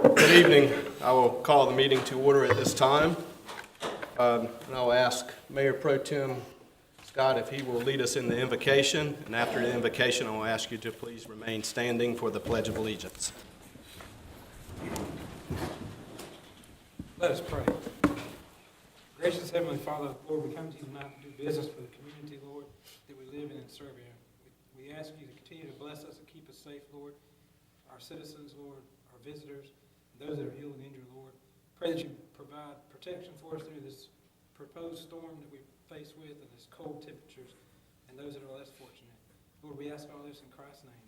Good evening. I will call the meeting to order at this time. And I'll ask Mayor Pro Tem Scott if he will lead us in the invocation. And after the invocation, I will ask you to please remain standing for the Pledge of Allegiance. Let us pray. Gracious Heavenly Father, Lord, we come to you tonight to do business for the community, Lord, that we live in and serve in. We ask you to continue to bless us and keep us safe, Lord, our citizens, Lord, our visitors, and those that are ill and injured, Lord. Pray that you provide protection for us through this proposed storm that we're faced with and this cold temperatures, and those that are less fortunate. Lord, we ask all this in Christ's name.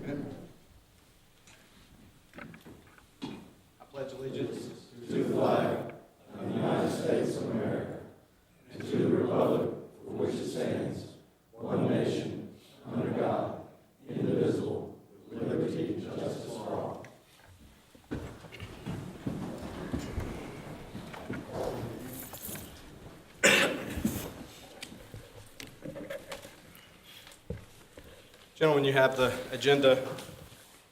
Amen. Amen. I pledge allegiance to the flag of the United States of America and to the republic for which it stands, one nation, under God, indivisible, with liberty and justice for all. Gentlemen, you have the agenda in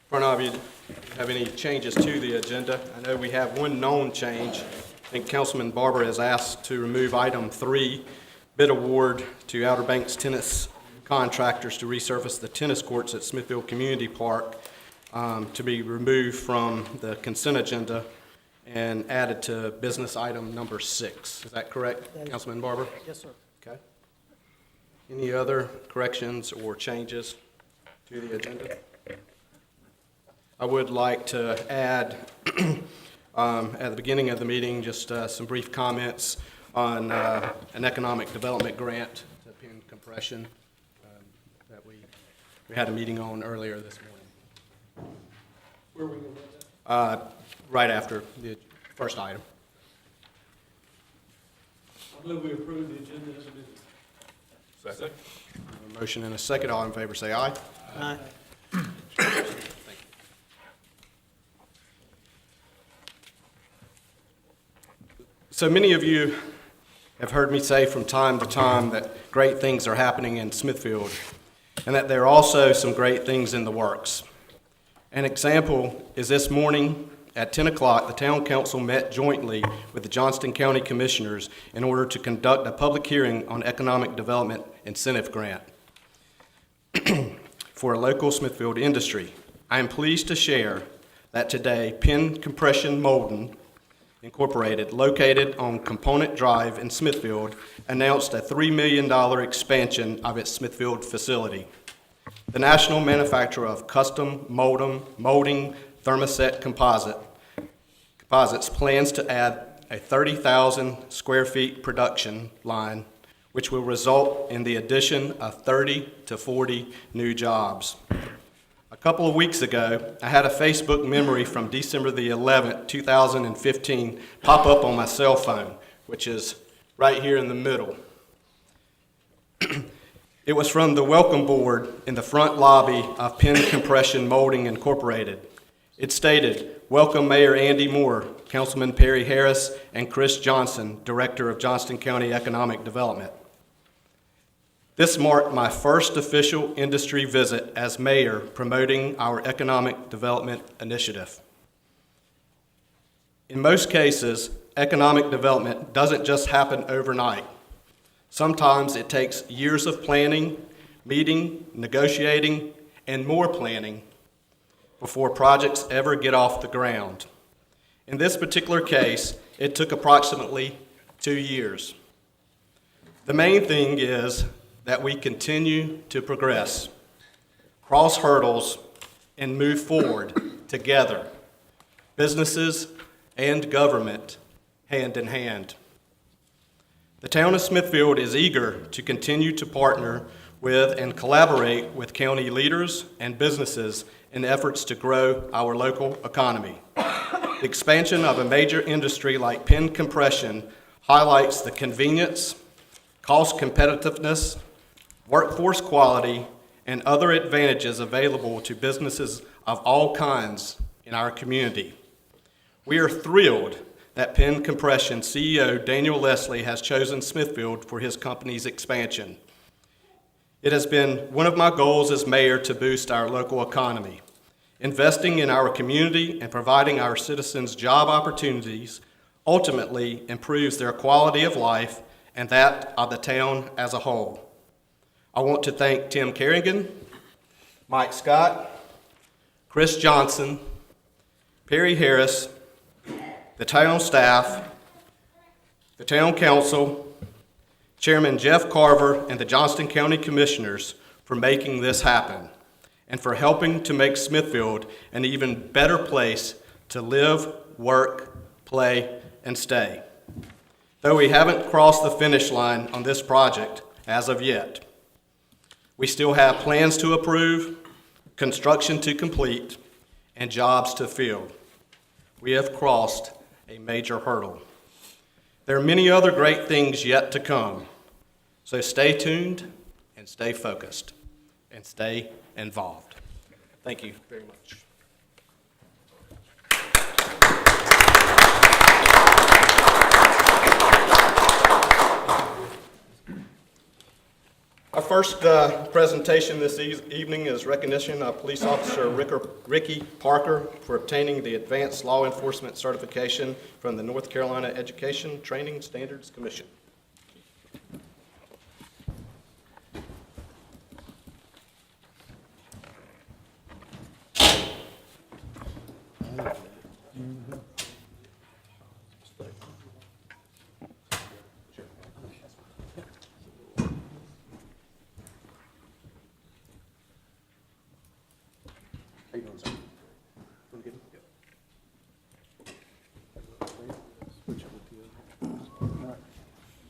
front of you. Do you have any changes to the agenda? I know we have one known change. I think Councilman Barber has asked to remove item 3, bid award to Outer Banks Tennis Contractors to resurface the tennis courts at Smithfield Community Park, to be removed from the consent agenda and added to business item number 6. Is that correct, Councilman Barber? Yes, sir. Okay. Any other corrections or changes to the agenda? I would like to add, at the beginning of the meeting, just some brief comments on an economic development grant to Penn Compression that we had a meeting on earlier this morning. Where are we going with that? Right after the first item. I believe we approve the agenda as amended. Second. A motion and a second. All in favor say aye. Aye. Thank you. So many of you have heard me say from time to time that great things are happening in Smithfield and that there are also some great things in the works. An example is this morning at 10 o'clock, the Town Council met jointly with the Johnston County Commissioners in order to conduct a public hearing on economic development incentive grant for a local Smithfield industry. I am pleased to share that today, Penn Compression Molding Incorporated, located on Component Drive in Smithfield, announced a $3 million expansion of its Smithfield facility. The national manufacturer of custom molding thermoset composites plans to add a 30,000 square feet production line, which will result in the addition of 30 to 40 new jobs. A couple of weeks ago, I had a Facebook memory from December the 11th, 2015, pop up on my cell phone, which is right here in the middle. It was from the welcome board in the front lobby of Penn Compression Molding Incorporated. It stated, "Welcome Mayor Andy Moore, Councilman Perry Harris, and Chris Johnson, Director of Johnston County Economic Development." This marked my first official industry visit as mayor promoting our economic development initiative. In most cases, economic development doesn't just happen overnight. Sometimes it takes years of planning, meeting, negotiating, and more planning before projects ever get off the ground. In this particular case, it took approximately 2 years. The main thing is that we continue to progress, cross hurdles, and move forward together, businesses and government, hand in hand. The town of Smithfield is eager to continue to partner with and collaborate with county leaders and businesses in efforts to grow our local economy. The expansion of a major industry like Penn Compression highlights the convenience, cost competitiveness, workforce quality, and other advantages available to businesses of all kinds in our community. We are thrilled that Penn Compression CEO Daniel Leslie has chosen Smithfield for his company's expansion. It has been one of my goals as mayor to boost our local economy. Investing in our community and providing our citizens job opportunities ultimately improves their quality of life and that of the town as a whole. I want to thank Tim Kerrigan, Mike Scott, Chris Johnson, Perry Harris, the town staff, the town council, Chairman Jeff Carver, and the Johnston County Commissioners for making this happen and for helping to make Smithfield an even better place to live, work, play, and stay. Though we haven't crossed the finish line on this project as of yet, we still have plans to approve, construction to complete, and jobs to fill. We have crossed a major hurdle. There are many other great things yet to come, so stay tuned and stay focused and stay involved. Thank you very much. Our first presentation this evening is recognition of Police Officer Ricky Parker for obtaining the Advanced Law Enforcement Certification from the North Carolina Education Training Standards Commission. How you doing, sir? Doing good?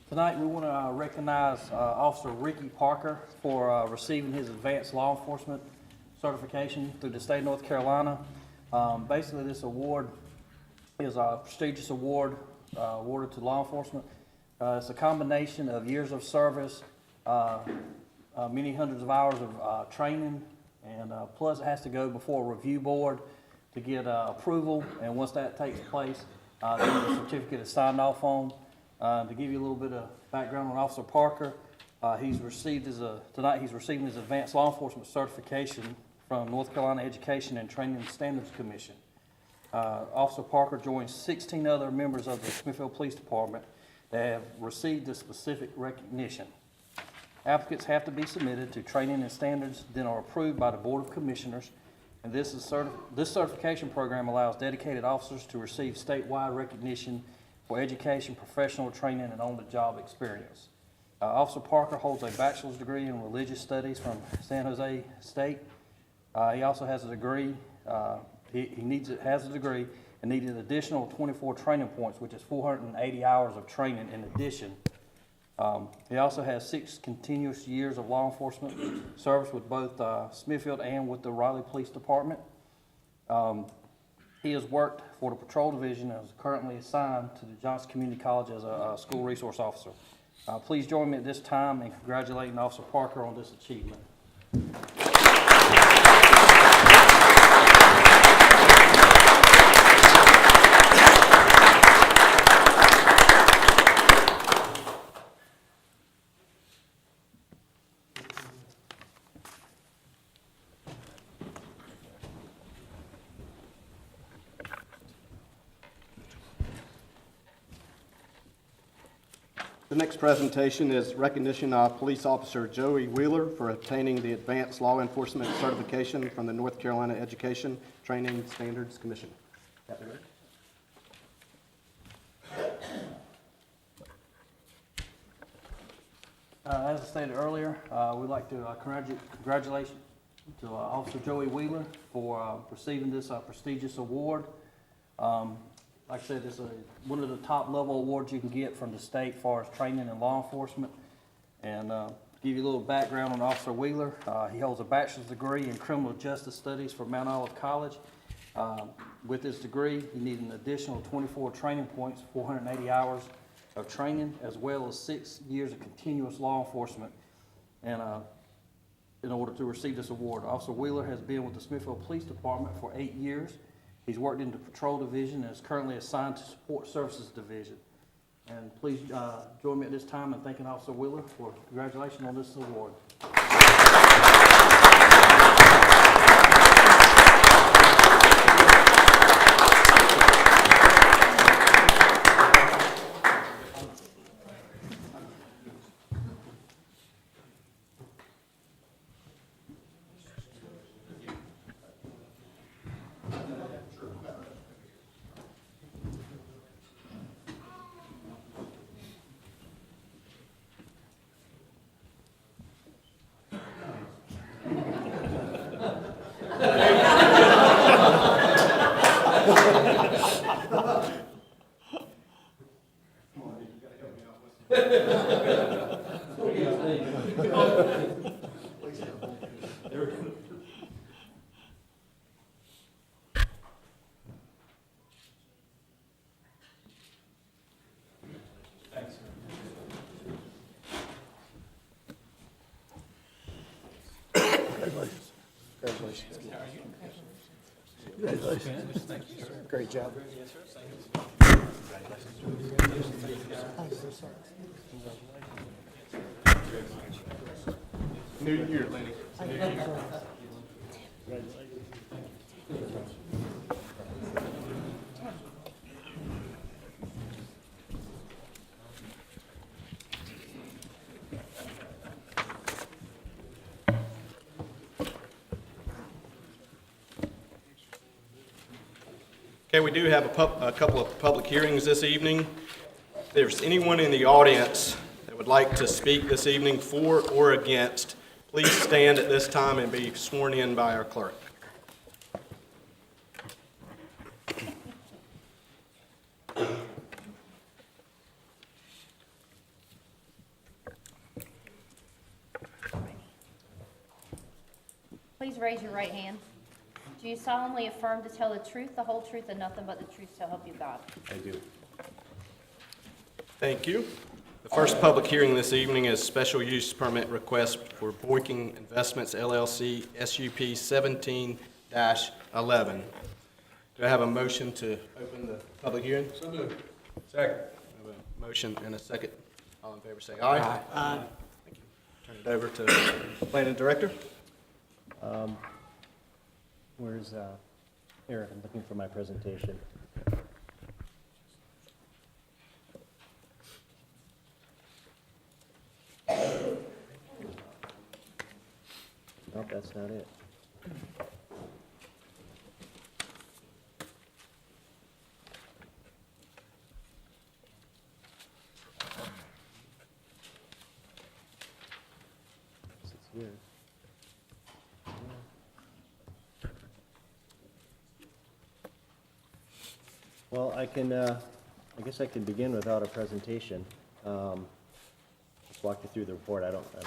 Tonight, we want to recognize Officer Ricky Parker for receiving his Advanced Law Enforcement Certification through the state of North Carolina. Basically, this award is a prestigious award awarded to law enforcement. It's a combination of years of service, many hundreds of hours of training, and plus it has to go before a review board to get approval, and once that takes place, then the certificate is signed off on. To give you a little bit of background on Officer Parker, tonight he's receiving his Advanced Law Enforcement Certification from North Carolina Education and Training Standards Commission. Officer Parker joins 16 other members of the Smithfield Police Department that have received this specific recognition. Applicants have to be submitted to training and standards, then are approved by the Board of Commissioners. And this certification program allows dedicated officers to receive statewide recognition for education, professional training, and on-the-job experience. Officer Parker holds a bachelor's degree in religious studies from San Jose State. He also has a degree. Has a degree and needed an additional 24 training points, which is 480 hours of training in addition. He also has 6 continuous years of law enforcement service with both Smithfield and with the Raleigh Police Department. He has worked for the Patrol Division and is currently assigned to the Johnston Community College as a school resource officer. Please join me at this time in congratulating Officer Parker on this achievement. The next presentation is recognition of Police Officer Joey Wheeler for obtaining the Advanced Law Enforcement Certification from the North Carolina Education Training Standards Commission. Captain Rick. As I stated earlier, we'd like to congratulate to Officer Joey Wheeler for receiving this prestigious award. Like I said, it's one of the top level awards you can get from the state as far as training and law enforcement. And to give you a little background on Officer Wheeler, he holds a bachelor's degree in criminal justice studies from Mount Olive College. With his degree, he needs an additional 24 training points, 480 hours of training, as well as 6 years of continuous law enforcement. And in order to receive this award, Officer Wheeler has been with the Smithfield Police Department for 8 years. He's worked in the Patrol Division and is currently assigned to Support Services Division. And please join me at this time in thanking Officer Wheeler for congratulations on this award. Great job. New year, Lenny. Okay, we do have a couple of public hearings this evening. If there's anyone in the audience that would like to speak this evening for or against, please stand at this time and be sworn in by our clerk. Please raise your right hand. Do you solemnly affirm to tell the truth, the whole truth, and nothing but the truth, so help you God? I do. Thank you. The first public hearing this evening is special use permit request for Boyking Investments LLC, SUP 17-11. Do I have a motion to open the public hearing? So moved. Second. I have a motion and a second. All in favor say aye. Aye. Thank you. Turn it over to Planning Director. Where's Eric? I'm looking for my presentation. Nope, that's not it. It's here. Well, I guess I can begin without a presentation. Just walk you through the report. I don't know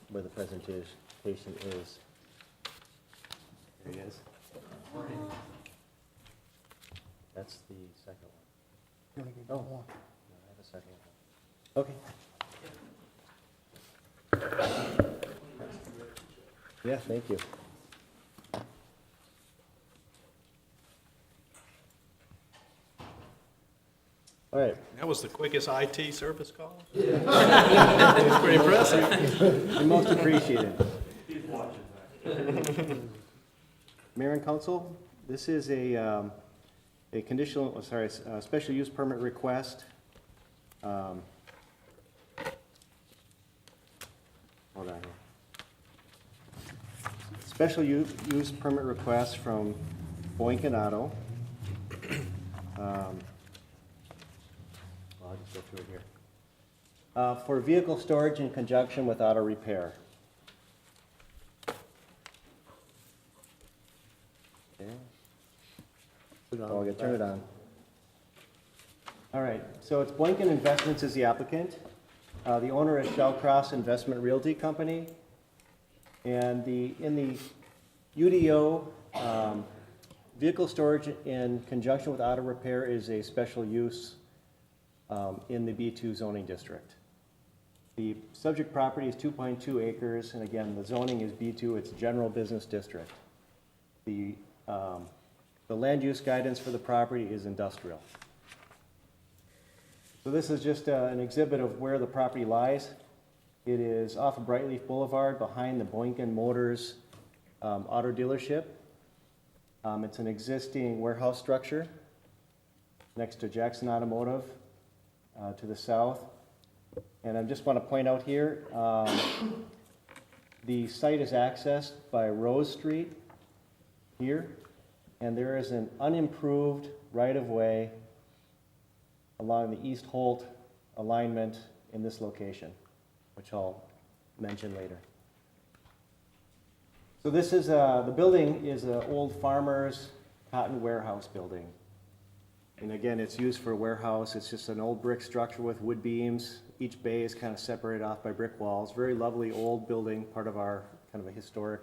where the presentation is. There he is. That's the second one. Oh, no, I have a second one. Okay. Yeah, thank you. All right. That was the quickest IT service call? It's pretty impressive. And most appreciated. Mayor and Council, this is a special use permit request. Hold on here. Special use permit request from Boykin Auto. I'll just go through it here. For vehicle storage in conjunction with auto repair. Okay. Oh, I gotta turn it on. All right, so it's Boykin Investments is the applicant. The owner is Shellcross Investment Realty Company. And in the UDO, vehicle storage in conjunction with auto repair is a special use in the B2 zoning district. The subject property is 2.2 acres, and again, the zoning is B2, it's general business district. The land use guidance for the property is industrial. So this is just an exhibit of where the property lies. It is off of Brightleaf Boulevard behind the Boykin Motors auto dealership. It's an existing warehouse structure next to Jackson Automotive to the south. And I just want to point out here, the site is accessed by Rose Street here, and there is an unimproved right-of-way along the East Holt alignment in this location, which I'll mention later. So this is, the building is an old farmer's cotton warehouse building. And again, it's used for a warehouse. It's just an old brick structure with wood beams. Each bay is kind of separated off by brick walls. Very lovely old building, part of our kind of a historic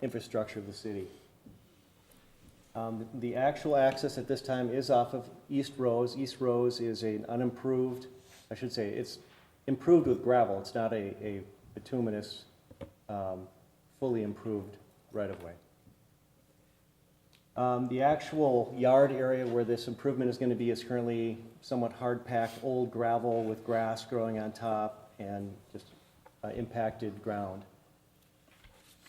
infrastructure of the city. The actual access at this time is off of East Rose. East Rose is an unimproved, I should say, it's improved with gravel. It's not a bituminous, fully improved right-of-way. The actual yard area where this improvement is going to be is currently somewhat hard-packed old gravel with grass growing on top and just impacted ground.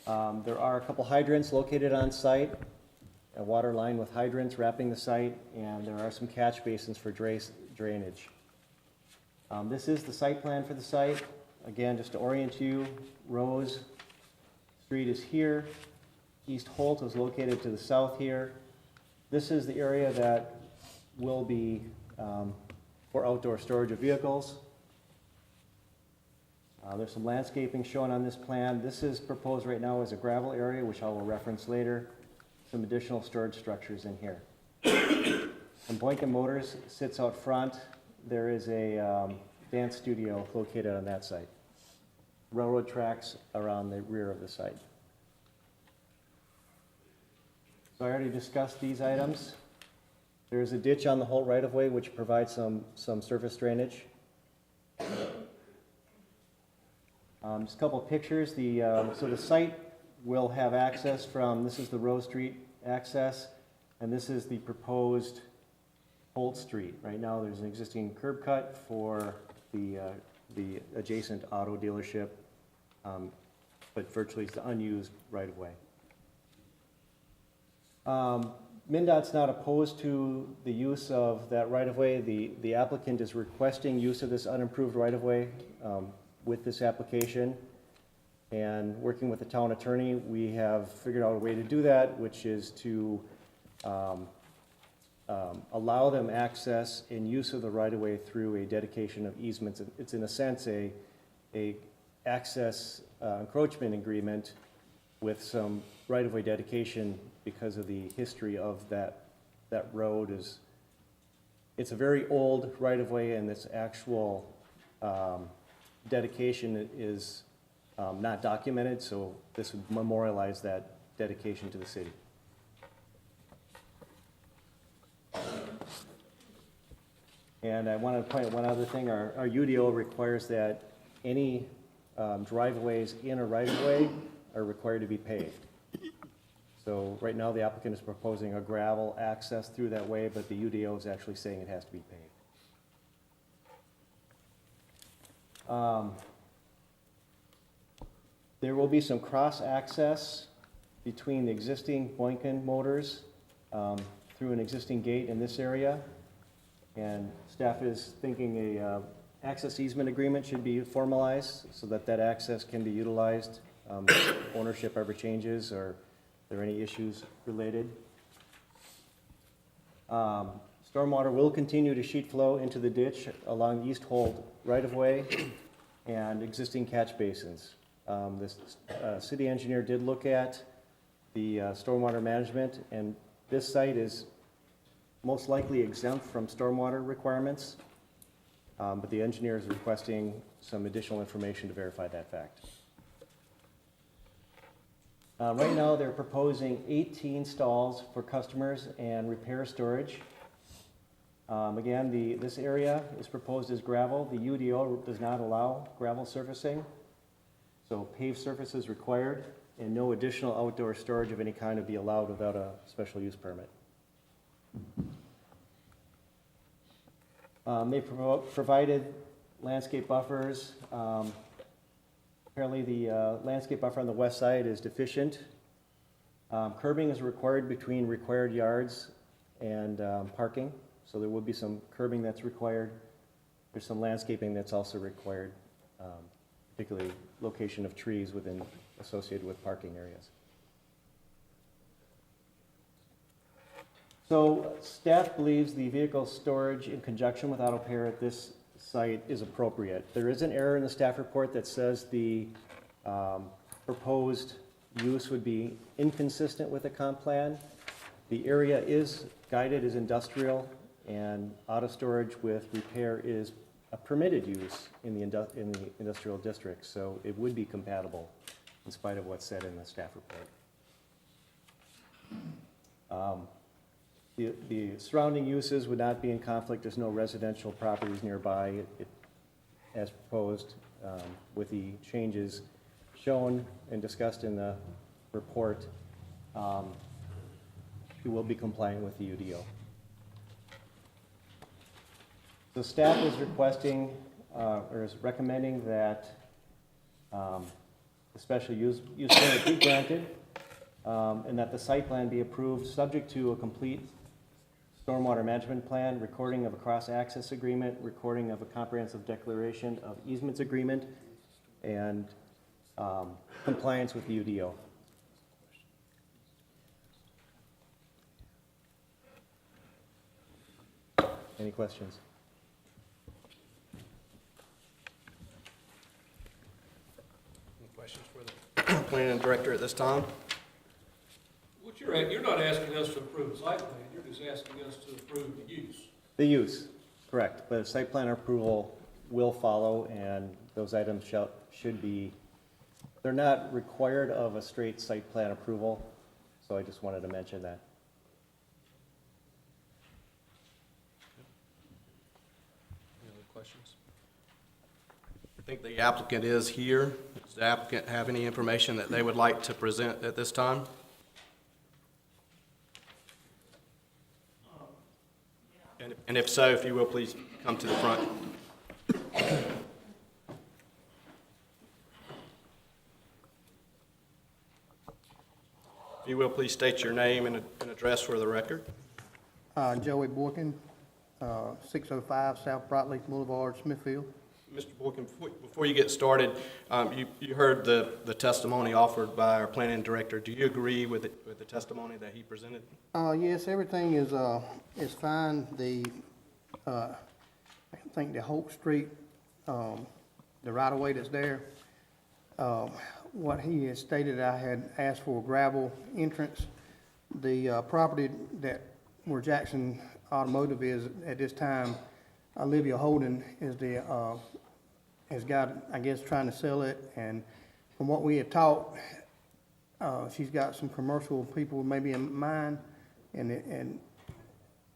There are a couple hydrants located on site, a water line with hydrants wrapping the site, and there are some catch basins for drainage. This is the site plan for the site. Again, just to orient you, Rose Street is here. East Holt is located to the south here. This is the area that will be for outdoor storage of vehicles. There's some landscaping shown on this plan. This is proposed right now as a gravel area, which I will reference later. Some additional storage structures in here. And Boynton Motors sits out front. There is a dance studio located on that site. Railroad tracks around the rear of the site. So I already discussed these items. There is a ditch on the Holt right-of-way which provides some surface drainage. Just a couple of pictures. So the site will have access from, this is the Rose Street access, and this is the proposed Holt Street. Right now there's an existing curb cut for the adjacent auto dealership, but virtually it's the unused right-of-way. MnDOT's not opposed to the use of that right-of-way. The applicant is requesting use of this unimproved right-of-way with this application. And working with the town attorney, we have figured out a way to do that, which is to allow them access and use of the right-of-way through a dedication of easements. It's in a sense a access encroachment agreement with some right-of-way dedication because of the history of that road. It's a very old right-of-way, and this actual dedication is not documented, so this would memorialize that dedication to the city. And I wanted to point out one other thing. Our UDO requires that any driveways in a right-of-way are required to be paved. So right now the applicant is proposing a gravel access through that way, but the UDO is actually saying it has to be paved. There will be some cross-access between the existing Boynton Motors through an existing gate in this area. And staff is thinking a access easement agreement should be formalized so that that access can be utilized. Ownership ever changes or are there any issues related. Stormwater will continue to sheet flow into the ditch along East Holt right-of-way and existing catch basins. The city engineer did look at the stormwater management, and this site is most likely exempt from stormwater requirements, but the engineer is requesting some additional information to verify that fact. Right now, they're proposing 18 stalls for customers and repair storage. Again, this area is proposed as gravel. The UDO does not allow gravel surfacing, so paved surface is required, and no additional outdoor storage of any kind would be allowed without a special use permit. They provided landscape buffers. Apparently the landscape buffer on the west side is deficient. Curbing is required between required yards and parking, so there will be some curbing that's required. There's some landscaping that's also required, particularly location of trees associated with parking areas. So staff believes the vehicle storage in conjunction with auto repair at this site is appropriate. There is an error in the staff report that says the proposed use would be inconsistent with the comp plan. The area is guided as industrial, and auto storage with repair is a permitted use in the industrial district, so it would be compatible in spite of what's said in the staff report. The surrounding uses would not be in conflict. There's no residential properties nearby. As proposed, with the changes shown and discussed in the report, you will be complying with the UDO. So staff is requesting, or is recommending that the special use permit be granted, and that the site plan be approved, subject to a complete stormwater management plan, recording of a cross-access agreement, recording of a comprehensive declaration of easements agreement, and compliance with the UDO. Any questions? Any questions for the planning director at this time? What you're not asking us to approve the site plan, you're just asking us to approve the use. The use, correct, but site plan approval will follow, and those items should be, they're not required of a straight site plan approval, so I just wanted to mention that. Any other questions? I think the applicant is here. Does the applicant have any information that they would like to present at this time? And if so, if you will, please come to the front. If you will, please state your name and address for the record. Joey Boykin, 605 South Broadleaf Boulevard, Smithfield. Mr. Boykin, before you get started, you heard the testimony offered by our planning director. Do you agree with the testimony that he presented? Yes, everything is fine. I think the Hope Street, the right-of-way that's there, what he has stated, I had asked for a gravel entrance. The property where Jackson Automotive is at this time, Olivia Holden has got, I guess, trying to sell it, and from what we have talked, she's got some commercial people maybe in mind, and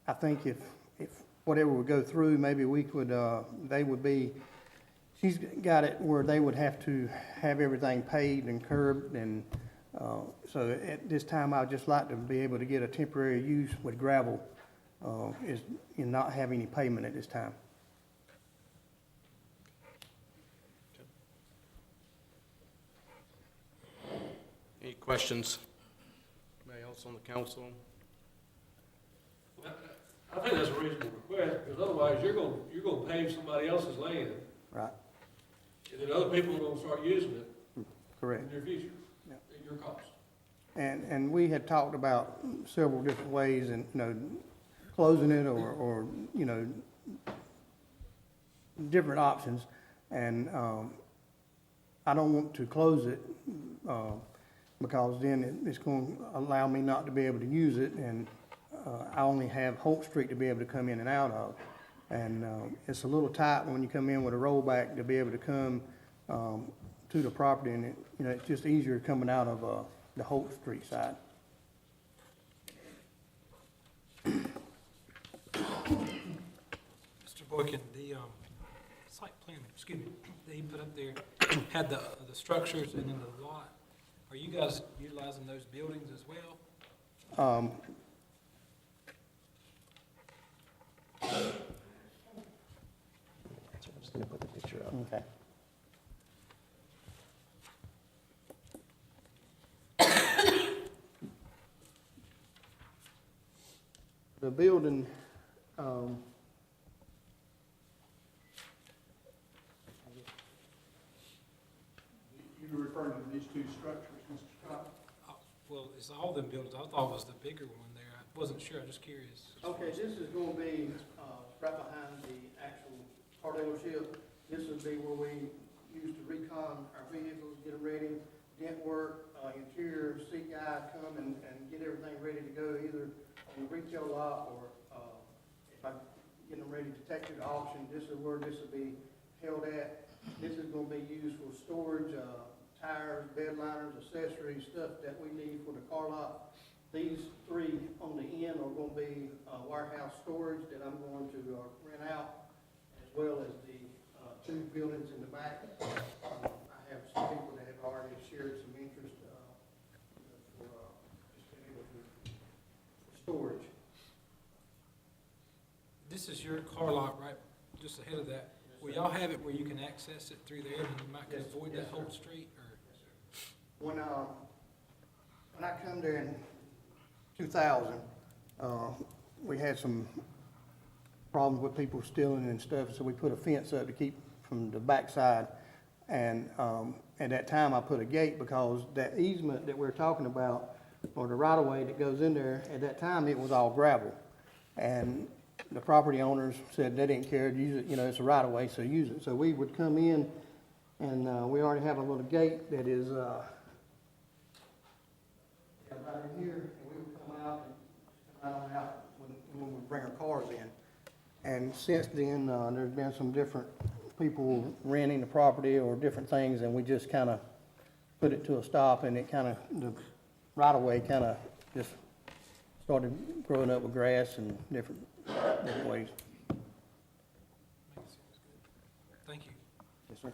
I think if whatever would go through, maybe we could, she's got it where they would have to have everything paved and curbed, and so at this time, I'd just like to be able to get a temporary use with gravel, and not have any pavement at this time. Any questions? Anybody else on the council? I think that's a reasonable request, because otherwise you're gonna pave somebody else's land, Right. and then other people are gonna start using it Correct. in their future, Yeah. at your cost. And we had talked about several different ways, and, closing it or different options. And I don't want to close it because then it's going to allow me not to be able to use it, and I only have Hope Street to be able to come in and out of. And it's a little tight when you come in with a rollback to be able to come to the property, and it's just easier coming out of the Hope Street side. Mr. Boykin, the site plan, excuse me, that he put up there had the structures and then the lot. Are you guys utilizing those buildings as well? I'm just going to put the picture up. Okay. The building, You're referring to these two structures, Mr. Scott? Well, it's all them buildings. I thought it was the bigger one there. I wasn't sure. I'm just curious. okay, this is going to be right behind the actual car dealership. This would be where we used to recon our vehicles, get them ready, dent work, interior seat guys come and get everything ready to go, either retail lot, or, if I'm getting them ready to take to the auction, this is where this will be held at. This is gonna be used for storage, tires, bed liners, accessories, stuff that we need for the car lot. These three on the end are gonna be, warehouse storage that I'm going to, rent out, as well as the, two buildings in the back. I have some people that have already shared some interest, for, just being able to, for storage. This is your car lot, right, just ahead of that. Will y'all have it where you can access it through there, and you might can Yes, avoid yes, that whole sir. street, or? When I come there in 2000, we had some problems with people stealing and stuff, so we put a fence up to keep from the backside. And at that time, I put a gate because that easement that we're talking about, or the right-of-way that goes in there, at that time, it was all gravel. And the property owners said they didn't care, use it, it's a right-of-way, so use it. So we would come in, and we already have a little gate that is right in here, and we would come out when we bring our cars in. And since then, there's been some different people renting the property or different things, and we just kind of put it to a stop, and it kind of, the right-of-way kind of just started growing up with grass and different ways. Thank you. Yes, sir.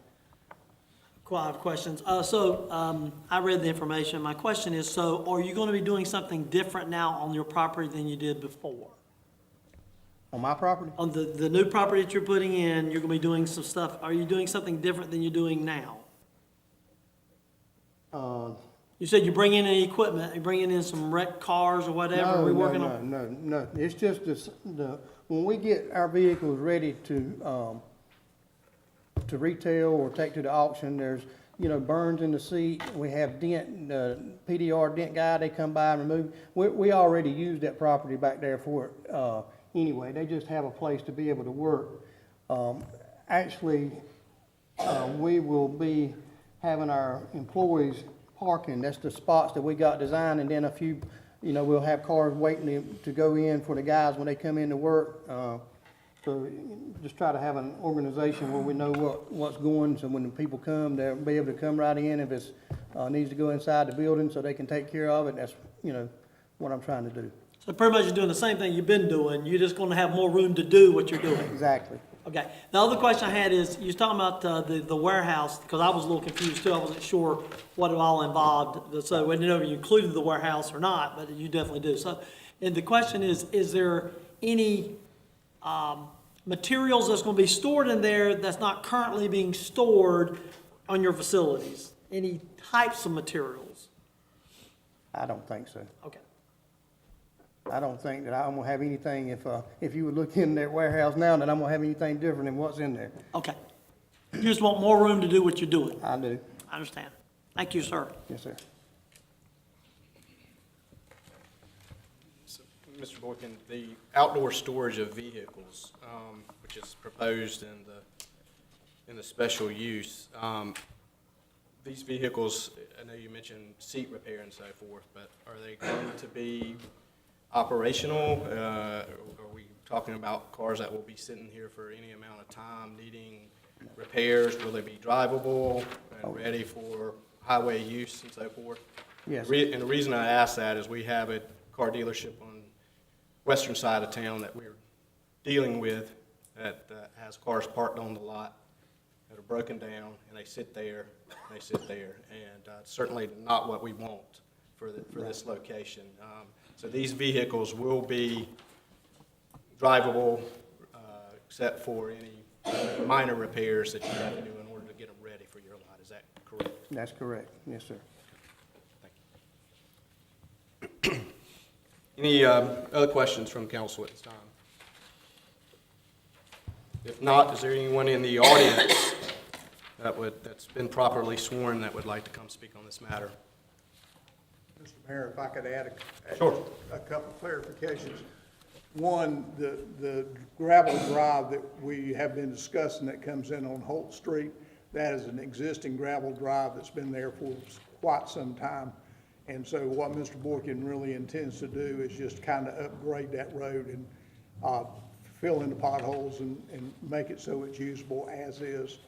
Quite a lot of questions. I read the information. My question is, so are you going to be doing something different now on your property than you did before? On my property? On the new property that you're putting in, you're going to be doing some stuff. Are you doing something different than you're doing now? You said you're bringing in equipment, you're bringing in some wrecked cars or whatever. No. It's just when we get our vehicles ready to retail or take to the auction, there's, burns in the seat. We have PDR dent guy, they come by and remove. We already used that property back there for it, anyway. They just have a place to be able to work. Actually, we will be having our employees parking. That's the spots that we got designed, and then a few, we'll have cars waiting to go in for the guys when they come in to work. So just try to have an organization where we know what's going, so when the people come, they'll be able to come right in. If it's needs to go inside the building so they can take care of it, that's, what I'm trying to do. So pretty much you're doing the same thing you've been doing. You're just going to have more room to do what you're doing. Exactly. Okay. The other question I had is, you was talking about the warehouse, because I was a little confused too. I wasn't sure what it all involved. So I didn't know if you included the warehouse or not, but you definitely do. So, and the question is there any materials that's going to be stored in there that's not currently being stored on your facilities? Any types of materials? I don't think so. Okay. I don't think that I'm gonna have anything, if you would look in that warehouse now, that I'm gonna have anything different than what's in there. Okay. You just want more room to do what you're doing. I do. I understand. Thank you, sir. Yes, sir. So, Mr. Boykin, the outdoor storage of vehicles, which is proposed in the special use, these vehicles, I know you mentioned seat repair and so forth, but are they going to be operational? Are we talking about cars that will be sitting here for any amount of time needing repairs? Will they be drivable and ready for highway use and so forth? Yes. And the reason I ask that is we have a car dealership on western side of town that we're dealing with that has cars parked on the lot that are broken down, and they sit there, and certainly not what we want for this location. So these vehicles will be drivable, except for any minor repairs that you have to do in order to get them ready for your lot. Is that correct? That's correct. Yes, sir. Thank you. Any other questions from council at this time? If not, is there anyone in the audience that's been properly sworn that would like to come speak on this matter? Mr. Mayor, if I could add Sure. a couple clarifications. One, the gravel drive that we have been discussing that comes in on Holt Street, that is an existing gravel drive that's been there for quite some time. And so what Mr. Boykin really intends to do is just kind of upgrade that road and fill in the potholes and make it so it's usable as is.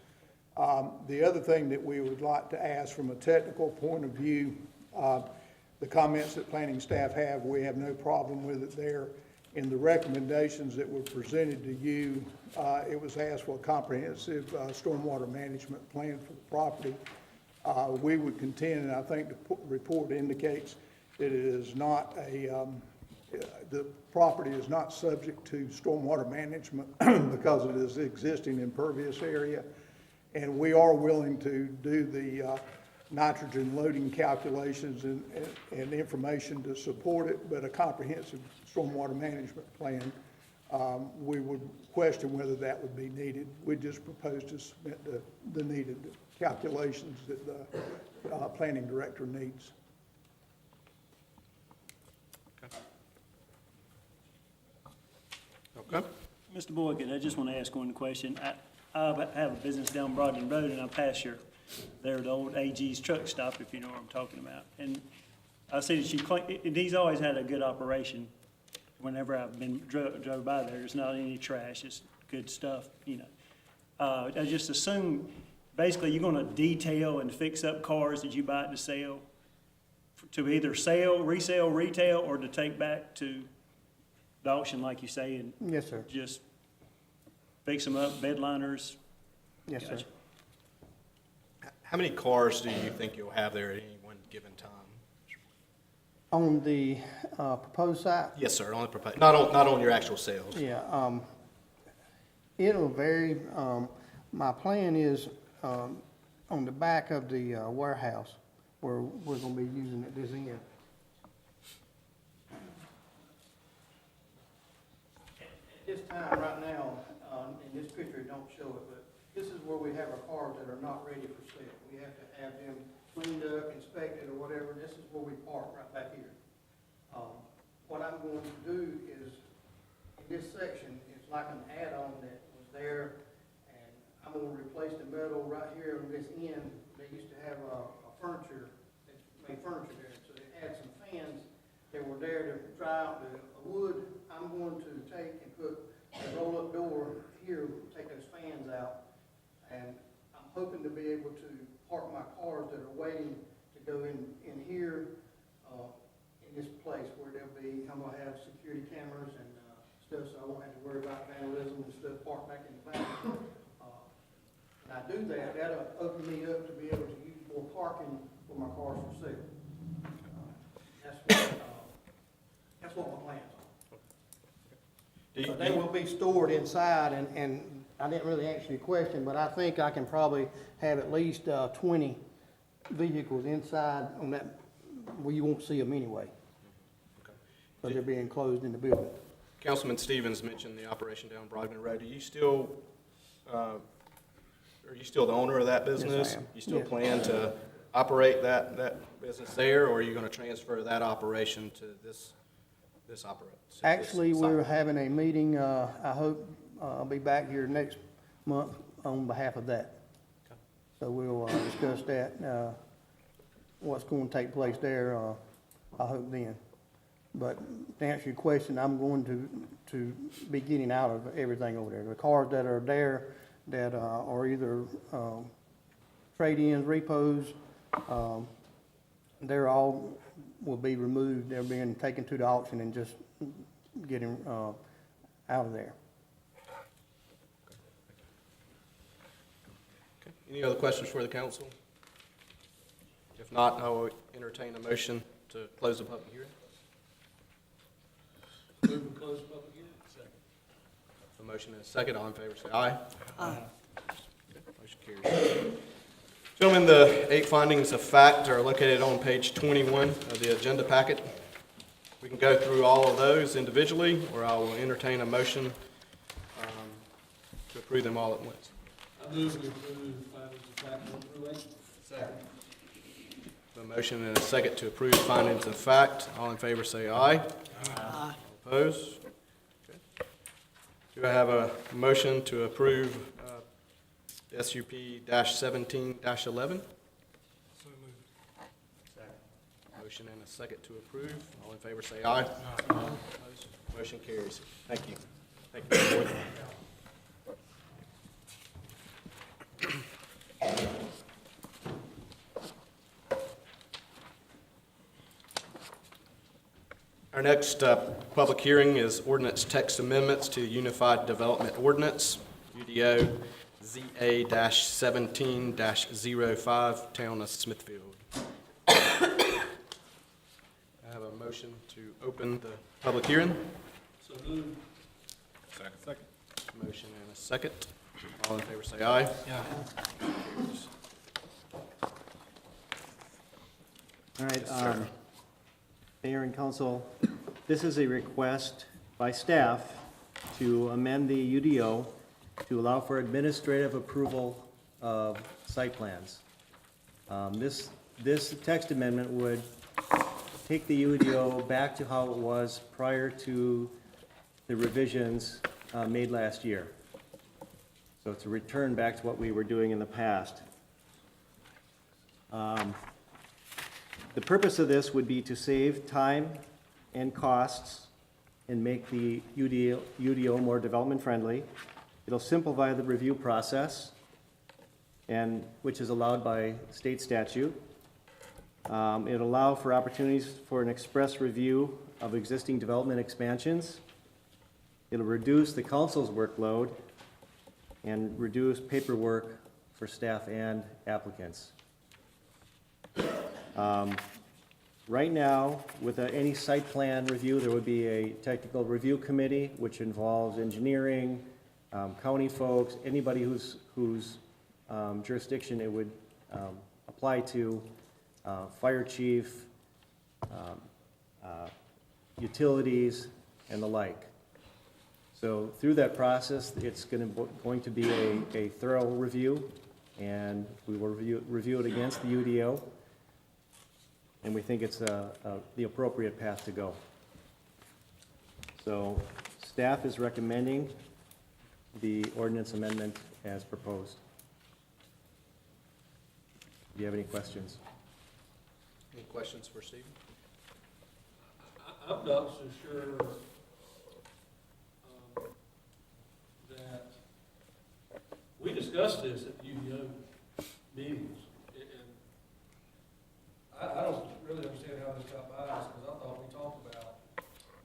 The other thing that we would like to ask from a technical point of view, the comments that planning staff have, we have no problem with it there. In the recommendations that were presented to you, it was asked for a comprehensive stormwater management plan for the property. We would contend, and I think the report indicates that it is not the property is not subject to stormwater management because it is existing impervious area. And we are willing to do the nitrogen loading calculations and information to support it, but a comprehensive stormwater management plan, we would question whether that would be needed. We just propose to submit the needed calculations that the planning director needs. Okay. Mr. Boykin, I just want to ask one question. I have a business down Broadden Road, and I pass there, the old AG's truck stop, if you know what I'm talking about. And I see that he's always had a good operation. Whenever I've been drove by there, there's not any trash, it's good stuff, you know. I just assume, basically, you're gonna detail and fix up cars that you buy to sell, to either sell, resell, retail, or to take back to the auction, like you say, and Yes, sir. just fix them up, bed liners. Yes, sir. Gotcha. How many cars do you think you'll have there at any one given time? On the proposed site, Yes, sir, on the proposed, not on your actual sales. yeah, it'll vary. My plan is on the back of the warehouse where we're gonna be using it this end. At this time, right now, in this picture, it don't show it, but this is where we have our cars that are not ready for sale. We have to have them cleaned up, inspected, or whatever. This is where we park right back here. What I'm going to do is, in this section, it's like an add-on that was there, and I'm gonna replace the metal right here on this end. They used to have a furniture, they made furniture there, so they had some fans that were there to dry out the wood. I'm going to take and put a roll-up door here, take those fans out, and I'm hoping to be able to park my cars that are waiting to go in here, in this place where there'll be, I'm gonna have security cameras and, stuff, so I won't have to worry about vandalism and stuff parked back in the back. When I do that, that'll open me up to be able to use more parking for my cars for sale. That's what my plans are. So they will be stored inside, and I didn't really answer your question, but I think I can probably have at least 20 vehicles inside on that, where you won't see them anyway. Okay. But they're being enclosed in the building. Councilman Stevens mentioned the operation down Broadman Road. Are you still the owner of that business? Yes, I am. You still Yeah. plan to operate that business there, or are you gonna transfer that operation to this operation? Actually, we're having a meeting, I hope, I'll be back here next month on behalf of that. Okay. So we'll discuss that, what's going to take place there, I hope then. But to answer your question, I'm going to be getting out of everything over there. The cars that are there that are either trade-ins, repos, they're all will be removed. They're being taken to the auction and just getting out of there. Okay. Any other questions for the council? If not, I will entertain a motion to close the public hearing. Move to close the public hearing. Second. A motion and a second. All in favor, say aye. Aye. Motion carries. Gentlemen, the 8 findings of fact are located on page 21 of the agenda packet. We can go through all of those individually, or I will entertain a motion to approve them all at once. I move to approve findings of fact 1 through 8. Second. A motion and a second to approve findings of fact. All in favor say aye. Aye. Opposed? Okay. Do I have a motion to approve SUP-17-11? So moved. Motion and a second to approve. All in favor say aye. Motion carries. Thank you. Thank you, Mr. Boyd. Our next public hearing is ordinance text amendments to the Unified Development Ordinance, UDO ZA-17-05, Town of Smithfield. I have a motion to open the public hearing. So moved. Second. Motion and a second. All in favor say aye. All right, Yes, sir. Mayor and council, this is a request by staff to amend the UDO to allow for administrative approval of site plans. This text amendment would take the UDO back to how it was prior to the revisions made last year. So it's a return back to what we were doing in the past. The purpose of this would be to save time and costs and make the UDO more development-friendly. It'll simplify the review process, and which is allowed by state statute. It'll allow for opportunities for an express review of existing development expansions. It'll reduce the council's workload and reduce paperwork for staff and applicants. Right now, with any site plan review, there would be a technical review committee, which involves engineering, county folks, anybody whose jurisdiction it would apply to, fire chief, utilities, and the like. So through that process, it's going to be a thorough review, and we will review it against the UDO. And we think it's the appropriate path to go. So staff is recommending the ordinance amendment as proposed. Do you have any questions? Any questions for Stephen? I'm not so sure that we discussed this at the UDO meetings, and I don't really understand how this got by us, because I thought we talked about,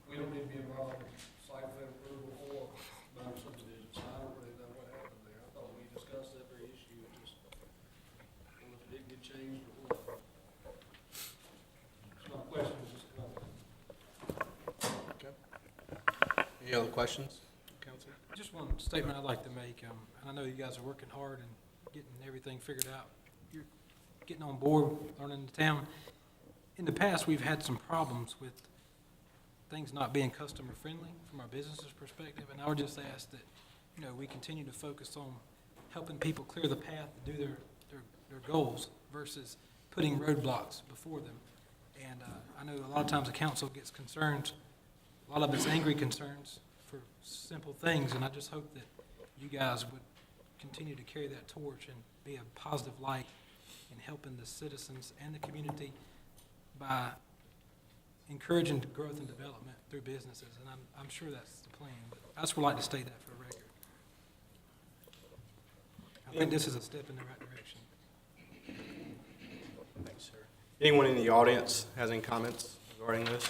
we don't need to be involved in site plan approval or minor subdivision, so I don't really know what happened there. I thought we discussed that very issue, it just, I don't know if it didn't get changed or what. It's not a question, it's just a comment. Okay. Any other questions, council? Just one statement I'd like to make, and I know you guys are working hard and getting everything figured out. You're getting on board, learning the town. In the past, we've had some problems with things not being customer friendly from our business's perspective, and I would just ask that, we continue to focus on helping people clear the path to do their goals versus putting roadblocks before them. And I know a lot of times the council gets concerns, a lot of it's angry concerns for simple things, and I just hope that you guys would continue to carry that torch and be a positive light in helping the citizens and the community by encouraging growth and development through businesses, and I'm sure that's the plan, but I just would like to state that for the record. I think this is a step in the right direction. Thanks, sir. Anyone in the audience has any comments regarding this?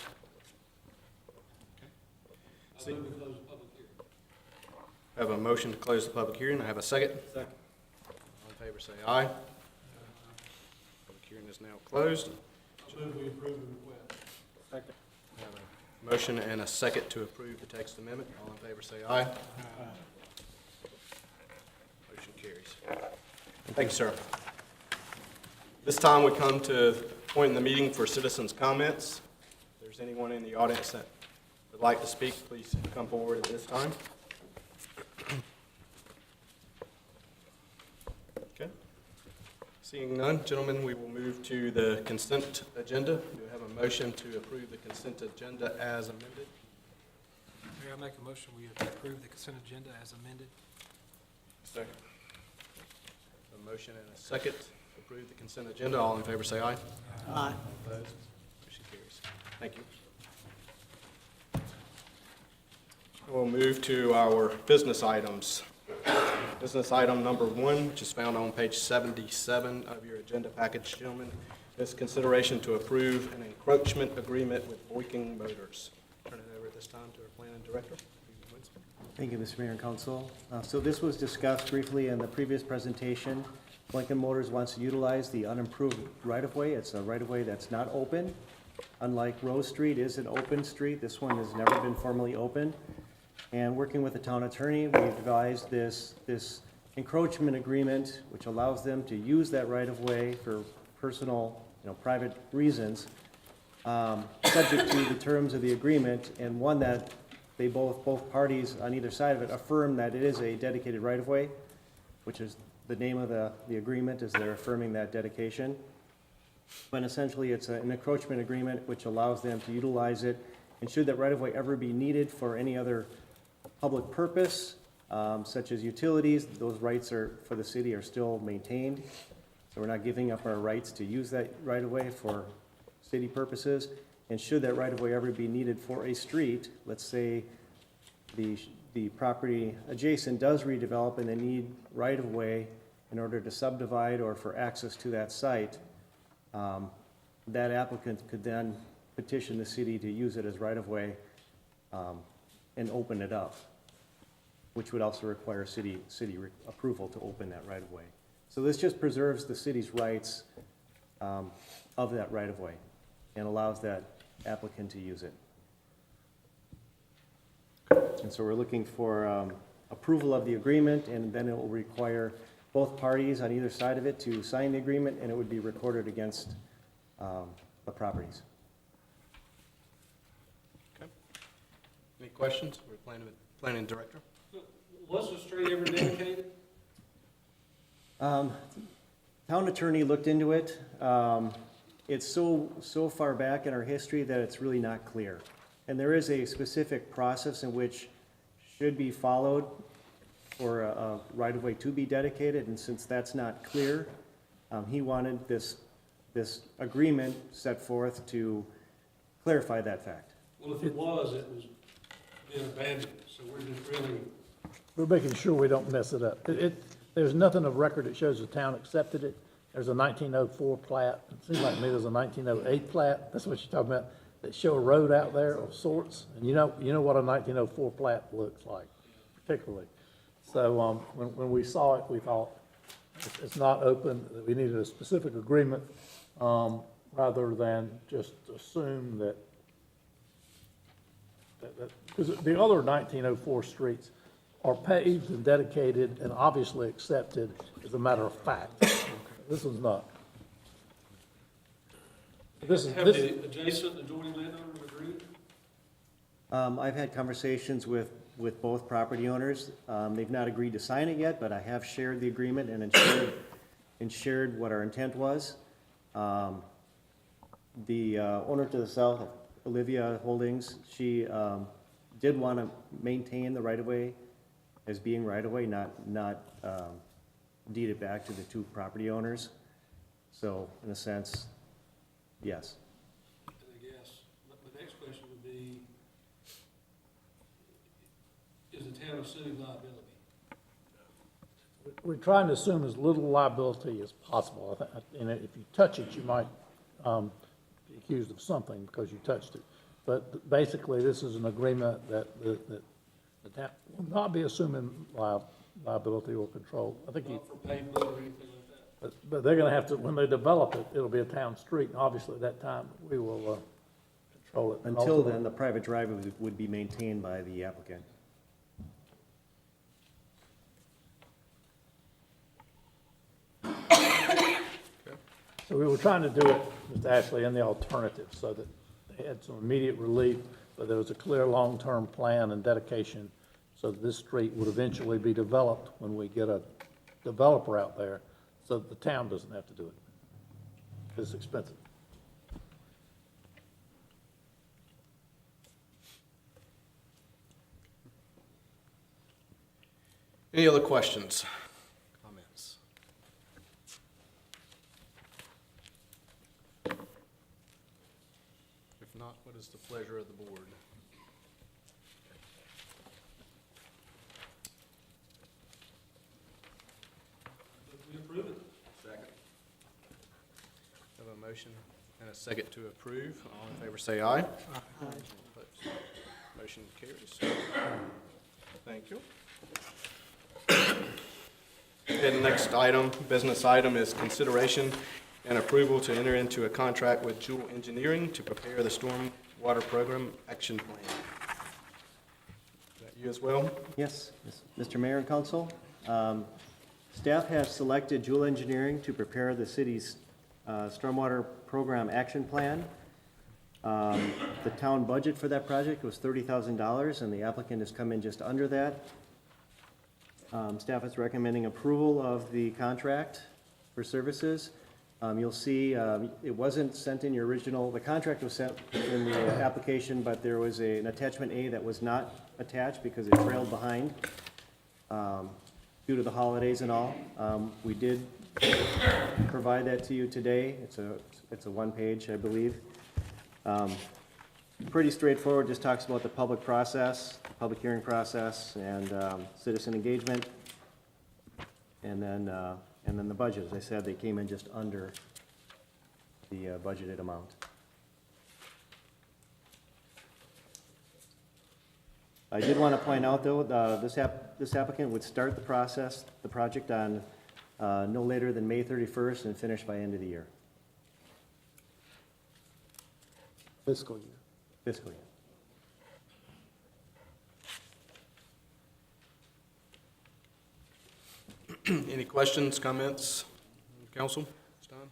I move to close the public hearing. I have a motion to close the public hearing. I have a second. Second. All in favor say aye. Public hearing is now closed. I move we approve the request. Second. I have a motion and a second to approve the text amendment. All in favor say aye. Motion carries. Thank you, sir. This time we come to the point in the meeting for citizens' comments. If there's anyone in the audience that would like to speak, please come forward at this time. Okay. Seeing none, gentlemen, we will move to the consent agenda. Do we have a motion to approve the consent agenda as amended? Mayor, I make a motion, we approve the consent agenda as amended. Second. A motion and a second to approve the consent agenda. All in favor say aye. Aye. Opposed? Thank you. We'll move to our business items. Business item number 1, which is found on page 77 of your agenda package, gentlemen, is consideration to approve an encroachment agreement with Boyking Motors. Turn it over at this time to our planning director. Thank you, Mr. Mayor and Council. So this was discussed briefly in the previous presentation. Lincoln Motors wants to utilize the unimproved right-of-way. It's a right-of-way that's not open. Unlike Rose Street is an open street, this one has never been formally opened. And working with the town attorney, we devised this encroachment agreement, which allows them to use that right-of-way for personal, private reasons, subject to the terms of the agreement, and one that they both parties on either side of it affirm that it is a dedicated right-of-way, which is the name of the agreement, is they're affirming that dedication. But essentially, it's an encroachment agreement which allows them to utilize it, and should that right-of-way ever be needed for any other public purpose, such as utilities, those rights for the city are still maintained. So we're not giving up our rights to use that right-of-way for city purposes. And should that right-of-way ever be needed for a street, let's say the property adjacent does redevelop and they need right-of-way in order to subdivide or for access to that site, that applicant could then petition the city to use it as right-of-way and open it up, which would also require city approval to open that right-of-way. So this just preserves the city's rights of that right-of-way and allows that applicant to use it. And so we're looking for approval of the agreement, and then it will require both parties on either side of it to sign the agreement, and it would be recorded against the properties. Okay. Any questions for the planning director? Was the street ever dedicated? Town attorney looked into it. It's so far back in our history that it's really not clear. And there is a specific process in which should be followed for a right-of-way to be dedicated, and since that's not clear, he wanted this agreement set forth to clarify that fact. Well, if it was being abandoned, so we're just really, We're making sure we don't mess it up. There's nothing of record that shows the town accepted it. There's a 1904 plat. It seems like to me there's a 1908 plat. That's what you're talking about, that show a road out there of sorts. And you know what a 1904 plat looks like, particularly. So when we saw it, we thought it's not open, that we needed a specific agreement rather than just assume that because the other 1904 streets are paved and dedicated and obviously accepted as a matter of fact. This one's not. have the adjacent adjoining landowners agreed? I've had conversations with both property owners. They've not agreed to sign it yet, but I have shared the agreement and shared what our intent was. The owner to the south, Olivia Holdings, she did want to maintain the right-of-way as being right-of-way, not deed it back to the two property owners. So, in a sense, yes. And I guess the next question would be, is the town assuming liability? We're trying to assume as little liability as possible. And if you touch it, you might be accused of something because you touched it. But basically, this is an agreement that the town will not be assuming liability or control. I think Not for pavement or anything like that? but they're gonna have to, when they develop it, it'll be a town street, and obviously at that time, we will control it. And Until ultimately- then, the private driveway would be maintained by the applicant. So we were trying to do it, Mr. Ashley, in the alternative, so that they had some immediate relief, but there was a clear long-term plan and dedication, so that this street would eventually be developed when we get a developer out there, so that the town doesn't have to do it. It's expensive. Any other questions, comments? If not, what pleasure of the board? We approve it. Second. Have a motion and a second to approve. All in favor say aye. Opposed? Motion carries. Thank you. And the next item, business item, is consideration and approval to enter into a contract with Jewel Engineering to prepare the Stormwater Program Action Plan. Is that you as well? Yes, Mr. Mayor and Council. Staff has selected Jewel Engineering to prepare the city's stormwater program action plan. The town budget for that project was $30,000, and the applicant has come in just under that. Staff is recommending approval of the contract for services. You'll see, it wasn't sent in your original, the contract was sent in the application, but there was an attachment A that was not attached because it trailed behind due to the holidays and all. We did provide that to you today. It's a one-page, I believe. Pretty straightforward, just talks about the public process, public hearing process, and citizen engagement. And then the budget, as I said, they came in just under the budgeted amount. I did want to point out, though, this applicant would start the project on no later than May 31st and finish by end of the year. Fiscal year. Fiscal year. Any questions, comments, council? This time?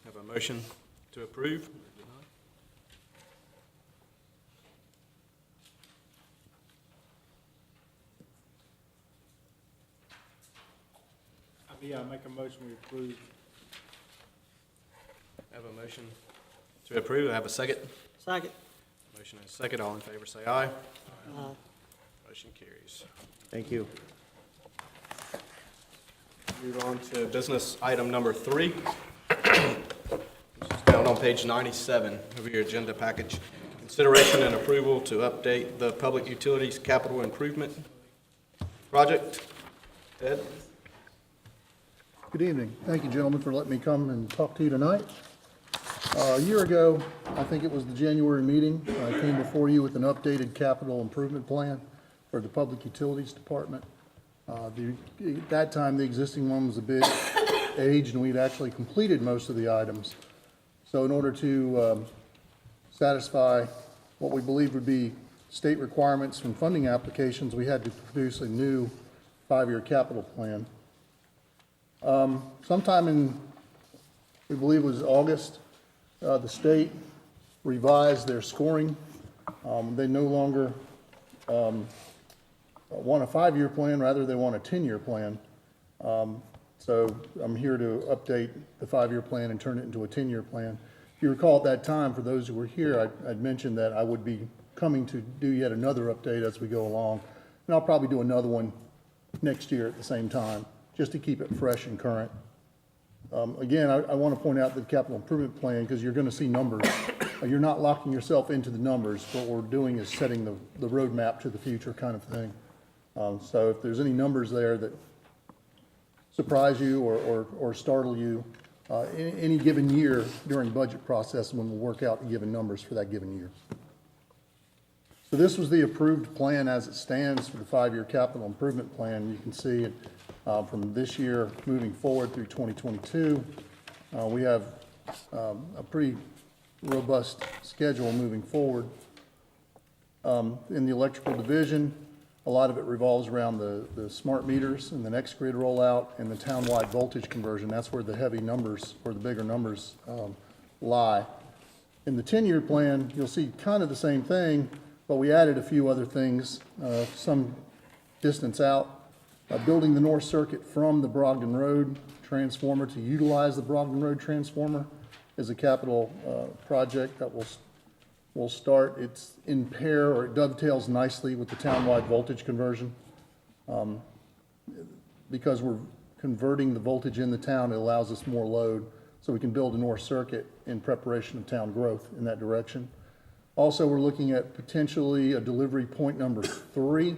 Have a motion to approve? Yeah, I make a motion we approve. Have a motion to approve. Have a second? Second. Motion and a second. All in favor say aye. Aye. Motion carries. Thank you. Move on to business item number 3. This is down on page 97 of your agenda package. Consideration and approval to update the public utilities capital improvement project. Ted? Good evening. Thank you, gentlemen, for letting me come and talk to you tonight. A year ago, I think it was the January meeting, I came before you with an updated capital improvement plan for the Public Utilities Department. At that time, the existing one was a bit aged, and we'd actually completed most of the items. So in order to satisfy what we believe would be state requirements from funding applications, we had to produce a new 5-year capital plan. Sometime in, we believe it was August, the state revised their scoring. They no longer want a 5-year plan, rather they want a 10-year plan. So I'm here to update the 5-year plan and turn it into a 10-year plan. If you recall at that time, for those who were here, I'd mentioned that I would be coming to do yet another update as we go along. And I'll probably do another one next year at the same time, just to keep it fresh and current. Again, I want to point out the capital improvement plan, because you're going to see numbers. You're not locking yourself into the numbers. What we're doing is setting the roadmap to the future kind of thing. So if there's any numbers there that surprise you or startle you, any given year during budget process, when we'll work out the given numbers for that given year. So this was the approved plan as it stands for the 5-year capital improvement plan. You can see it from this year moving forward through 2022. We have a pretty robust schedule moving forward. In the electrical division, a lot of it revolves around the smart meters and the next grid rollout and the townwide voltage conversion. That's where the heavy numbers, or the bigger numbers, lie. In the 10-year plan, you'll see kind of the same thing, but we added a few other things, some distance out. Building the North Circuit from the Brogdon Road transformer to utilize the Brogdon Road transformer is a capital project that will start. It's in pair, or it dovetails nicely with the townwide voltage conversion. Because we're converting the voltage in the town, it allows us more load. so we can build a north circuit in preparation of town growth in that direction. Also, we're looking at potentially a delivery point number 3.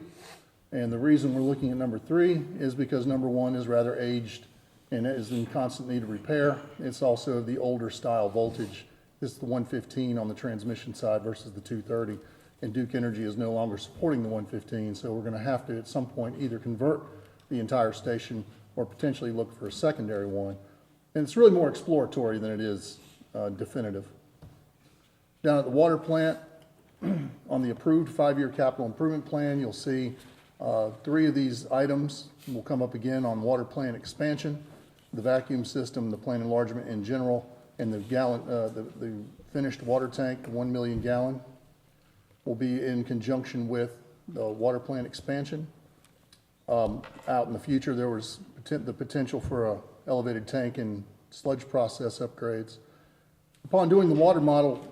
And the reason we're looking at number 3 is because number 1 is rather aged and is in constant need of repair. It's also the older style voltage. This is the 115 on the transmission side versus the 230. And Duke Energy is no longer supporting the 115, so we're going to have to at some point either convert the entire station or potentially look for a secondary one. And it's really more exploratory than it is definitive. Down at the water plant, on the approved 5-year capital improvement plan, you'll see 3 of these items will come up again on water plant expansion, the vacuum system, the plant enlargement in general, and the finished water tank, 1 million gallon, will be in conjunction with the water plant expansion. Out in the future, there was the potential for a elevated tank and sludge process upgrades. Upon doing the water model,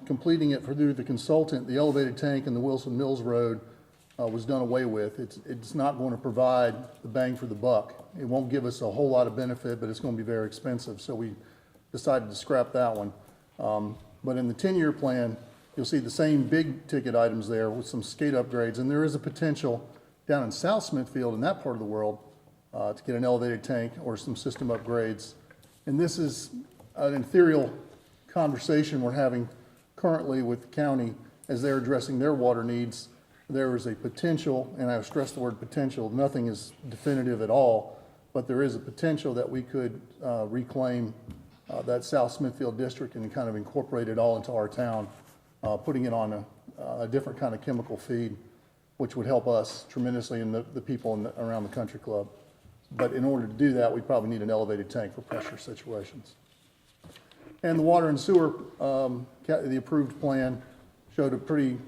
completing it through the consultant, the elevated tank and the Wilson Mills Road was done away with. It's not going to provide the bang for the buck. It won't give us a whole lot of benefit, but it's going to be very expensive, so we decided to scrap that one. But in the 10-year plan, you'll see the same big ticket items there with some skate upgrades, and there is a potential down in South Smithfield, in that part of the world, to get an elevated tank or some system upgrades. And this is an ethereal conversation we're having currently with the county as they're addressing their water needs. There is a potential, and I stress the word potential, nothing is definitive at all, but there is a potential that we could reclaim that South Smithfield district and kind of incorporate it all into our town, putting it on a different kind of chemical feed, which would help us tremendously and the people around the country club. But in order to do that, we probably need an elevated tank for pressure situations. And the water and sewer, the approved plan showed a pretty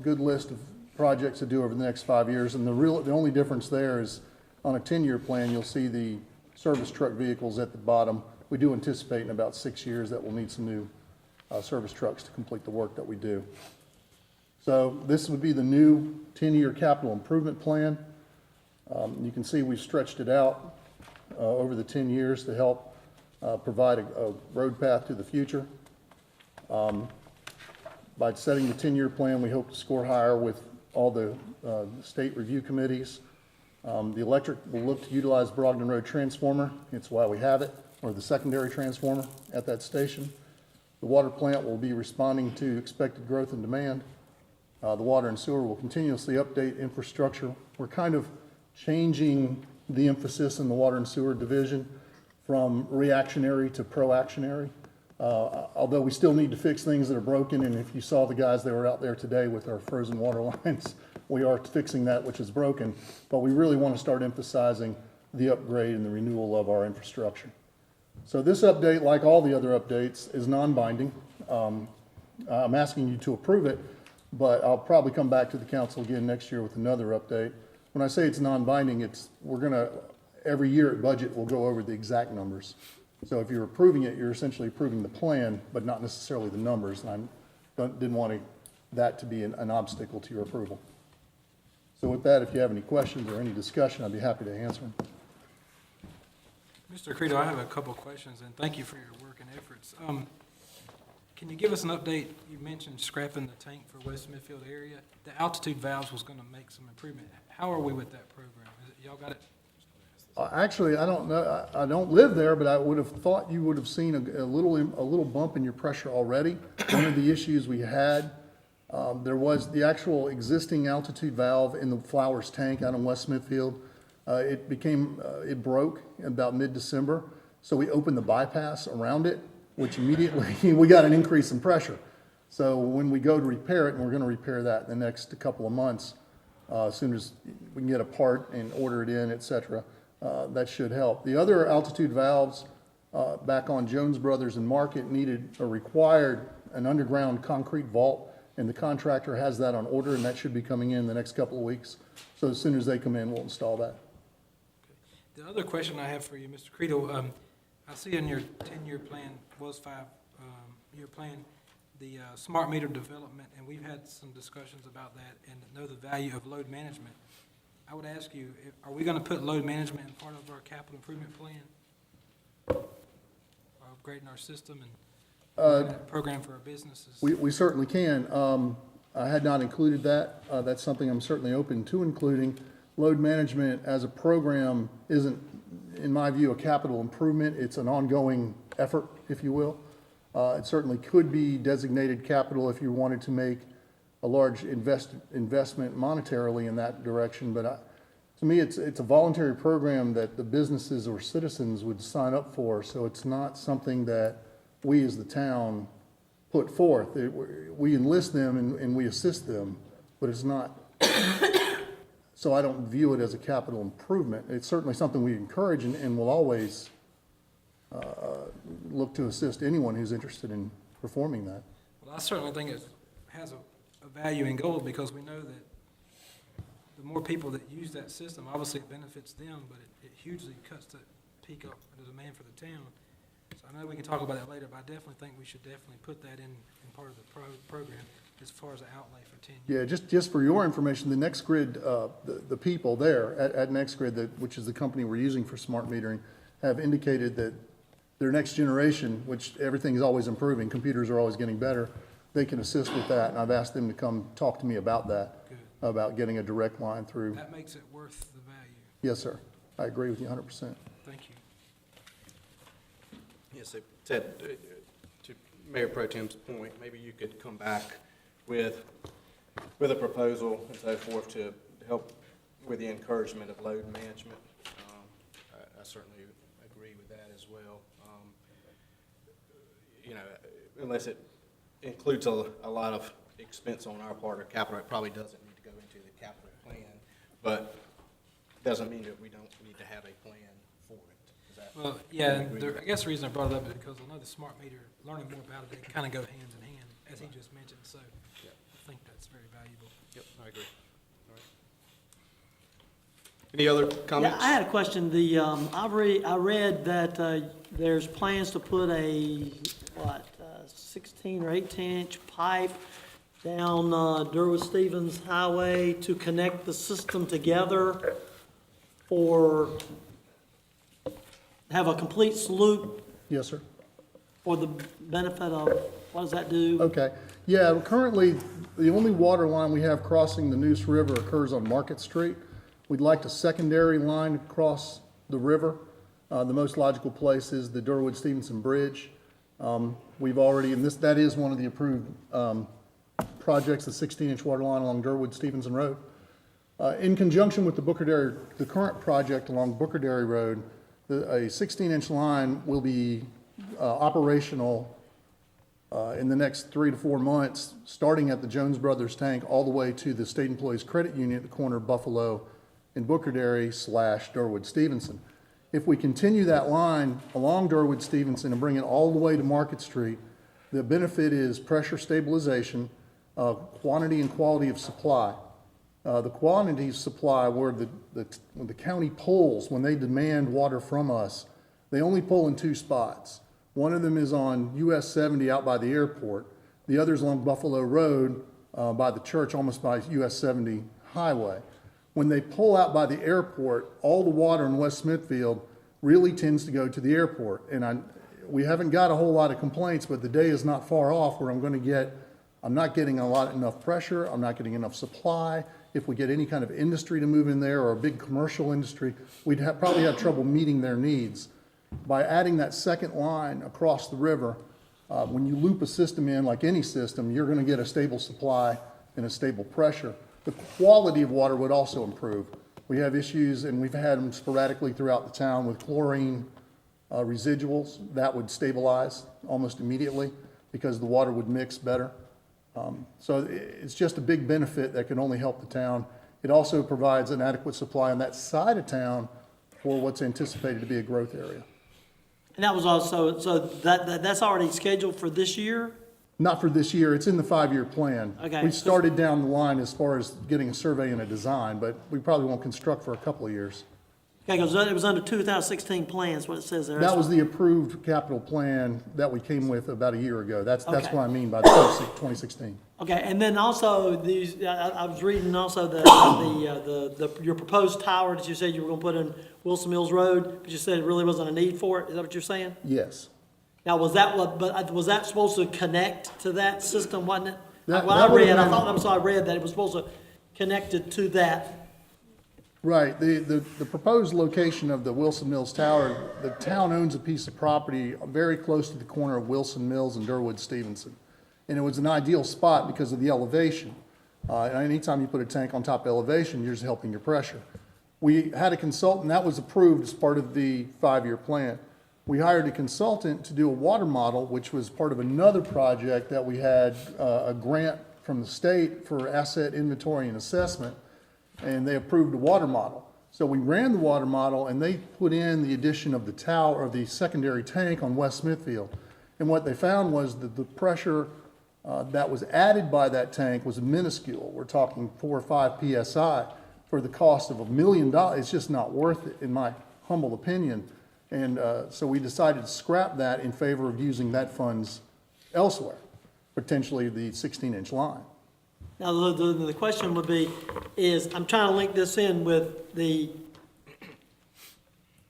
good list of projects to do over the next 5 years. And the only difference there is on a 10-year plan, you'll see the service truck vehicles at the bottom. We do anticipate in about 6 years that we'll need some new service trucks to complete the work that we do. So this would be the new 10-year capital improvement plan. You can see we've stretched it out over the 10 years to help provide a road path to the future. By setting the 10-year plan, we hope to score higher with all the state review committees. The electric will look to utilize Brogden Road transformer. It's why we have it, or the secondary transformer at that station. The water plant will be responding to expected growth and demand. The water and sewer will continuously update infrastructure. We're kind of changing the emphasis in the water and sewer division from reactionary to proactionary. Although we still need to fix things that are broken, and if you saw the guys that were out there today with our frozen water lines, we are fixing that which is broken, but we really want to start emphasizing the upgrade and the renewal of our infrastructure. So this update, like all the other updates, is non-binding. I'm asking you to approve it, but I'll probably come back to the council again next year with another update. When I say it's non-binding, we're gonna, every year at budget, we'll go over the exact numbers. So if you're approving it, you're essentially approving the plan, but not necessarily the numbers, and I didn't want that to be an obstacle to your approval. So with that, if you have any questions or any discussion, I'd be happy to answer them. Mr. Credo, I have a couple of questions, and thank you for your work and efforts. Can you give us an update? You mentioned scrapping the tank for West Smithfield area. The altitude valves was going to make some improvement. How are we with that program? Y'all got it? Actually, I don't know. I don't live there, but I would have thought you would have seen a little bump in your pressure already. One of the issues we had, there was the actual existing altitude valve in the Flowers tank out in West Smithfield. It broke about mid-December, so we opened the bypass around it, which immediately we got an increase in pressure. So when we go to repair it, and we're going to repair that in the next couple of months, as soon as we can get a part and order it in, et cetera, that should help. The other altitude valves back on Jones Brothers and Market required an underground concrete vault, and the contractor has that on order, and that should be coming in the next couple of weeks. So as soon as they come in, we'll install that. The other question I have for you, Mr. Credo, I see in your 10-year plan, was 5-year plan, the smart meter development, and we've had some discussions about that and know the value of load management. I would ask you, are we going to put load management in part of our capital improvement plan? upgrading our system and a program for our businesses? We certainly can. I had not included that. That's something I'm certainly open to including. Load management as a program isn't, in my view, a capital improvement. It's an ongoing effort, if you will. It certainly could be designated capital if you wanted to make a large investment monetarily in that direction. But to me, it's a voluntary program that the businesses or citizens would sign up for. So it's not something that we as the town put forth. We enlist them and we assist them, but it's not. So I don't view it as a capital improvement. It's certainly something we encourage and will always look to assist anyone who's interested in performing that. Well, I certainly think it has a value in gold, because we know that the more people that use that system, obviously it benefits them, but it hugely cuts the peak up the demand for the town. So I know we can talk about that later, but I definitely think we should definitely put that in part of the program as far as the outlay for 10 years. Yeah, just for your information, the NextGrid, the people there at NextGrid, which is the company we're using for smart metering, have indicated that their next generation, which everything is always improving, computers are always getting better, they can assist with that, and I've asked them to come talk to me about that, about getting a direct line through. That makes it worth the value. Yes, sir. I agree with you 100%. Thank you. Yes, Ted, to Mayor Pro Tem's point, maybe you could come back with a proposal and so forth to help with the encouragement of load management. I certainly agree with that as well. You know, unless it includes a lot of expense on our part or capital, it probably doesn't need to go into the capital plan, but doesn't mean that we don't need to have a plan for it. Is that? Well, yeah, and I guess the reason I brought it up is because I know the smart meter, learning more about it, they kind of go hand in hand, as he just mentioned, so I think that's very valuable. Yep, I agree. All right. Any other comments? Yeah, I had a question. I read that there's plans to put a 16 or 18-inch pipe down Durwood Stevens Highway to connect the system together for, have a complete loop Yes, sir. for the benefit of, what does that do? Okay. Yeah, currently, the only water line we have crossing the Neuse River occurs on Market Street. We'd like a secondary line across the river. The most logical place is the Durwood Stevenson Bridge. We've already, and that is one of the approved projects, the 16-inch water line along Durwood Stevenson Road. In conjunction with the current project along Booker Dairy Road, a 16-inch line will be operational in the next 3 to 4 months, starting at the Jones Brothers tank all the way to the State Employees Credit Union at the corner of Buffalo and Booker Dairy / Durwood Stevenson. If we continue that line along Durwood Stevenson and bring it all the way to Market Street, the benefit is pressure stabilization, quantity and quality of supply. The quantity of supply, where when the county pulls, when they demand water from us, they only pull in 2 spots. One of them is on US 70 out by the airport. The other is along Buffalo Road by the church, almost by US 70 highway. When they pull out by the airport, all the water in West Smithfield really tends to go to the airport. And we haven't got a whole lot of complaints, but the day is not far off where I'm not getting enough pressure, I'm not getting enough supply. If we get any kind of industry to move in there or a big commercial industry, we'd probably have trouble meeting their needs. By adding that second line across the river, when you loop a system in, like any system, you're going to get a stable supply and a stable pressure. The quality of water would also improve. We have issues, and we've had them sporadically throughout the town with chlorine residuals. That would stabilize almost immediately because the water would mix better. So it's just a big benefit that can only help the town. It also provides an adequate supply on that side of town for what's anticipated to be a growth area. And that was also, so that's already scheduled for this year? Not for this year, it's in the 5-year plan. Okay. We started down the line as far as getting a survey and a design, but we probably won't construct for a couple of years. Okay, because it was under 2016 plans, what it says there. That was the approved capital plan that we came with about a year ago. That's Okay. what I mean by the 2016. Okay, and then also these, I was reading also your proposed tower that you said you were gonna put in Wilson Mills Road, but you said it really wasn't a need for it. Is that what you're saying? Yes. Now, was that what, but was that supposed to connect to that system, wasn't it? That- What that I would've read, I been- thought, I'm sorry, I read that it was supposed to connect it to that. Right, the proposed location of the Wilson Mills Tower, the town owns a piece of property very close to the corner of Wilson Mills and Durwood Stevenson. And it was an ideal spot because of the elevation. And anytime you put a tank on top of elevation, you're just helping your pressure. We had a consultant, that was approved as part of the 5-year plan. We hired a consultant to do a water model, which was part of another project that we had a grant from the state for asset inventory and assessment, and they approved the water model. So we ran the water model, and they put in the addition of the tower, or the secondary tank on West Smithfield. And what they found was that the pressure that was added by that tank was minuscule. We're talking 4 or 5 PSI for the cost of $1 million. It's just not worth it, in my humble opinion. And so we decided to scrap that in favor of using that funds elsewhere, potentially the 16-inch line. Now, the question would be, I'm trying to link this in with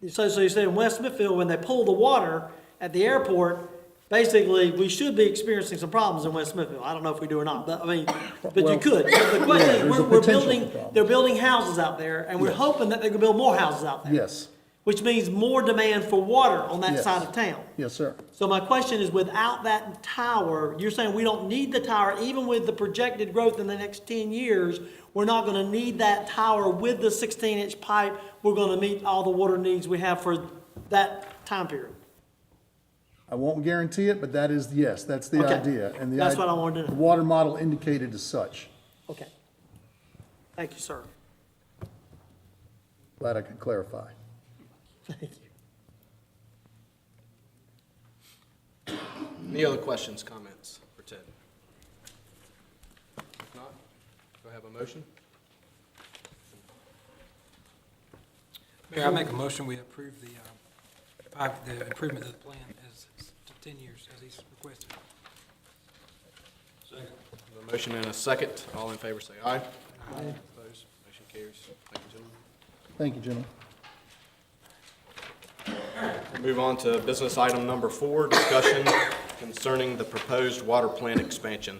so you say in West Smithfield, when they pull the water at the airport, basically, we should be experiencing some problems in West Smithfield. I don't know if we do or not, but I mean, but you could. The question is, there's a we're potential building, for problems. they're building houses out there, and we're Yes. hoping that they can build more houses out there. Yes, Which means more demand for water on that Yes. side of town. yes, sir. So my question is, without that tower, you're saying we don't need the tower, even with the projected growth in the next 10 years, we're not gonna need that tower with the 16-inch pipe, we're gonna meet all the water needs we have for that time period? I won't guarantee it, but that is, yes, that's the Okay. idea. And That's what I wanted to know. The water model indicated as such. Okay. Thank you, sir. Glad I could clarify. Thank you. Any other questions, comments for Ted? If not, do I have a motion? Mayor, I make a motion, we approve the improvement of the plan as to 10 years as he's requested. Second. A motion and a second. All in favor say aye. Aye. Opposed? Motion carries. Thank you, gentlemen. Thank you, gentlemen. We'll move on to business item number 4, discussion concerning the proposed water plant expansion.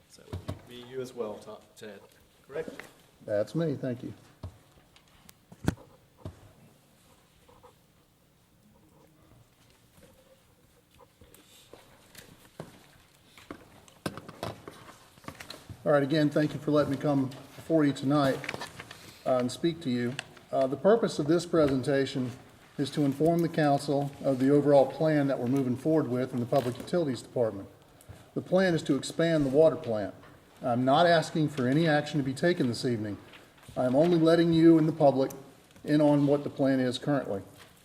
So it would be you as well, Ted, correct? That's me, thank you. All right, again, thank you for letting me come before you tonight and speak to you. The purpose of this presentation is to inform the council of the overall plan that we're moving forward with in the Public Utilities Department. The plan is to expand the water plant. I'm not asking for any action to be taken this evening. I'm only letting you and the public in on what the plan is currently.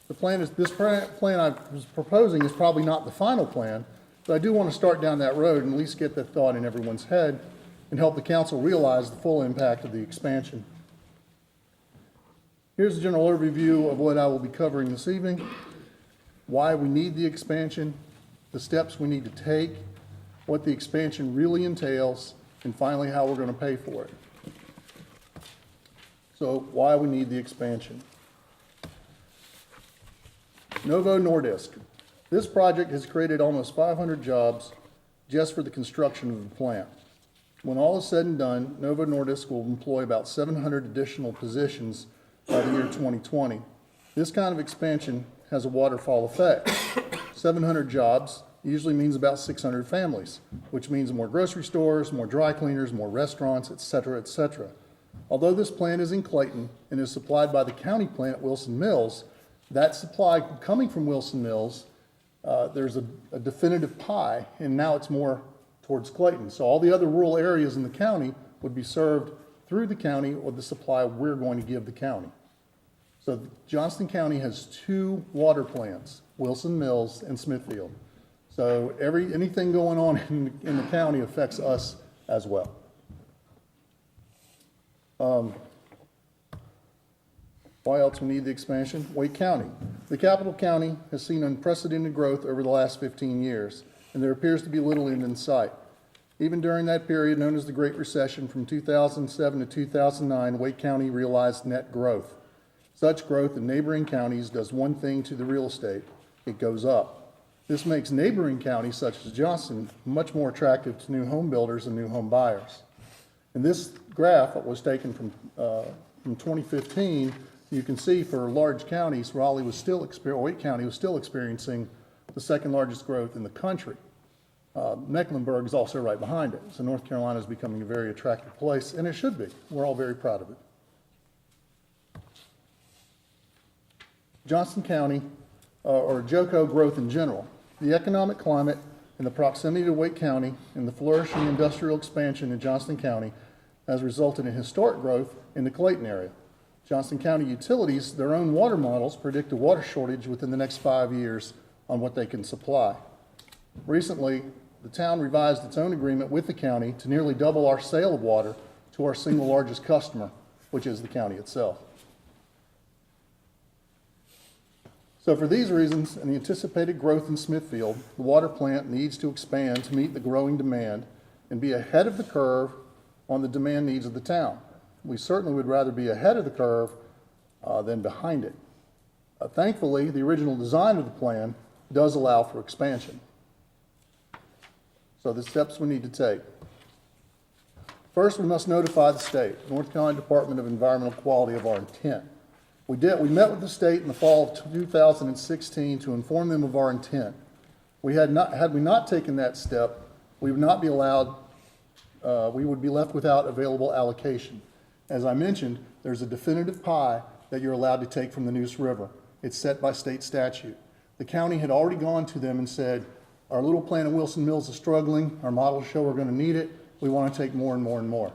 The plan is, this plan I was proposing is probably not the final plan, but I do want to start down that road and at least get that thought in everyone's head and help the council realize the full impact of the expansion. Here's a general overview of what I will be covering this evening, why we need the expansion, the steps we need to take, what the expansion really entails, and finally how we're going to pay for it. So why we need the expansion. Novo Nordisk. This project has created almost 500 jobs just for the construction of the plant. When all is said and done, Novo Nordisk will employ about 700 additional positions by the year 2020. This kind of expansion has a waterfall effect. 700 jobs usually means about 600 families, which means more grocery stores, more dry cleaners, more restaurants, et cetera, et cetera. Although this plant is in Clayton and is supplied by the county plant at Wilson Mills, that supply coming from Wilson Mills, there's a definitive pie, and now it's more towards Clayton. So all the other rural areas in the county would be served through the county with the supply we're going to give the county. So Johnston County has 2 water plants, Wilson Mills and Smithfield. So anything going on in the county affects us as well. Why else we need the expansion? Wake County. The capital county has seen unprecedented growth over the last 15 years, and there appears to be little end in sight. Even during that period known as the Great Recession from 2007 to 2009, Wake County realized net growth. Such growth in neighboring counties does one thing to the real estate: it goes up. This makes neighboring counties such as Johnson much more attractive to new home builders and new home buyers. And this graph was taken from 2015. You can see for large counties, Wake County was still experiencing the second largest growth in the country. Mecklenburg is also right behind it. So North Carolina is becoming a very attractive place, and it should be. We're all very proud of it. Johnson County, or JOCO growth in general. The economic climate and the proximity to Wake County and the flourishing industrial expansion in Johnston County has resulted in historic growth in the Clayton area. Johnston County Utilities, their own water models predict a water shortage within the next 5 years on what they can supply. Recently, the town revised its own agreement with the county to nearly double our sale of water to our single largest customer, which is the county itself. So for these reasons and the anticipated growth in Smithfield, the water plant needs to expand to meet the growing demand and be ahead of the curve on the demand needs of the town. We certainly would rather be ahead of the curve than behind it. Thankfully, the original design of the plan does allow for expansion. So the steps we need to take. First, we must notify the state, North Carolina Department of Environmental Quality, of our intent. We met with the state in the fall of 2016 to inform them of our intent. Had we not taken that step, we would not be allowed, we would be left without available allocation. As I mentioned, there's a definitive pie that you're allowed to take from the Neuse River. It's set by state statute. The county had already gone to them and said, our little plant in Wilson Mills is struggling, our models show we're going to need it, we want to take more and more and more.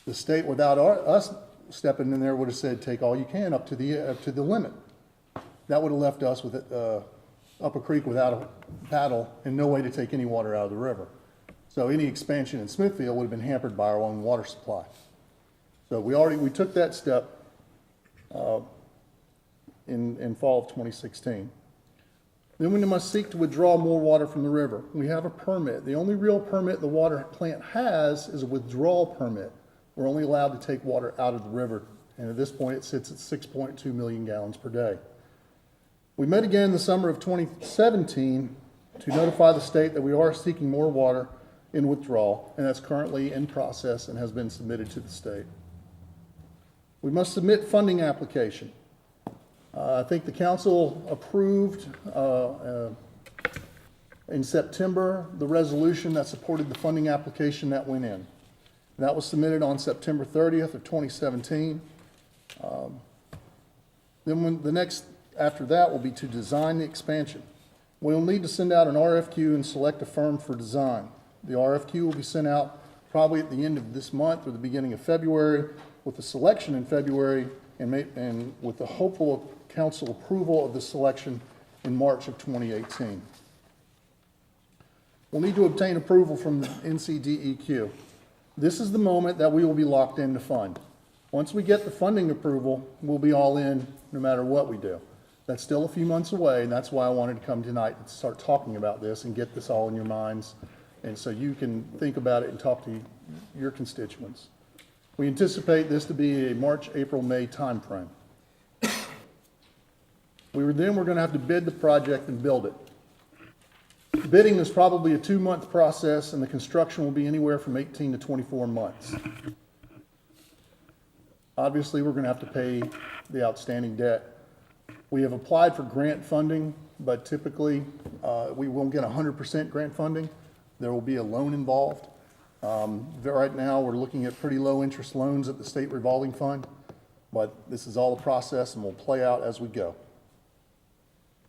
The state, without us stepping in there, would have said, take all you can up to the limit. That would have left us with up a creek without a paddle and no way to take any water out of the river. So any expansion in Smithfield would have been hampered by our own water supply. So we took that step in fall of 2016. Then we must seek to withdraw more water from the river. We have a permit. The only real permit the water plant has is a withdrawal permit. We're only allowed to take water out of the river, and at this point it sits at 6.2 million gallons per day. We met again in the summer of 2017 to notify the state that we are seeking more water in withdrawal, and that's currently in process and has been submitted to the state. We must submit funding application. I think the council approved in September the resolution that supported the funding application that went in. That was submitted on September 30th of 2017. After that will be to design the expansion. We'll need to send out an RFQ and select a firm for design. The RFQ will be sent out probably at the end of this month or the beginning of February, with the selection in February and with the hopeful council approval of the selection in March of 2018. We'll need to obtain approval from the NCDEQ. This is the moment that we will be locked in to fund. Once we get the funding approval, we'll be all in no matter what we do. That's still a few months away, and that's why I wanted to come tonight and start talking about this and get this all in your minds, and so you can think about it and talk to your constituents. We anticipate this to be a March, April, May timeframe. We're going to have to bid the project and build it. Bidding is probably a 2-month process, and the construction will be anywhere from 18 to 24 months. Obviously, we're going to have to pay the outstanding debt. We have applied for grant funding, but typically we won't get 100% grant funding. There will be a loan involved. Right now, we're looking at pretty low interest loans at the state revolving fund, but this is all a process and will play out as we go.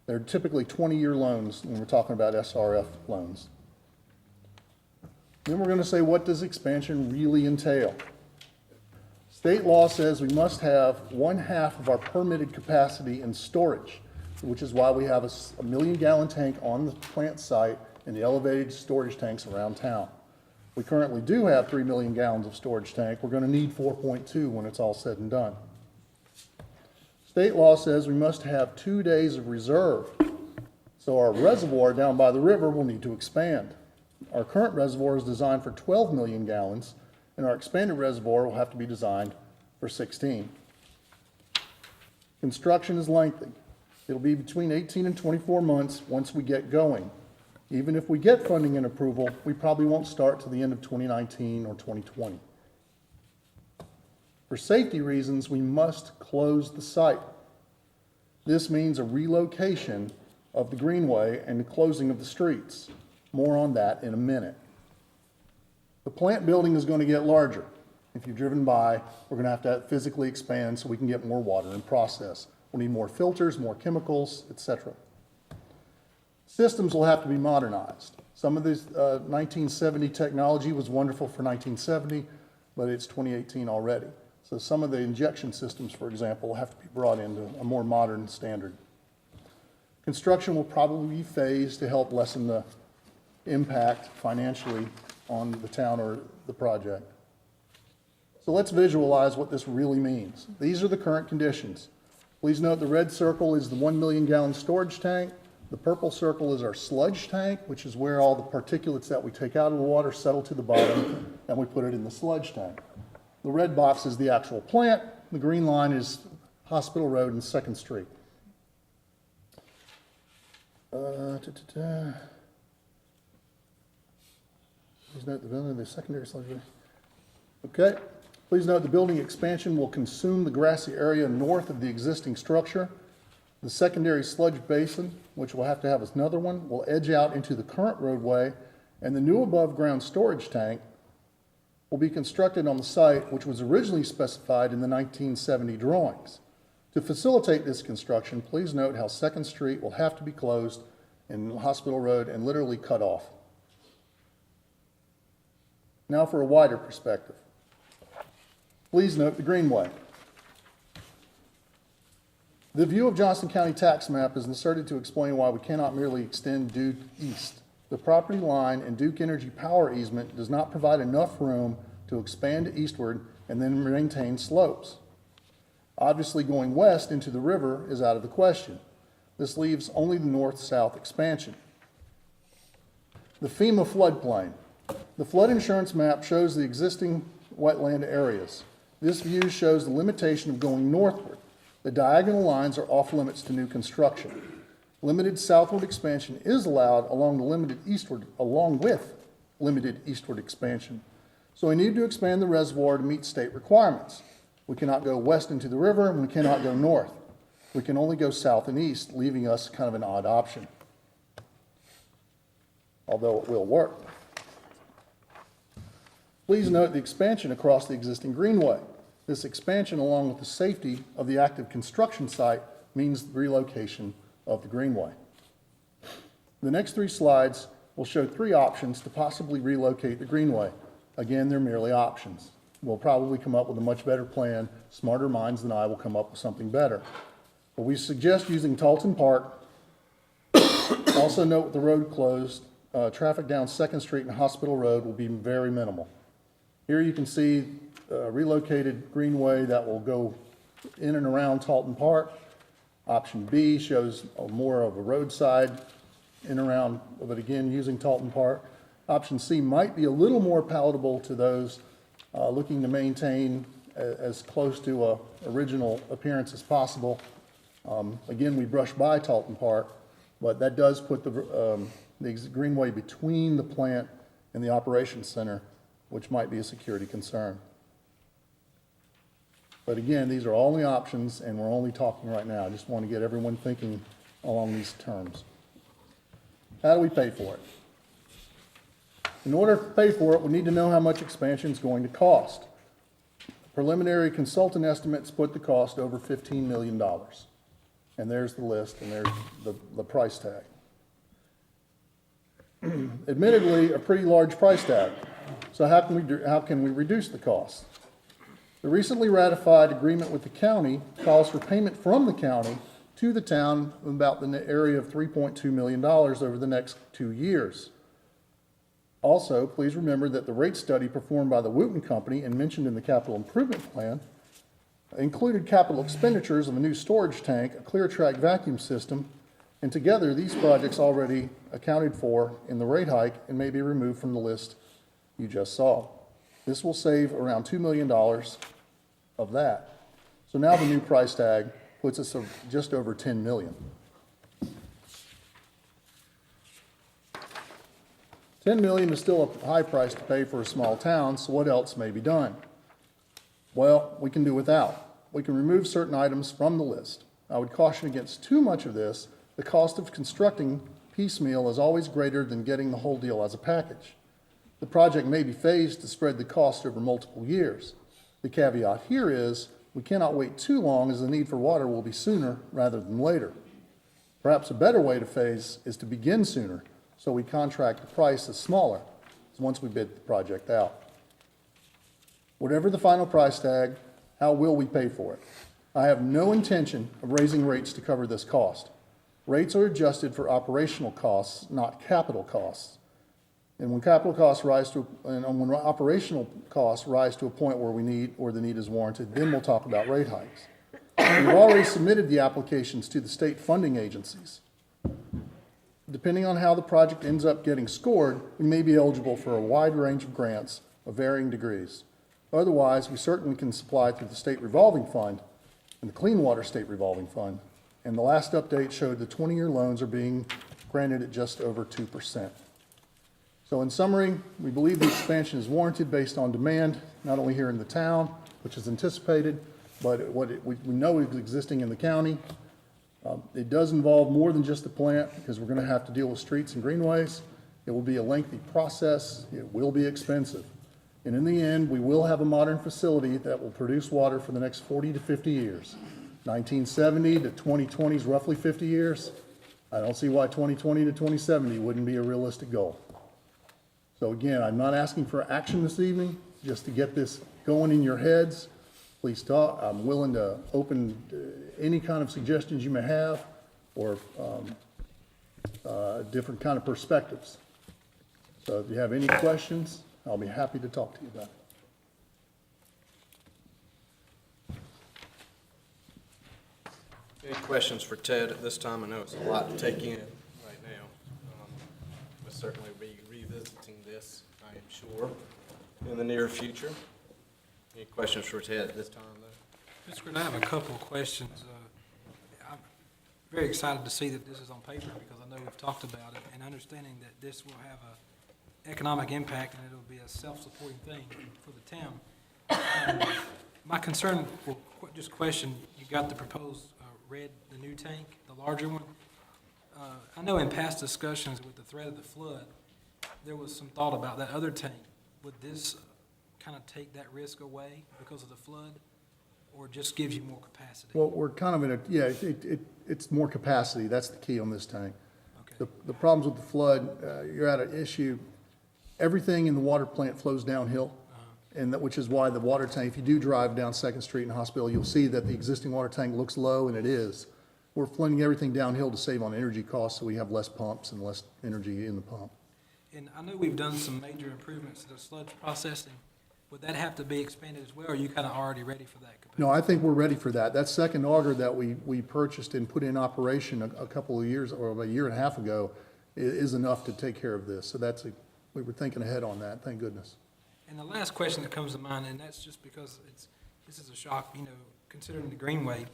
They're typically 20-year loans when we're talking about SRF loans. Then we're going to say, what does expansion really entail? State law says we must have 1/2 of our permitted capacity in storage, which is why we have a 1 million gallon tank on the plant site and the elevated storage tanks around town. We currently do have 3 million gallons of storage tank. We're going to need 4.2 when it's all said and done. State law says we must have 2 days of reserve. So our reservoir down by the river will need to expand. Our current reservoir is designed for 12 million gallons, and our expanded reservoir will have to be designed for 16. Construction is lengthy. It'll be between 18 and 24 months once we get going. Even if we get funding and approval, we probably won't start till the end of 2019 or 2020. For safety reasons, we must close the site. This means a relocation of the greenway and the closing of the streets. More on that in a minute. The plant building is going to get larger. If you've driven by, we're going to have physically expand so we can get more water and process. We'll need more filters, more chemicals, etc. Systems will have to be modernized. Some of this 1970 technology was wonderful for 1970, but it's 2018 already. So some of the injection systems, for example, will have to be brought into a more modern standard. Construction will probably be phased to help lessen the impact financially on the town or the project. So let's visualize what this really means. These are the current conditions. Please note the red circle is the 1 million gallon storage tank. The purple circle is our sludge tank, which is where all the particulates that we take out of the water settle to the bottom, and we put it in the sludge tank. The red box is the actual plant. The green line is Hospital Road and 2nd Street. Please note the building, the secondary sludge. Okay. Please note the building expansion will consume the grassy area north of the existing structure. The secondary sludge basin, which will have to have another one, will edge out into the current roadway, and the new above-ground storage tank will be constructed on the site, which was originally specified in the 1970 drawings. To facilitate this construction, please note how 2nd Street will have to be closed and Hospital Road and literally cut off. Now for a wider perspective. Please note the greenway. The view of Johnson County tax map is inserted to explain why we cannot merely extend Duke east. The property line and Duke Energy power easement does not provide enough room to expand eastward and then maintain slopes. Obviously, going west into the river is out of the question. This leaves only the north-south expansion. The FEMA floodplain. The flood insurance map shows the existing wetland areas. This view shows the limitation of going northward. The diagonal lines are off limits to new construction. Limited southward expansion is allowed along with limited eastward expansion. So we need to expand the reservoir to meet state requirements. We cannot go west into the river, and we cannot go north. We can only go south and east, leaving us kind of an odd option, although it will work. Please note the expansion across the existing greenway. This expansion, along with the safety of the active construction site, means the relocation of the greenway. The next 3 slides will show 3 options to possibly relocate the greenway. Again, they're merely options. We'll probably come up with a much better plan. Smarter minds than I will come up with something better. But we suggest using Talton Park. Also note with the road closed, traffic down 2nd Street and Hospital Road will be very minimal. Here you can see a relocated greenway that will go in and around Talton Park. Option B shows more of a roadside in and around, but again, using Talton Park. Option C might be a little more palatable to those looking to maintain as close to an original appearance as possible. Again, we brush by Talton Park, but that does put the greenway between the plant and the operations center, which might be a security concern. But again, these are only options, and we're only talking right now. I just want to get everyone thinking along these terms. How do we pay for it? In order to pay for it, we need to know how much expansion is going to cost. Preliminary consultant estimates put the cost over $15 million. And there's the list, and there's the price tag. Admittedly, a pretty large price tag. So how can we reduce the cost? The recently ratified agreement with the county calls for payment from the county to the town of about the area of $3.2 million over the next 2 years. Also, please remember that the rate study performed by the Wooten Company and mentioned in the capital improvement plan included capital expenditures of a new storage tank, a clear track vacuum system, and together these projects already accounted for in the rate hike and may be removed from the list you just saw. This will save around $2 million of that. So now the new price tag puts us just over 10 million. 10 million is still a high price to pay for a small town, so what else may be done? Well, we can do without. We can remove certain items from the list. I would caution against too much of this. The cost of constructing piecemeal is always greater than getting the whole deal as a package. The project may be phased to spread the cost over multiple years. The caveat here is we cannot wait too long, as the need for water will be sooner rather than later. Perhaps a better way to phase is to begin sooner, so we contract the price as smaller once we bid the project out. Whatever the final price tag, how will we pay for it? I have no intention of raising rates to cover this cost. Rates are adjusted for operational costs, not capital costs. And when capital costs rise to, and when operational costs rise to a point where the need is warranted, then we'll talk about rate hikes. We've already submitted the applications to the state funding agencies. Depending on how the project ends up getting scored, we may be eligible for a wide range of grants of varying degrees. Otherwise, we certainly can supply through the state revolving fund and the Clean Water State Revolving Fund. And the last update showed the 20-year loans are being granted at just over 2%. So in summary, we believe the expansion is warranted based on demand, not only here in the town, which is anticipated, but we know is existing in the county. It does involve more than just the plant, because we're going to have to deal with streets and greenways. It will be a lengthy process. It will be expensive. And in the end, we will have a modern facility that will produce water for the next 40 to 50 years. 1970 to 2020 is roughly 50 years. I don't see why 2020 to 2070 wouldn't be a realistic goal. So again, I'm not asking for action this evening, just to get this going in your heads. Please talk. I'm willing to open any kind of suggestions you may have, or different kind of perspectives. So if you have any questions, I'll be happy to talk to you about it. Any questions for Ted at this time? I know it's a lot to take in right now. We'll certainly be revisiting this, I am sure, in the near future. Any questions for Ted at this time, though? Mr. Green, I have a couple of questions. I'm very excited to see that this is on paper, because I know we've talked about it, and understanding that this will have a economic impact, and it'll be a self-supporting thing for the town. My concern, well, just question, you got the proposed the new tank, the larger one. I know in past discussions with the threat of the flood, there was some thought about that other tank. Would this kind of take that risk away because of the flood, or just gives you more capacity? Well, we're kind of in a, yeah, it's more capacity. That's the key on this tank. Okay. The problems with the flood, you're at an issue. Everything in the water plant flows downhill, and that, which is why the water tank, if you do drive down 2nd Street in Hospital, you'll see that the existing water tank looks low, and it is. We're flooding everything downhill to save on energy costs, so we have less pumps and less energy in the pump. And I know we've done some major improvements to the sludge processing. Would that have to be expanded as well, or are you kind of already ready for that capacity? No, I think we're ready for that. That second auger that we purchased and put in operation a couple of years, or a year and a half ago, is enough to take care of this. So we were thinking ahead on that, thank goodness. And the last question that comes to mind, and that's just because this is a shock, considering the Greenway.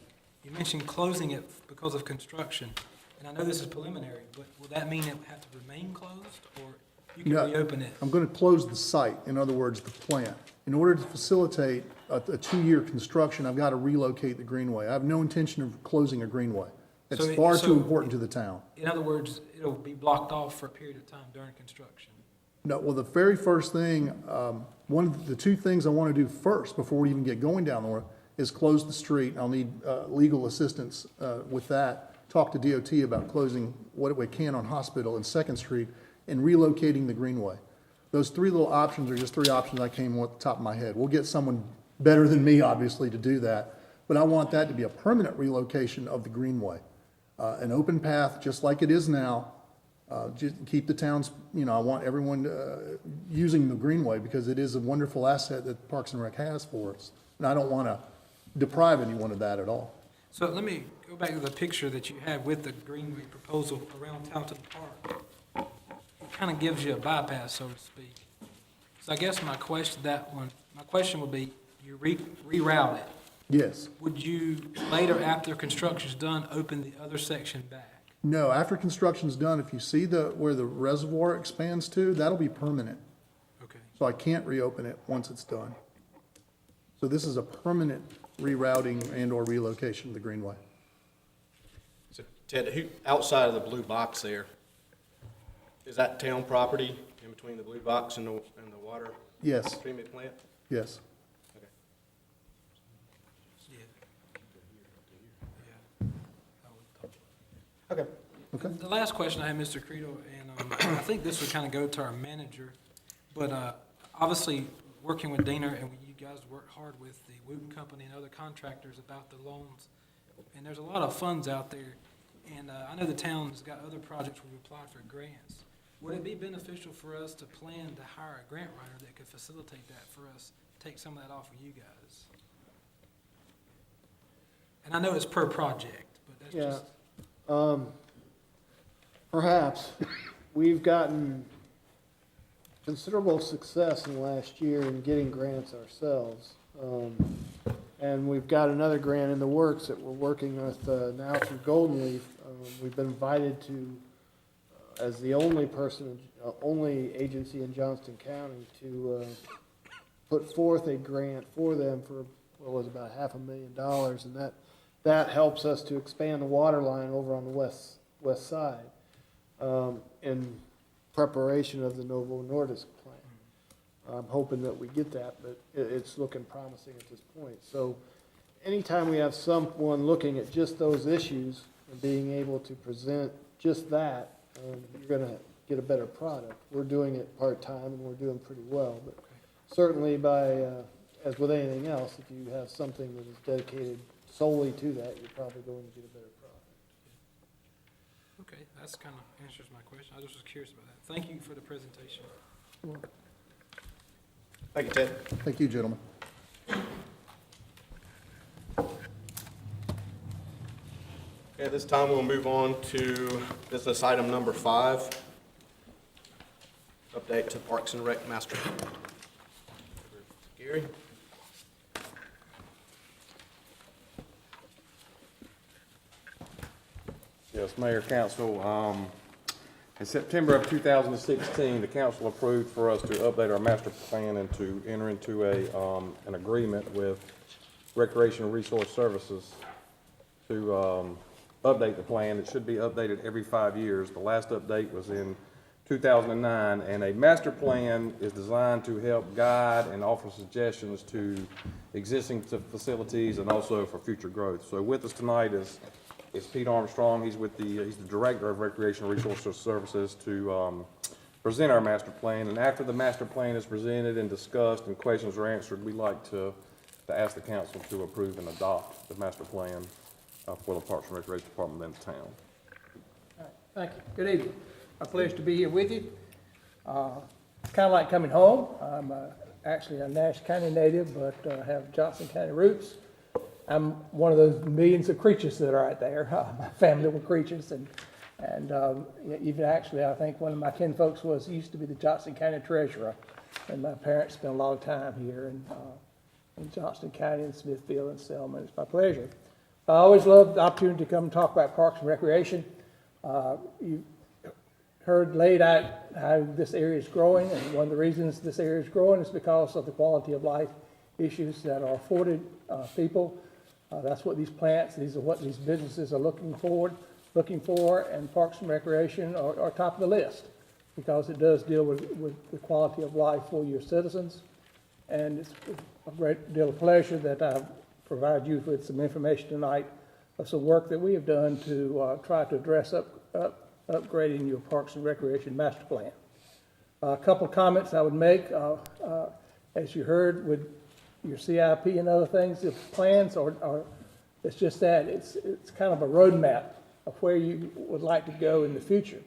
You mentioned closing it because of construction, and I know this is preliminary, but will that mean it will have to remain closed, or you can No, reopen it? I'm going to close the site, in other words, the plant. In order to facilitate a 2-year construction, I've got to relocate the Greenway. I have no intention of closing a Greenway. It's far too important to the town. In other words, it'll be blocked off for a period of time during construction. No, well, the very first thing, one of the 2 things I want to do first, before we even get going down there, is close the street. I'll need legal assistance with that. Talk to DOT about closing what we can on Hospital and 2nd Street and relocating the Greenway. Those 3 little options are just 3 options I came on the top of my head. We'll get someone better than me, obviously, to do that. But I want that to be a permanent relocation of the Greenway. An open path, just like it is now. Just keep the towns, I want everyone using the Greenway, because it is a wonderful asset that Parks and Rec has for us. And I don't want to deprive anyone of that at all. So let me go back to the picture that you had with the Greenway proposal around Taunton Park. It kind of gives you a bypass, so to speak. So I guess my question would be, you reroute it, Yes. would you later, after construction's done, open the other section back? No, after construction's done, if you see where the reservoir expands to, that'll be permanent. Okay. So I can't reopen it once it's done. So this is a permanent rerouting and/or relocation of the Greenway. So Ted, outside of the blue box there, is that town property in between the blue box and the water Yes, treatment plant? yes. Okay. Okay. Okay. The last question I had, Mr. Credo, and I think this would kind of go to our manager, but obviously, working with Dana, and you guys work hard with the Wooten Company and other contractors about the loans, and there's a lot of funds out there, and I know the town's got other projects where we applied for grants. Would it be beneficial for us to plan to hire a grant writer that could facilitate that for us, take some of that off of you guys? And I know it's per project, but that's Yeah. just... Perhaps. We've gotten considerable success in the last year in getting grants ourselves. And we've got another grant in the works that we're working with now through Golden Leaf. We've been invited to, as the only agency in Johnston County to put forth a grant for them for what was about $500,000, and that helps us to expand the water line over on the west side in preparation of the Novo Nordisk plant. I'm hoping that we get that, but it's looking promising at this point. So anytime we have someone looking at just those issues and being able to present just that, you're going to get a better product. We're doing it part-time, and we're doing pretty well. But certainly as with anything else, if you have something that is dedicated solely to that, you're probably going to get a better product. Okay, that's kind of answers my question. I just was curious about that. Thank you for the presentation. Thank you, Ted. Thank you, gentlemen. Okay, at this time, we'll move on to business item number 5, update to Parks and Rec Master Plan. Gary? Yes, Mayor, Council, in September of 2016, the council approved for us to update our master plan and to enter into an agreement with Recreation Resource Services to update the plan. It should be updated every 5 years. The last update was in 2009, and a master plan is designed to help guide and offer suggestions to existing facilities and also for future growth. So with us tonight is Pete Armstrong. He's the Director of Recreation Resource Services to present our master plan. And after the master plan is presented and discussed and questions are answered, we'd like to ask the council to approve and adopt the master plan for the Parks and Recreation Department in the town. All right, thank you. Good evening. My pleasure to be here with you. It's kind of like coming home. I'm actually a Nash County native, but have Johnson County roots. I'm one of those millions of creatures that are out there. My family were creatures, and even actually, I think one of my kinfolks used to be the Johnson County treasurer, and my parents spent a lot of time here in Johnston County and Smithfield and Selma. It's my pleasure. I always love the opportunity to come and talk about Parks and Recreation. You heard laid out how this area is growing, and one of the reasons this area is growing is because of the quality of life issues that are afforded people. That's what these plants, these are what these businesses are looking for, and Parks and Recreation are top of the list because it does deal with the quality of life for your citizens. And it's a great deal of pleasure that I provide you with some information tonight of some work that we have done to try to address upgrading your Parks and Recreation master plan. A couple of comments I would make. As you heard with your CIP and other things, the plans are it's just that. It's kind of a roadmap of where you would like to go in the future.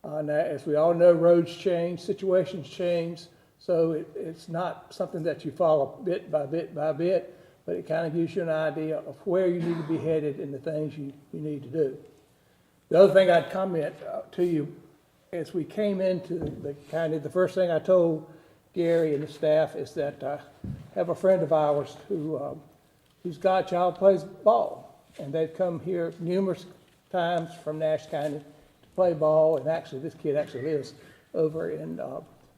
Now, as we all know, roads change, situations change, so it's not something that you follow bit by bit by bit, but it kind of gives you an idea of where you need to be headed and the things you need to do. The other thing I'd comment to you, as we came into the county, the first thing I told Gary and the staff is that I have a friend of ours who whose godchild plays ball. And they've come here numerous times from Nash County to play ball, and actually, this kid actually lives over in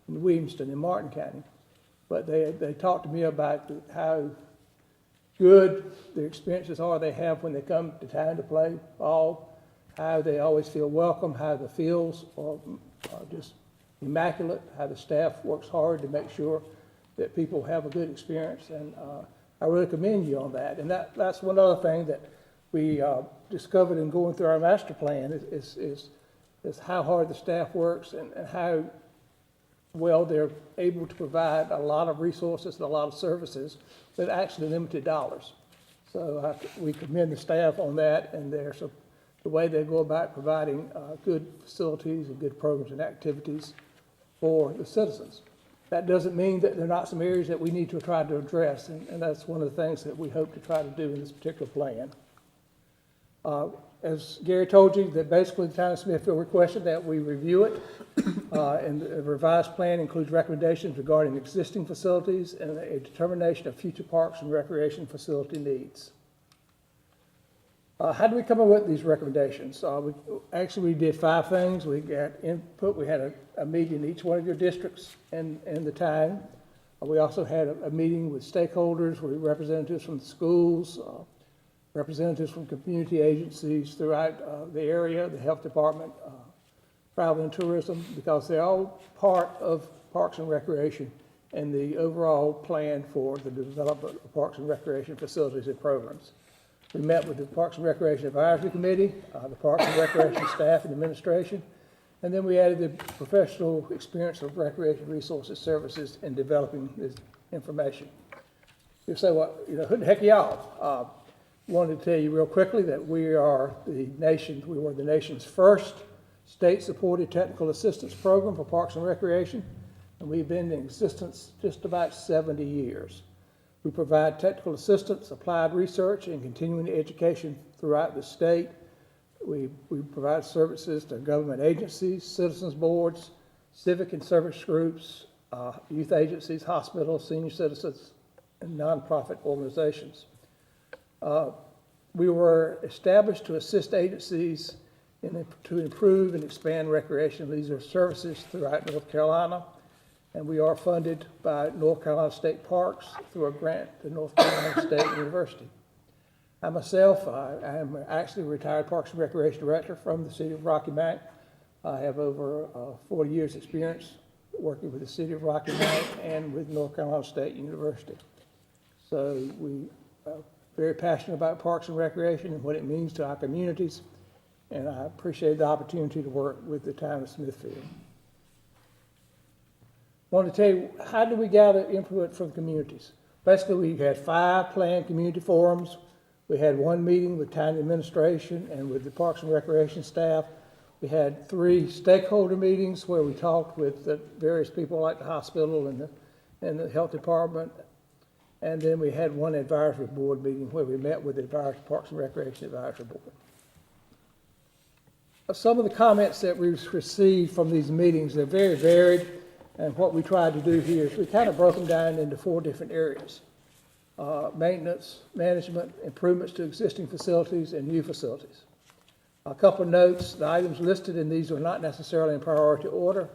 Williamston in Martin County. But they talked to me about how good the experiences are they have when they come to town to play ball, how they always feel welcome, how the fields are just immaculate, how the staff works hard to make sure that people have a good experience, and I really commend you on that. And that's one other thing that we discovered in going through our master plan is how hard the staff works and how well they're able to provide a lot of resources and a lot of services with actually limited dollars. So we commend the staff on that, and the way they go about providing good facilities and good programs and activities for the citizens. That doesn't mean that there are not some areas that we need to try to address, and that's one of the things that we hope to try to do in this particular plan. As Gary told you, that basically the town of Smithfield requested that we review it, and the revised plan includes recommendations regarding existing facilities and a determination of future parks and recreation facility needs. How do we come up with these recommendations? We did 5 things. We got input. We had a meeting in each one of your districts in the town. We also had a meeting with stakeholders, with representatives from the schools, representatives from community agencies throughout the area, the health department, travel and tourism, because they're all part of Parks and Recreation and the overall plan for the development of Parks and Recreation facilities and programs. We met with the Parks and Recreation Advisory Committee, the Parks and Recreation staff and administration, and then we added the professional experience of recreation resources services in developing this information. You say, well, who the heck are y'all? Wanted to tell you real quickly that we were the nation's first state-supported technical assistance program for Parks and Recreation, and we've been in existence just about 70 years. We provide technical assistance, applied research, and continuing education throughout the state. We provide services to government agencies, citizens boards, civic and service groups, youth agencies, hospitals, senior citizens, and nonprofit organizations. We were established to assist agencies to improve and expand recreation leisure services throughout North Carolina, and we are funded by North Carolina State Parks through a grant to North Carolina State University. I myself, I am actually a retired Parks and Recreation Director from the city of Rocky Mount. I have over 40 years experience working with the city of Rocky Mount and with North Carolina State University. So we are very passionate about Parks and Recreation and what it means to our communities, and I appreciate the opportunity to work with the town of Smithfield. I want to tell you, how do we gather input from communities? Basically, we had 5 planned community forums. We had 1 meeting with town administration and with the Parks and Recreation staff. We had 3 stakeholder meetings where we talked with the various people like the hospital and the health department. And then we had 1 advisory board meeting where we met with the Parks and Recreation Advisory Board. Some of the comments that we've received from these meetings, they're very varied. And what we tried to do here is we kind of broke them down into 4 different areas. Maintenance, management, improvements to existing facilities, and new facilities. A couple of notes, the items listed in these are not necessarily in priority order,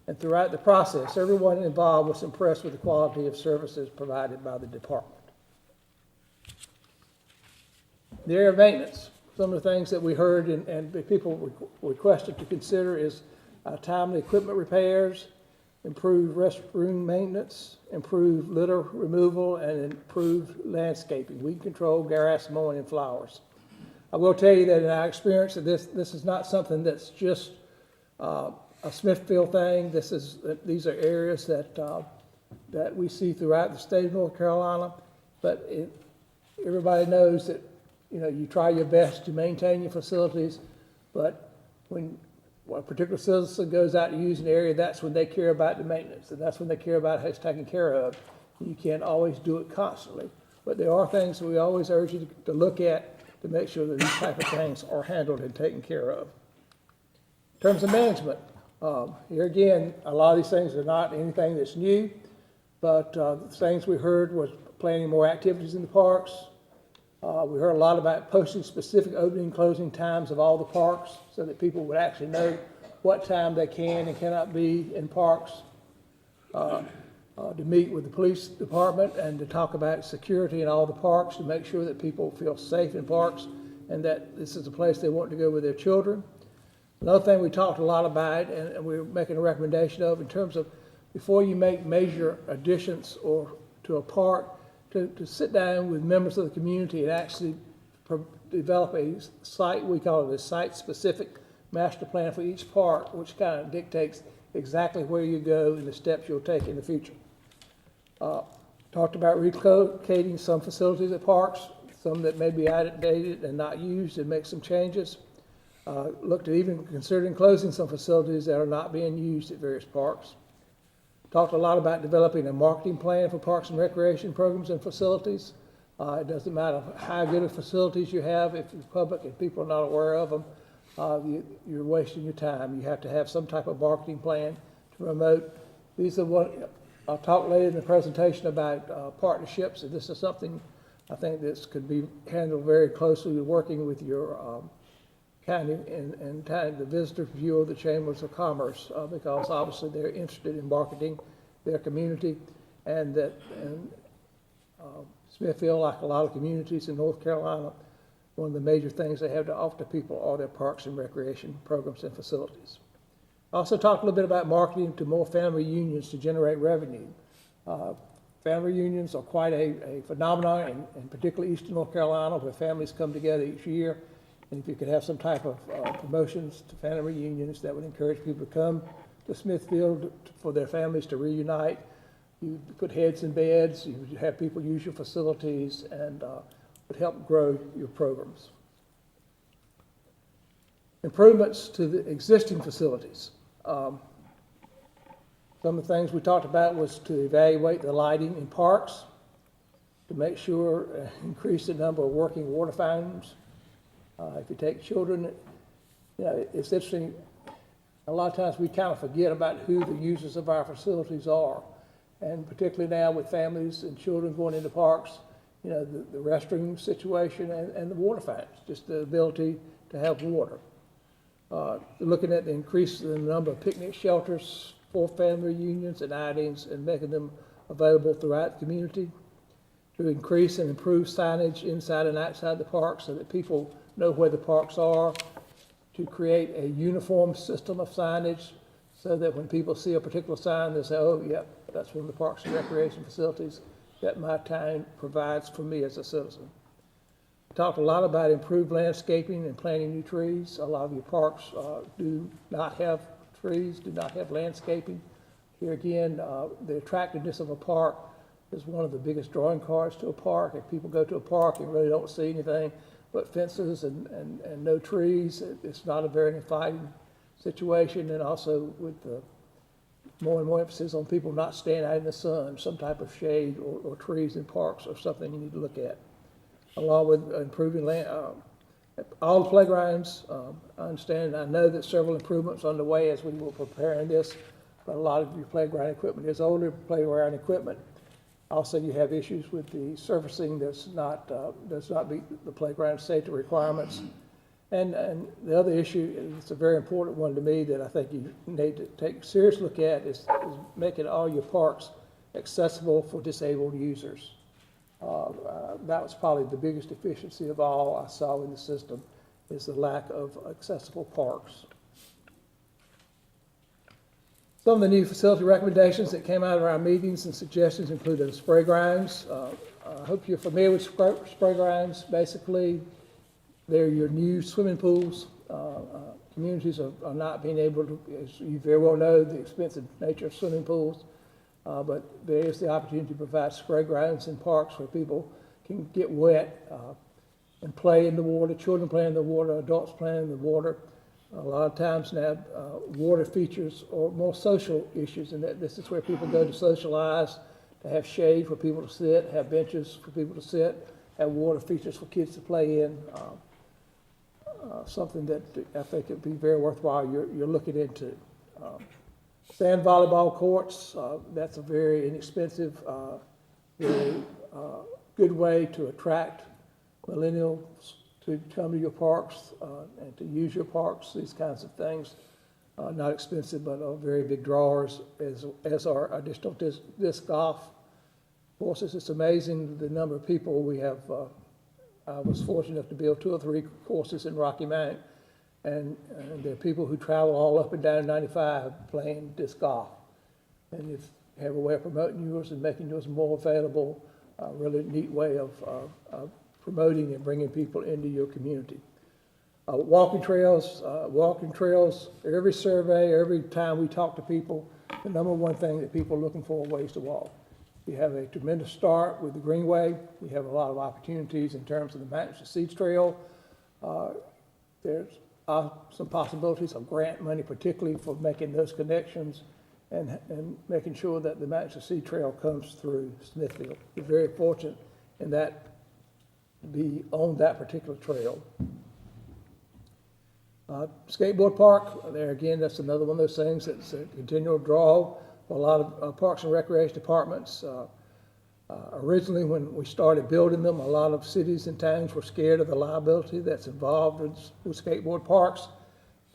and throughout the process, everyone involved was impressed with the quality of services provided by the department. The area of maintenance, some of the things that we heard and the people requested to consider is timely equipment repairs, improved restroom maintenance, improved litter removal, and improved landscaping, weed control, grass mowing, and flowers. I will tell you that in our experience, that this is not something that's just a Smithfield thing. These are areas that we see throughout the state of North Carolina. But everybody knows that you try your best to maintain your facilities, but when a particular citizen goes out to use an area, that's when they care about the maintenance, and that's when they care about how it's taken care of. You can't always do it constantly, but there are things that we always urge you to look at to make sure that these type of things are handled and taken care of. In terms of management, here again, a lot of these things are not anything that's new, but the things we heard was planning more activities in the parks, We heard a lot about posting specific opening and closing times of all the parks so that people would actually know what time they can and cannot be in parks. To meet with the police department and to talk about security in all the parks, to make sure that people feel safe in parks and that this is a place they want to go with their children. Another thing we talked a lot about and we're making a recommendation of in terms of before you make major additions or to a park, to sit down with members of the community and actually develop a site, we call it a site-specific master plan for each park, which kind of dictates exactly where you go and the steps you'll take in the future. Talked about relocating some facilities at parks, some that may be outdated and not used, and make some changes. Looked at even considering closing some facilities that are not being used at various parks. Talked a lot about developing a marketing plan for parks and recreation programs and facilities. It doesn't matter how good of facilities you have, if the public and people are not aware of them, you're wasting your time. You have to have some type of marketing plan to promote. These are what I'll talk later in the presentation about partnerships, and this is something I think this could be handled very closely with working with your county and the Visitors Bureau of the Chambers of Commerce, because obviously they're interested in marketing their community, and Smithfield, like a lot of communities in North Carolina, one of the major things they have to offer people are their parks and recreation programs and facilities. I also talked a little bit about marketing to more family reunions to generate revenue. Family reunions are quite a phenomenon, and particularly Eastern North Carolina, where families come together each year. And if you could have some type of promotions to family reunions that would encourage people to come to Smithfield for their families to reunite, you put heads in beds, you would have people use your facilities, and would help grow your programs. Improvements to the existing facilities. Some of the things we talked about was to evaluate the lighting in parks, to make sure, increase the number of working water fountains. If you take children, you know, it's interesting, a lot of times we kind of forget about who the users of our facilities are. And particularly now with families and children going into parks, you know, the restroom situation and the water fountains, just the ability to have water. Looking at the increase in the number of picnic shelters for family reunions and outings and making them available throughout the community. To increase and improve signage inside and outside the park so that people know where the parks are. To create a uniform system of signage so that when people see a particular sign, they say, oh, yep, that's one of the parks and recreation facilities that my town provides for me as a citizen. Talked a lot about improved landscaping and planting new trees. A lot of your parks do not have trees, do not have landscaping. Here again, the attractiveness of a park is one of the biggest drawing cards to a park. If people go to a park and really don't see anything but fences and no trees, it's not a very inviting situation. And also with the more and more emphasis on people not staying out in the sun, some type of shade or trees in parks or something you need to look at. Along with improving all the playgrounds. I understand, I know that several improvements are underway as we were preparing this, but a lot of your playground equipment is older playground equipment. Also, you have issues with the surfacing does not meet the playground safety requirements. And the other issue, and it's a very important one to me that I think you need to take a serious look at, is making all your parks accessible for disabled users. That was probably the biggest deficiency of all I saw in the system, is the lack of accessible parks. Some of the new facility recommendations that came out of our meetings and suggestions included spray grounds. I hope you're familiar with spray grounds. Basically, they're your new swimming pools. Communities are not being able to, as you very well know, the expensive nature of swimming pools. But there is the opportunity to provide spray grounds in parks where people can get wet and play in the water. Children play in the water, adults play in the water. A lot of times now, water features are more social issues, and this is where people go to socialize, to have shade for people to sit, have benches for people to sit, have water features for kids to play in. Something that I think would be very worthwhile you're looking into. Sand volleyball courts, that's a very inexpensive, very good way to attract millennials to come to your parks and to use your parks, these kinds of things. Not expensive, but are very big drawers, as are additional disc golf courses. It's amazing the number of people we have. I was fortunate enough to build 2 or 3 courses in Rocky Mount, and there are people who travel all up and down 95 playing disc golf. And if you have a way of promoting yours and making yours more available, a really neat way of promoting and bringing people into your community. Walking trails, every survey, every time we talk to people, the number one thing that people are looking for are ways to walk. You have a tremendous start with the Greenway. We have a lot of opportunities in terms of the Mountains to Seeds Trail. There's some possibilities of grant money, particularly for making those connections and making sure that the Mountains to Seed Trail comes through Smithfield. We're very fortunate in that be on that particular trail. Skateboard park, there again, that's another one of those things that's a continual draw for a lot of parks and recreation departments. Originally, when we started building them, a lot of cities and towns were scared of the liability that's involved with skateboard parks.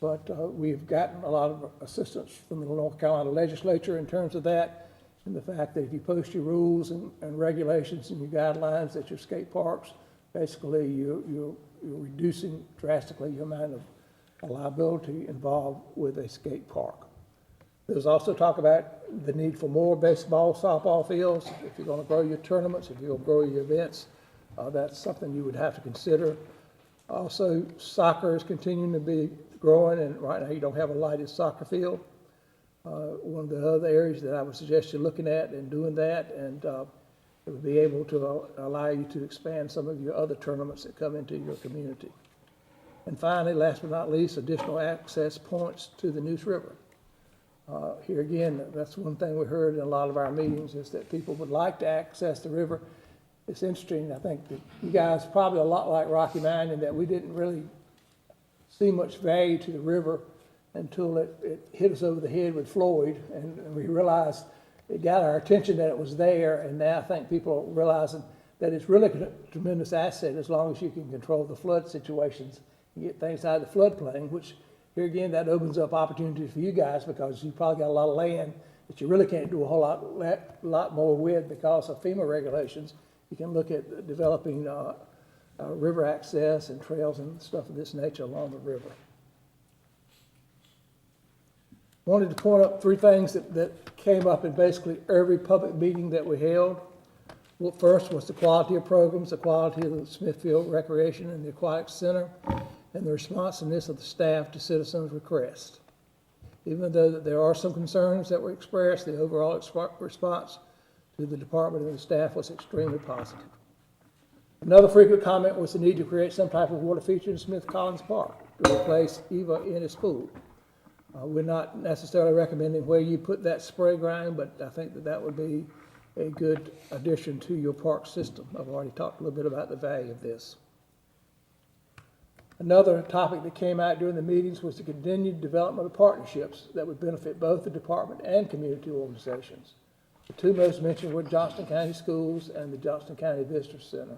But we've gotten a lot of assistance from the North Carolina legislature in terms of that, and the fact that if you post your rules and regulations and your guidelines at your skate parks, basically you're reducing drastically your amount of liability involved with a skate park. There's also talk about the need for more baseball, softball fields. If you're going to grow your tournaments, if you're going to grow your events, that's something you would have to consider. Also, soccer is continuing to be growing, and right now you don't have a lighted soccer field. One of the other areas that I would suggest you looking at and doing that, and it would be able to allow you to expand some of your other tournaments that come into your community. And finally, last but not least, additional access points to the Neuse River. Here again, that's one thing we heard in a lot of our meetings, is that people would like to access the river. It's interesting, I think that you guys are probably a lot like Rocky Mountain in that we didn't really see much value to the river until it hit us over the head with Floyd, and we realized it got our attention that it was there, and now I think people are realizing that it's really a tremendous asset as long as you can control the flood situations and get things out of the floodplain, which here again, that opens up opportunities for you guys because you probably got a lot of land that you really can't do a whole lot more with because of FEMA regulations. You can look at developing river access and trails and stuff of this nature along the river. Wanted to point out 3 things that came up in basically every public meeting that we held. Well, first was the quality of programs, the quality of the Smithfield Recreation and the Aquatic Center, and the responsiveness of the staff to citizens' requests. Even though there are some concerns that were expressed, the overall response to the department and the staff was extremely positive. Another frequent comment was the need to create some type of water feature in Smith Collins Park to replace Eva Ennis Pool. We're not necessarily recommending where you put that spray ground, but I think that would be a good addition to your park system. I've already talked a little bit about the value of this. Another topic that came out during the meetings was the continued development of partnerships that would benefit both the department and community organizations. The 2 most mentioned were Johnston County Schools and the Johnston County Visitor Center.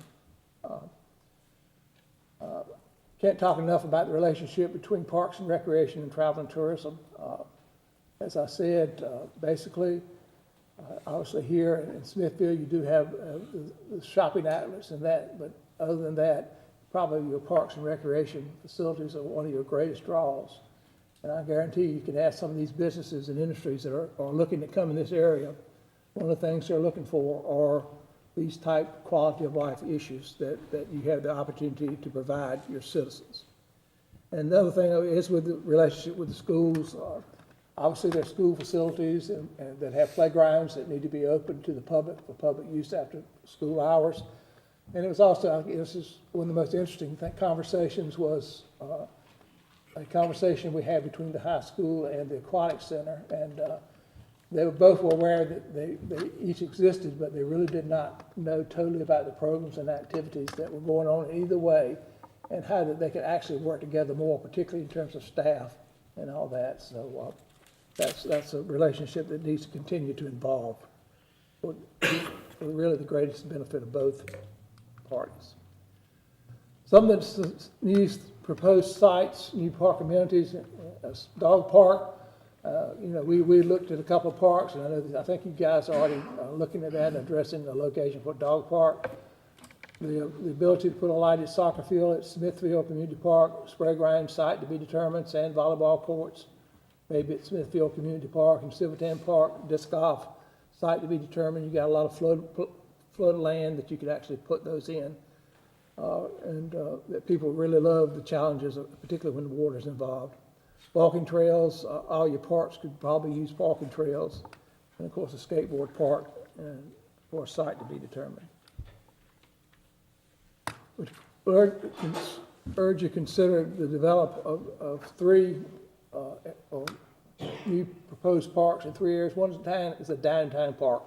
Can't talk enough about the relationship between parks and recreation and travel and tourism. As I said, basically, obviously here in Smithfield, you do have the shopping outlets and that, but other than that, probably your parks and recreation facilities are one of your greatest draws. And I guarantee you can ask some of these businesses and industries that are looking to come in this area, one of the things they're looking for are these type quality of life issues that you have the opportunity to provide your citizens. And the other thing is with the relationship with the schools. Obviously, there are school facilities and that have playgrounds that need to be open to the public for public use after school hours. And it was also, this is one of the most interesting conversations was a conversation we had between the high school and the aquatic center. And they were both aware that they each existed, but they really did not know totally about the programs and activities that were going on either way and how that they could actually work together more, particularly in terms of staff and all that. So that's a relationship that needs to continue to evolve for really the greatest benefit of both parties. Some of the new proposed sites, new park amenities, a dog park. We looked at a couple of parks, and I think you guys are already looking at that and addressing the location for a dog park. The ability to put a lighted soccer field at Smithfield Community Park, spray ground site to be determined, sand volleyball courts, maybe at Smithfield Community Park and Silverton Park, disc golf site to be determined. You got a lot of flood land that you could actually put those in. That people really love the challenges, particularly when the water's involved. Walking trails, all your parks could probably use walking trails. And of course, a skateboard park for a site to be determined. Would urge you to consider the development of 3 new proposed parks in 3 areas. One is a downtown park.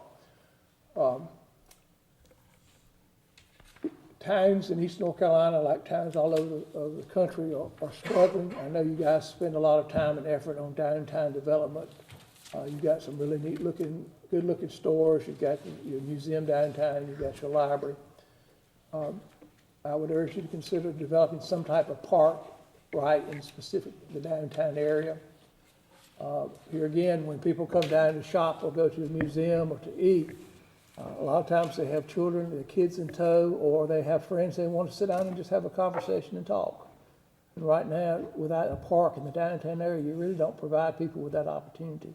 Towns in East North Carolina, like towns all over the country, are struggling. I know you guys spend a lot of time and effort on downtown development. You've got some really good looking stores. You've got your museum downtown. You've got your library. I would urge you to consider developing some type of park right in the downtown area. Here again, when people come down to shop or go to the museum or to eat, a lot of times they have children, their kids in tow, or they have friends they want to sit down and just have a conversation and talk. And right now, without a park in the downtown area, you really don't provide people with that opportunity.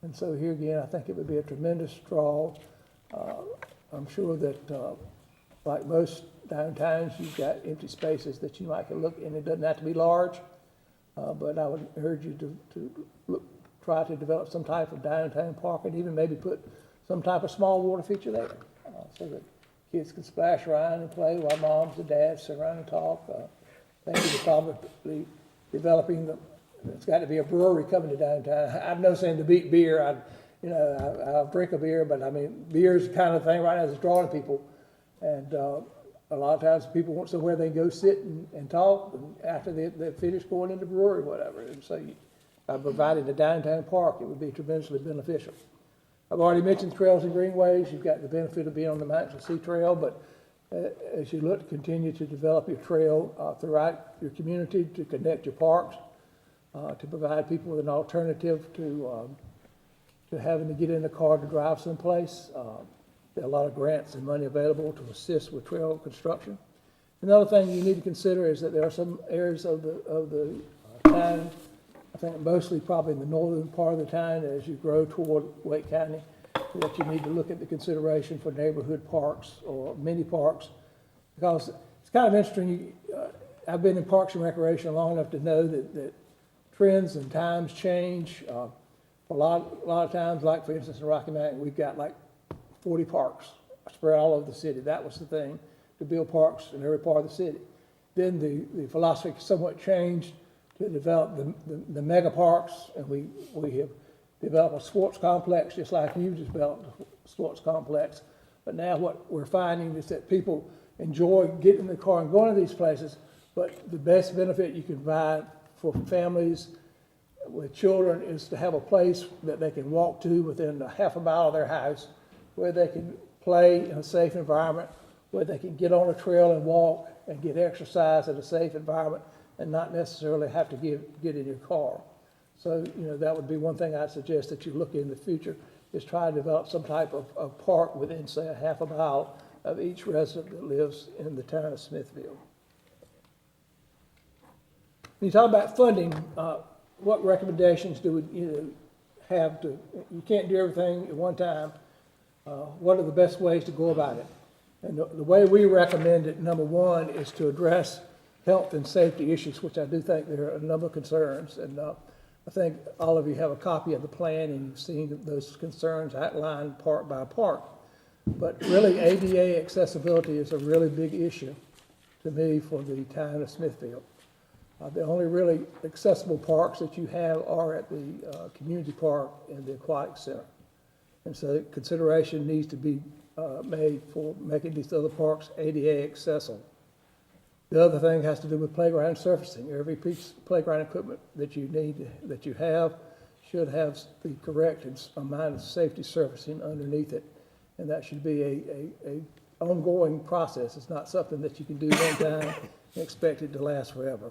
And so here again, I think it would be a tremendous draw. I'm sure that, like most downtowns, you've got empty spaces that you might look, and it doesn't have to be large, but I would urge you to try to develop some type of downtown park and even maybe put some type of small water feature there, so that kids can splash around and play while moms and dads sit around and talk. Maybe they're probably developing it's got to be a brewery coming to downtown. I'm no saying to beat beer. I'll drink a beer, but I mean, beer is the kind of thing right now that's drawing people. And a lot of times people want somewhere they can go sit and talk and after they finish going into the brewery or whatever. And so by providing a downtown park, it would be tremendously beneficial. I've already mentioned trails and greenways. You've got the benefit of being on the Mountain Sea Trail, but as you look to continue to develop your trail throughout your community to connect your parks, to provide people with an alternative to having to get in the car to drive someplace. There are a lot of grants and money available to assist with trail construction. Another thing you need to consider is that there are some areas of the town, I think mostly probably in the northern part of the town as you grow toward Wake County, that you need to look at the consideration for neighborhood parks or mini parks, because it's kind of interesting. I've been in Parks and Recreation long enough to know that trends and times change. A lot of times, like for instance in Rocky Mountain, we've got like 40 parks spread all over the city. That was the thing, to build parks in every part of the city. Then the philosophy somewhat changed to develop the mega parks, and we have developed a sports complex just like you just developed a sports complex. But now what we're finding is that people enjoy getting in the car and going to these places, but the best benefit you can provide for families with children is to have a place that they can walk to within a half a mile of their house, where they can play in a safe environment, where they can get on a trail and walk and get exercise in a safe environment and not necessarily have to get in your car. So, that would be one thing I'd suggest that you look in the future, is try to develop some type of park within, say, a half a mile of each resident that lives in the town of Smithfield. When you talk about funding, what recommendations do we have to, you can't do everything at one time. What are the best ways to go about it? And the way we recommend it, number one, is to address health and safety issues, which I do think there are a number of concerns. And I think all of you have a copy of the plan and you've seen those concerns outlined part by part. But really, ADA accessibility is a really big issue to me for the town of Smithfield. The only really accessible parks that you have are at the community park and the aquatic center. And so consideration needs to be made for making these other parks ADA accessible. The other thing has to do with playground surfacing. Every piece of playground equipment that you need, that you have, should have the correct amount of safety surfacing underneath it. And that should be a ongoing process. It's not something that you can do one time and expect it to last forever.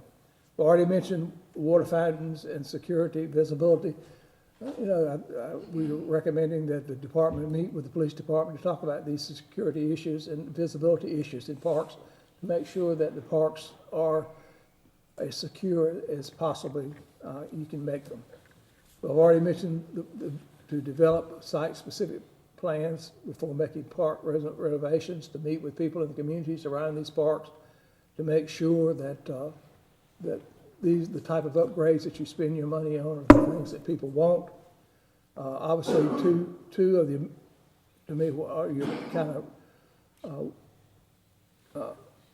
We already mentioned water fountains and security, visibility. We're recommending that the department meet with the police department to talk about these security issues and visibility issues in parks to make sure that the parks are as secure as possibly you can make them. I've already mentioned to develop site-specific plans before making park renovations, to meet with people in the communities around these parks, to make sure that the type of upgrades that you spend your money on are the things that people want. Obviously, two of the, to me, are your kind of, I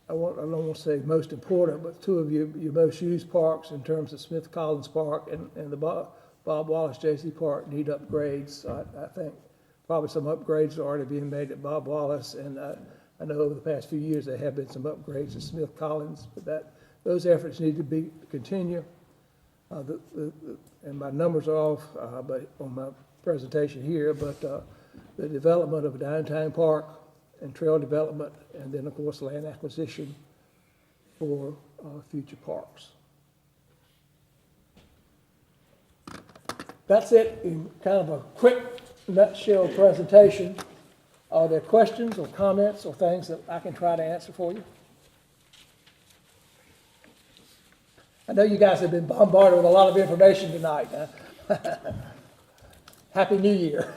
don't want to say most important, but two of your most used parks in terms of Smith Collins Park and the Bob Wallace J.C. Park need upgrades. I think probably some upgrades are already being made at Bob Wallace, and I know over the past few years there have been some upgrades at Smith Collins, but those efforts need to continue. And my numbers are off, but on my presentation here, but the development of a downtown park and trail development, and then of course land acquisition for future parks. That's it in kind of a quick nutshell presentation. Are there questions or comments or things that I can try to answer for you? I know you guys have been bombarded with a lot of information tonight. Happy New Year.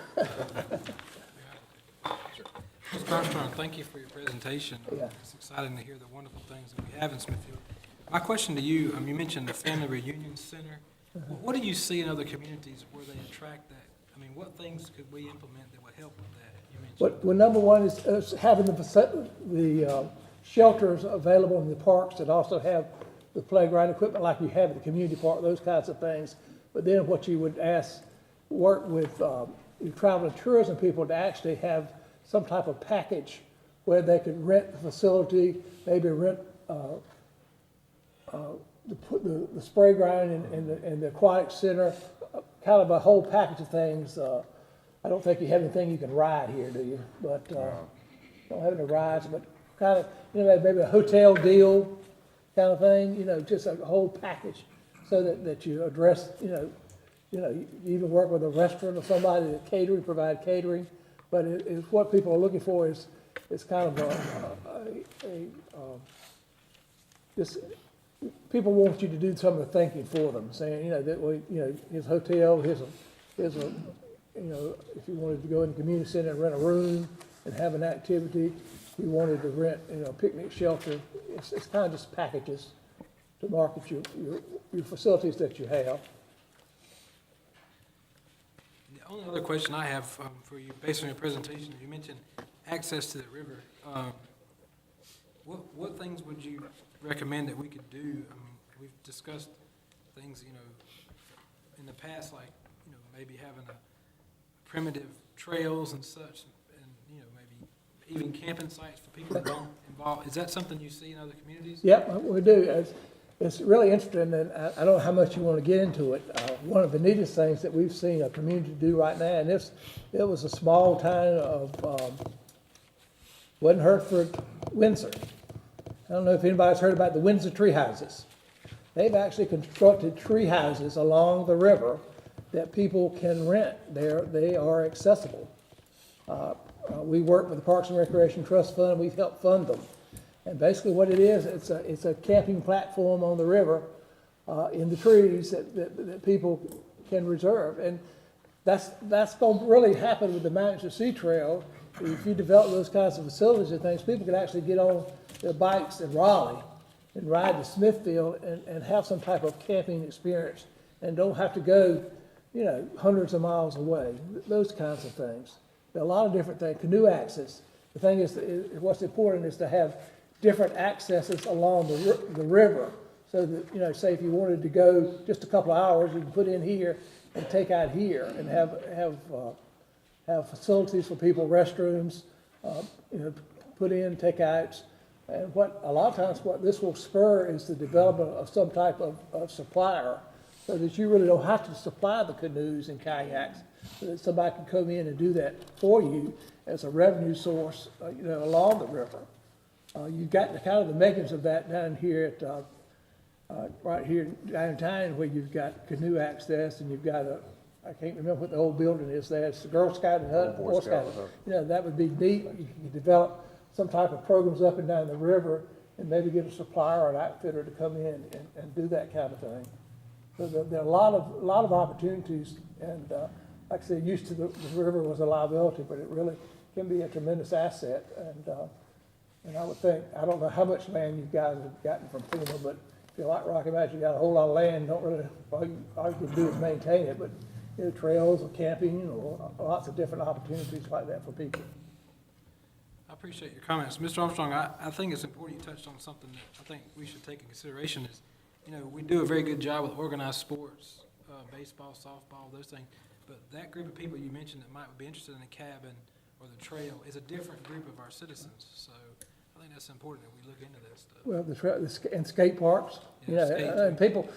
Mr. Armstrong, thank you for your presentation. Yeah. It's exciting to hear the wonderful things that we have in Smithfield. My question to you, you mentioned the Family Reunion Center. What do you see in other communities where they attract that? What things could we implement that would help with that? You mentioned. Well, number one is having the shelters available in the parks that also have the playground equipment like you have at the community park, those kinds of things. But then what you would work with your travel and tourism people to actually have some type of package where they could rent the facility, maybe rent the spray ground and the aquatic center, kind of a whole package of things. I don't think you have anything you can ride here, do you? But don't have any rides, but kind of, maybe a hotel deal kind of thing, just a whole package so that you address, you even work with a restaurant or somebody that provide catering. But it's what people are looking for is kind of just people want you to do some of the thinking for them, saying, his hotel, here's a, if you wanted to go in the community center and rent a room and have an activity, you wanted to rent, a picnic shelter. It's kind of just packages to market your facilities that you have. The only other question I have for you, based on your presentation, you mentioned access to the river. What things would you recommend that we could do? We've discussed things, in the past, like, maybe having primitive trails and such, and, maybe even camping sites for people that don't involve. Is that something you see in other communities? Yep, we do. It's really interesting, and I don't know how much you want to get into it. One of the neatest things that we've seen a community do right now, and it was a small town of, wasn't Hertford, Windsor. I don't know if anybody's heard about the Windsor tree houses. They've actually constructed tree houses along the river that people can rent. They are accessible. We work with the Parks and Recreation Trust Fund. We've helped fund them. And basically what it is, it's a camping platform on the river in the trees that people can reserve. And that's going to really happen with the Mountains to Sea Trail. If you develop those kinds of facilities and things, people can actually get on their bikes in Raleigh and ride to Smithfield and have some type of camping experience and don't have to go, hundreds of miles away, those kinds of things. There are a lot of different things. Canoe access. The thing is, what's important is to have different accesses along the river so that, say if you wanted to go just a couple of hours, you can put in here and take out here and have facilities for people, restrooms, put in, take outs. And a lot of times what this will spur is the development of some type of supplier so that you really don't have to supply the canoes and kayaks, so that somebody can come in and do that for you as a revenue source, along the river. You've got the kind of the makings of that down here at, right here downtown, where you've got canoe access, and you've got I can't remember what the old building is there, it's the Girl Scout and Hut, Boy Scout. That would be neat. You can develop some type of programs up and down the river, and maybe get a supplier or an outfitter to come in and do that kind of thing. So there are a lot of opportunities, and like I said, used to the river was a liability, but it really can be a tremendous asset. And I would think, I don't know how much land you guys have gotten from FEMA, but if you're like Rocky Mountain, you got a whole lot of land, don't really, all you can do is maintain it, but trails or camping or lots of different opportunities like that for people. I appreciate your comments. Mr. Armstrong, I think it's important you touched on something that I think we should take in consideration is, we do a very good job with organized sports, baseball, softball, those things. But that group of people you mentioned that might be interested in a cabin or the trail is a different group of our citizens. So I think that's important that we look into that stuff. Well, and skate parks, and people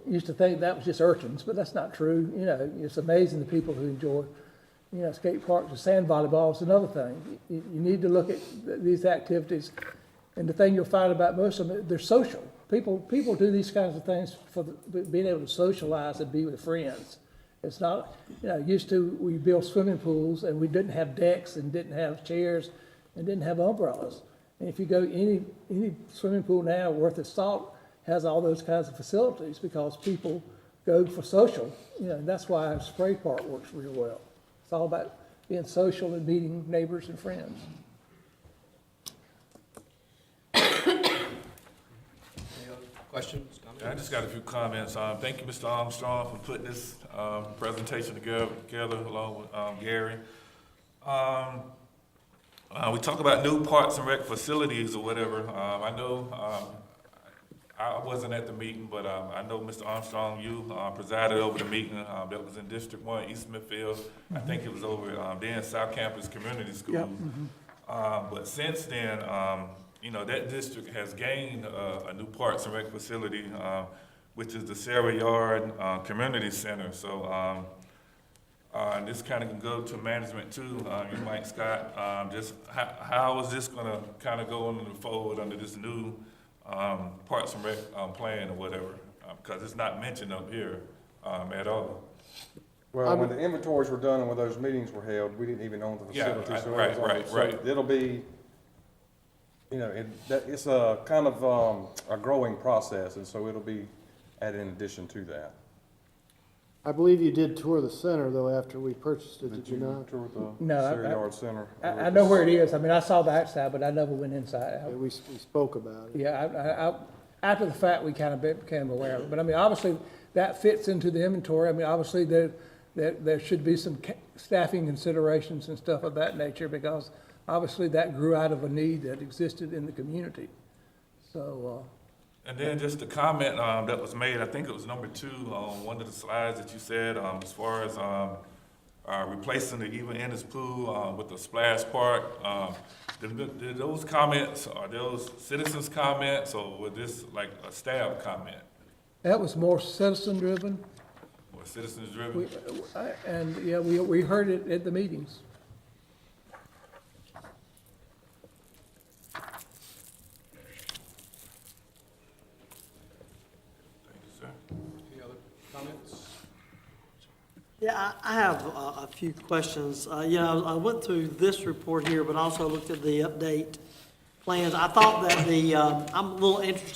used to think that was just urchins, but that's not true. It's amazing the people who enjoy, skate parks. The sand volleyball is another thing. You need to look at these activities, and the thing you'll find about most of them, they're social. People do these kinds of things for being able to socialize and be with friends. It's not, used to we built swimming pools and we didn't have decks and didn't have chairs and didn't have umbrellas. And if you go any swimming pool now worth its salt has all those kinds of facilities because people go for social, and that's why a spray park works real well. It's all about being social and meeting neighbors and friends. Questions, comments? I just got a few comments. Thank you, Mr. Armstrong, for putting this presentation together along with Gary. We talk about new parks and rec facilities or whatever. I know I wasn't at the meeting, but I know Mr. Armstrong, you presided over the meeting that was in District 1, East Smithfield. I think it was over then South Campus Community School. Yep. But since then, that district has gained a new parks and rec facility, which is the Sarah Yard Community Center. So this kind of can go to management too. You, Mike Scott, just how is this going to kind of go into the fold under this new Parks and Rec plan or whatever? Because it's not mentioned up here at all. Well, when the inventories were done and when those meetings were held, we didn't even own the facility. Yeah, so right. It'll be, it's a kind of a growing process, and so it'll be added in addition to that. I believe you did tour the center, though, after we purchased it, did you not? Tour the No, Sarah Yard Center? I know where it is. I mean, I saw the outside, but I never went inside. Yeah, we spoke about it. Yeah, after the fact, we kind of became aware of it. But I mean, obviously, that fits into the inventory. I mean, obviously, there should be some staffing considerations and stuff of that nature because obviously that grew out of a need that existed in the community. So. And then just the comment that was made, I think it was number 2 on one of the slides that you said, as far as replacing the Eva Ennis pool with the splash park. Did those comments, are those citizens' comments, or was this like a staff comment? That was more citizen-driven. Or citizens-driven? We heard it at the meetings. Yeah, I have a few questions. I went through this report here, but also looked at the update plans. I thought that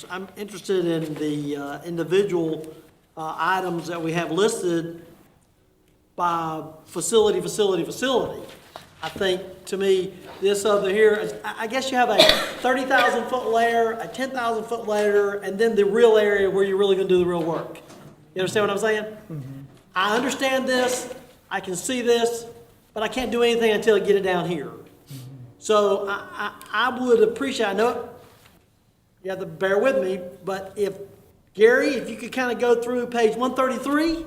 I'm interested in the individual items that we have listed by facility. I think, to me, this over here, I guess you have a 30,000 foot layer, a 10,000 foot layer, and then the real area where you're really gonna do the real work. You understand what I'm saying? Mm-hmm. I understand this, I can see this, but I can't do anything until I get it down here. So I would appreciate, I know you have to bear with me, but if you could kind of go through page 133,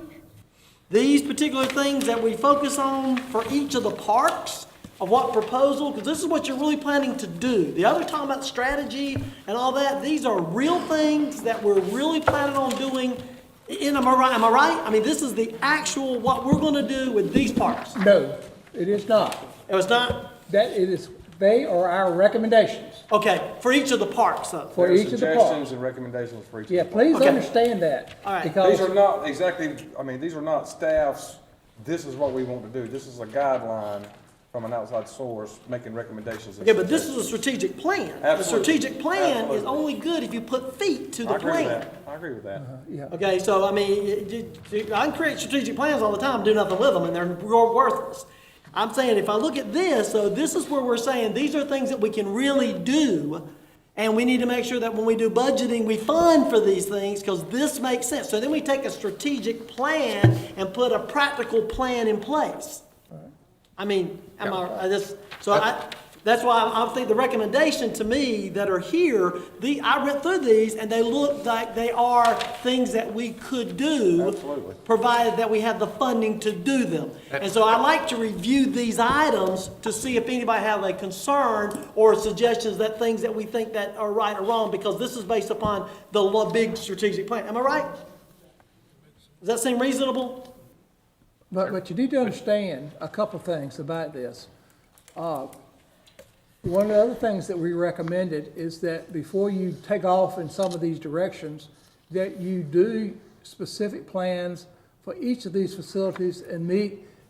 these particular things that we focus on for each of the parks of what proposal, because this is what you're really planning to do. The other talking about strategy and all that, these are real things that we're really planning on doing Am I right? I mean, this is the actual, what we're gonna do with these parks. No, it is not. It was not, That it is, they are our recommendations okay, for each of the parks, though. for There are each of the suggestions parks. and recommendations for each. Yeah, of the please Okay. understand that. All right. Because These are not exactly, I mean, these are not staff's, this is what we want to do. This is a guideline from an outside source making recommendations. and Okay, but this is a suggestions. strategic plan. The Absolutely. strategic plan is Absolutely. only good if you put feet to the I agree with plan. that. I agree with that. yeah. Okay, so I mean, I can create strategic plans all the time, do nothing with them, and they're worthless. I'm saying if I look at this, so this is where we're saying these are things that we can really do, and we need to make sure that when we do budgeting, we fund for these things, because this makes sense. So then we take a strategic plan and put a practical plan in place. I mean, that's why I think the recommendation to me that are here, I read through these and they look like they are things that we could do. Absolutely. Provided that we have the funding to do them. And so I like to review these items to see if anybody have a concern or suggestions that things that we think that are right or wrong, because this is based upon the big strategic plan. Am I right? Does that seem reasonable? But you need to understand a couple things about this. One of the other things that we recommended is that before you take off in some of these directions, that you do specific plans for each of these facilities and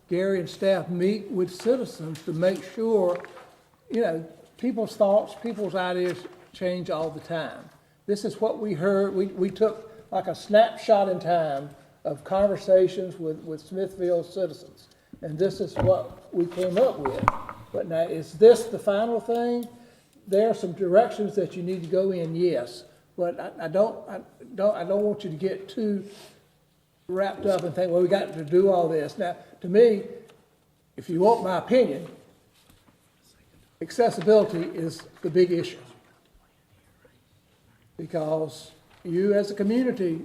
Gary and staff meet with citizens to make sure, people's thoughts, people's ideas change all the time. This is what we heard, we took like a snapshot in time of conversations with Smithfield citizens. And this is what we came up with. But now, is this the final thing? There are some directions that you need to go in, yes. But I don't want you to get too wrapped up and think, well, we got to do all this. Now, to me, if you want my opinion, accessibility is the big issue. Because you as a community,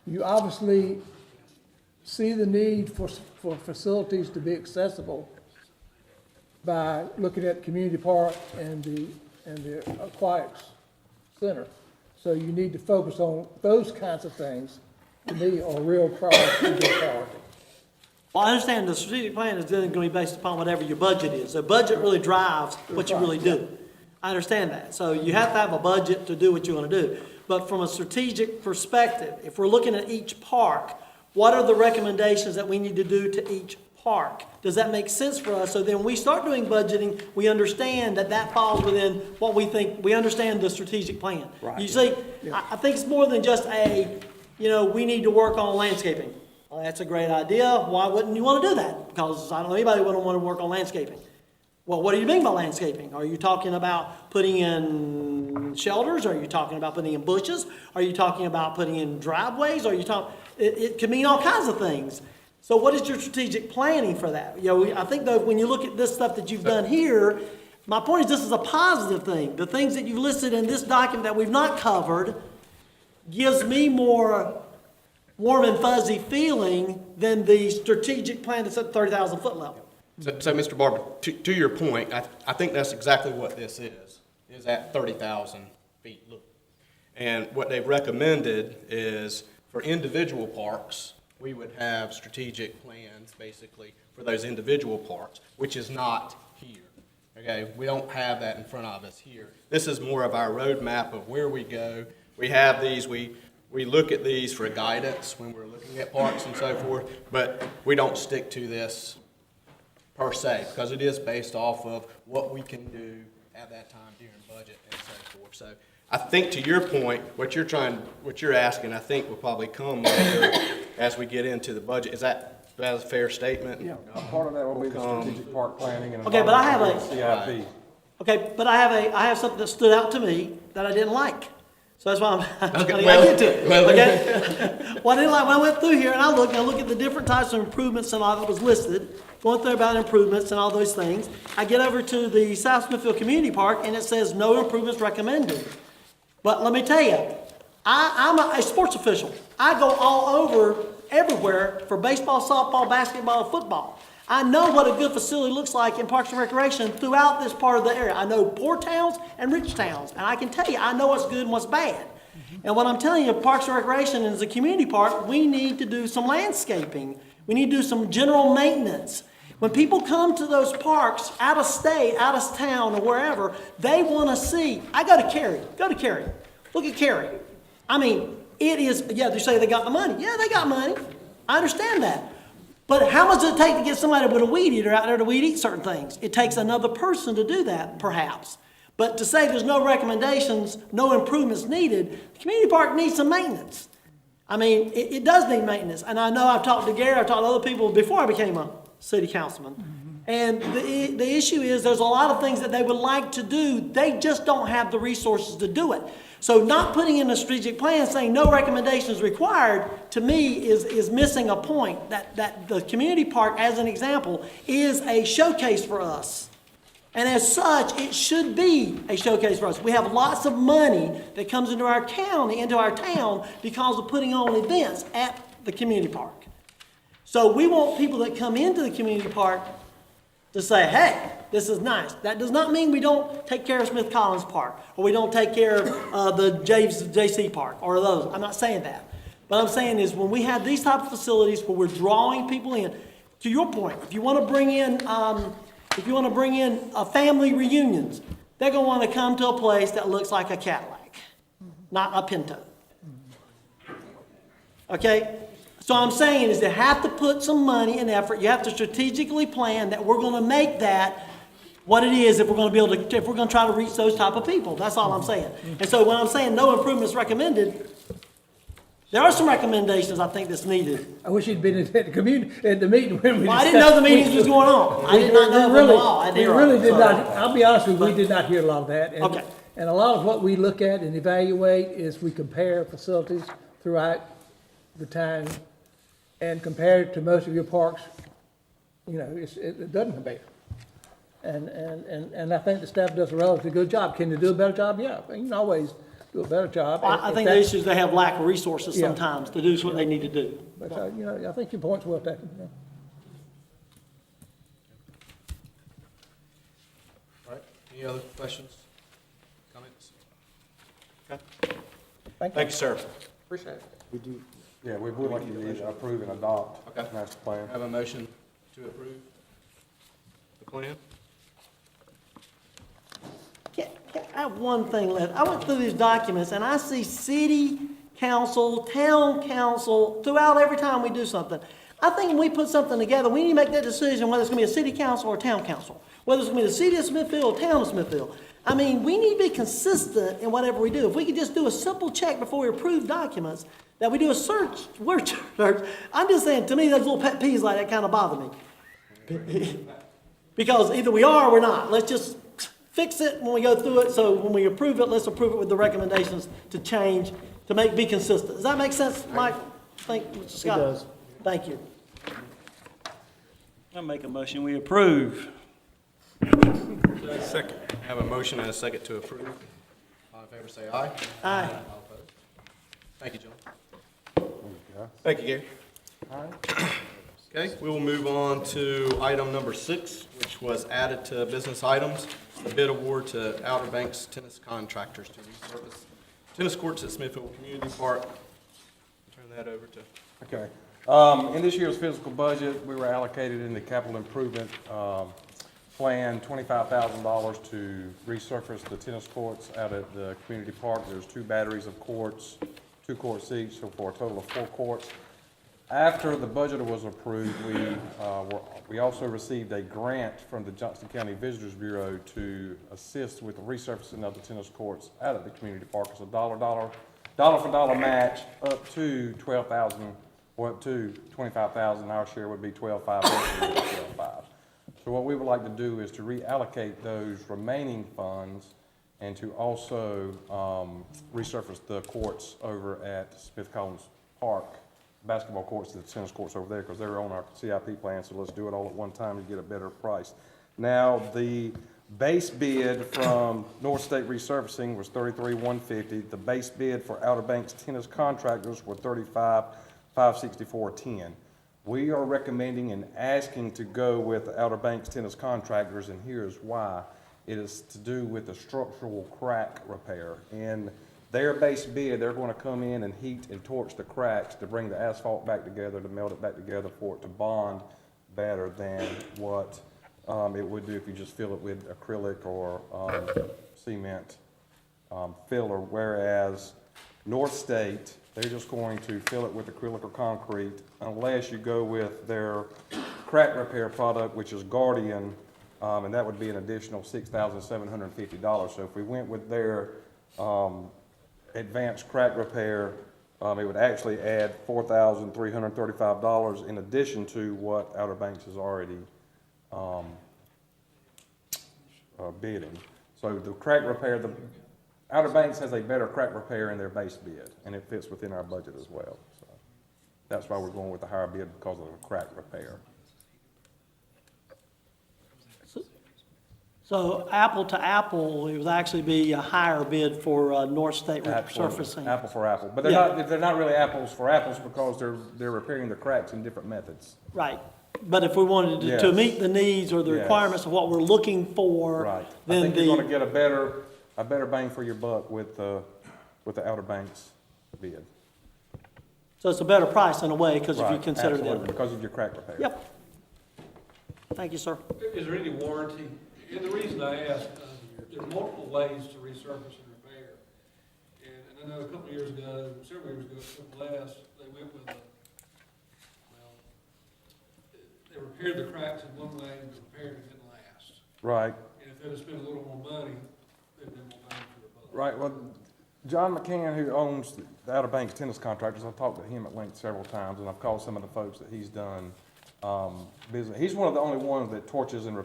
you obviously see the need for facilities to be accessible by looking at community park and the aquatics center. So you need to focus on those kinds of things, to me, are real priority. Well, I understand the strategic plan is then going to be based upon whatever your budget is. The budget really drives what you really do. I understand that. So you have to have a budget to do what you want to do. But from a strategic perspective, if we're looking at each park, what are the recommendations that we need to do to each park? Does that make sense for us? So then we start doing budgeting, we understand that falls within what we think, we understand the strategic plan. Right. You see, I think it's more than just we need to work on landscaping. Well, that's a great idea. Why wouldn't you want to do that? Because I don't know anybody who wouldn't want to work on landscaping. Well, what do you mean by landscaping? Are you talking about putting in shelters? Are you talking about putting in bushes? Are you talking about putting in driveways? It can mean all kinds of things. So what is your strategic planning for that? I think though, when you look at this stuff that you've done here, my point is this is a positive thing. The things that you've listed in this document that we've not covered gives me more warm and fuzzy feeling than the strategic plan that's at the 30,000 foot level. So Mr. Barber, to your point, I think that's exactly what this is at 30,000 feet. Look. And what they've recommended is for individual parks, we would have strategic plans basically for those individual parks, which is not here. Okay, we don't have that in front of us here. This is more of our roadmap of where we go. We have these, we look at these for guidance when we're looking at parks and so forth, but we don't stick to this per se, because it is based off of what we can do at that time during budget and so forth. So I think to your point, what you're asking, I think will probably come later as we get into the budget. Is that a fair statement? Yeah, part of that will be the strategic park planning and. Okay, but I have a CIP. Okay, but I have something that stood out to me that I didn't like. So that's why I'm Okay, trying to well, get to it. well, Okay? Well, I didn't like when I went through here and I look at the different types of improvements and all that was listed, going through about improvements and all those things. I get over to the South Smithfield Community Park and it says no improvements recommended. But let me tell you, I'm a sports official. I go all over everywhere for baseball, softball, basketball, football. I know what a good facility looks like in Parks and Recreation throughout this part of the area. I know poor towns and rich towns, and I can tell you, I know what's good and what's bad. And what I'm telling you, Parks and Recreation is a community park, we need to do some landscaping. We need to do some general maintenance. When people come to those parks, out of state, out of town, or wherever, they want to see. I go to Cary. Look at Cary. I mean, it is, yeah, they say they got the money. Yeah, they got money. I understand that. But how much does it take to get somebody with a weed eater out there to weed eat certain things? It takes another person to do that, perhaps. But to say there's no recommendations, no improvements needed, the community park needs some maintenance. I mean, it does need maintenance. And I know I've talked to Gary, I've talked to other people before I became a city councilman. And the issue is there's a lot of things that they would like to do. They just don't have the resources to do it. So not putting in a strategic plan saying no recommendations required, to me, is missing a point. That the community park, as an example, is a showcase for us. And as such, it should be a showcase for us. We have lots of money that comes into our county, into our town, because of putting on events at the community park. So we want people that come into the community park to say, hey, this is nice. That does not mean we don't take care of Smith Collins Park, or we don't take care of the JC Park, or those. I'm not saying that. What I'm saying is when we have these type of facilities where we're drawing people in, to your point, if you want to bring in family reunions, they're going to want to come to a place that looks like a Cadillac, not a Pinto. Okay? So I'm saying is they have to put some money and effort. You have to strategically plan that we're going to make that what it is if we're going to be able to, if we're going to try to reach those type of people. That's all I'm saying. And so when I'm saying no improvements recommended, there are some recommendations I think that's needed. I wish you'd been at the meeting when we. Well, I didn't know the meetings was going on. I did not know them at all. We really did not, I'll be honest with you, we did not hear a lot of that. And- Okay. And a lot of what we look at and evaluate is we compare facilities throughout the time and compare it to most of your parks, you know, it doesn't compare. And I think the staff does a relatively good job. Can they do a better job? Yeah, you can always do a better job. I think the issue is they have lack of resources sometimes to do what they need to do. But, you know, I think your point's well taken. Yeah. All right, any other questions, comments? Okay. Thank you. Thank you, sir. Appreciate it. We do. Yeah, we would like you to approve and adopt Okay. master plan. Have a motion to approve the plan? I have one thing left. I went through these documents and I see city council, town council, throughout every time we do something. I think when we put something together, we need to make that decision whether it's gonna be a city council or a town council. Whether it's gonna be the city of Smithfield or town of Smithfield. I mean, we need to be consistent in whatever we do. If we could just do a simple check before we approve documents, that we do a word search. I'm just saying, to me, those little pet peeves like that kind of bother me. Because either we are or we're not. Let's just fix it when we go through it. So when we approve it, let's approve it with the recommendations to change, to be consistent. Does that make sense, Mike? Thank you, Mr. Scott. It does. Thank you. I make a motion, we approve. Second. Have a motion and a second to approve. All in favor, say aye. Aye. All opposed? Thank you, John. Thank you, Gary. Okay, we will move on to item number 6, which was added to business items, the bid award to Outer Banks Tennis Contractors to resurface tennis courts at Smithfield Community Park. Turn that over to. Okay. In this year's physical budget, we were allocated in the capital improvement plan $25,000 to resurface the tennis courts out at the community park. There's 2 batteries of courts, 2 courts each, so for a total of 4 courts. After the budget was approved, we also received a grant from the Johnston County Visitors Bureau to assist with the resurfacing of the tennis courts out at the community park. It's a dollar for dollar match up to $12,000 or up to $25,000. Our share would be $12,500. So what we would like to do is to reallocate those remaining funds and to also resurface the courts over at Smith Collins Park, basketball courts and the tennis courts over there, because they're on our CIP plan, so let's do it all at one time to get a better price. Now, the base bid from North State Resurfacing was $33,150. The base bid for Outer Banks Tennis Contractors were $35,564.10. We are recommending and asking to go with Outer Banks Tennis Contractors, and here's why. It is to do with the structural crack repair. In Their base bid, they're gonna come in and heat and torch the cracks to bring the asphalt back together, to melt it back together for it to bond better than what, it would do if you just fill it with acrylic or, cement, filler, whereas North State, they're just going to fill it with acrylic or concrete unless you go with their crack repair product, which is Guardian, and that would be an additional $6,750. So if we went with their advanced crack repair, it would actually add $4,335 in addition to what Outer Banks is already bidding. So the crack repair, the Outer Banks has a better crack repair in their base bid, and it fits within our budget as well. So that's why we're going with the higher bid, because of the crack repair. So apple to apple, it would actually be a higher bid for North State Absolutely. resurfacing. Apple for apple, but they're not really apples for apples because they're repairing the cracks in different methods. Right. But if we wanted to Yes. meet the needs or the Yes. requirements of what we're looking for, Right. I then think you're gonna get a better bang for your buck with the Outer Banks bid. so it's a better price in a way, because if you Right, consider absolutely, them. because of your crack repair. Yep. Thank you, sir. Is there any warranty? And the reason I ask, there's multiple ways to resurface and repair. And I know a couple of years ago, several years ago, at last, they went with they repaired the cracks in one way and the repair didn't last. Right. And if they'd have spent a little more money, they'd been more bang for the buck. Right, well, John McCann, who owns the Outer Banks Tennis Contractors, I've talked to him at length several times, and I've called some of the folks that he's done business. He's one of the only ones that torches and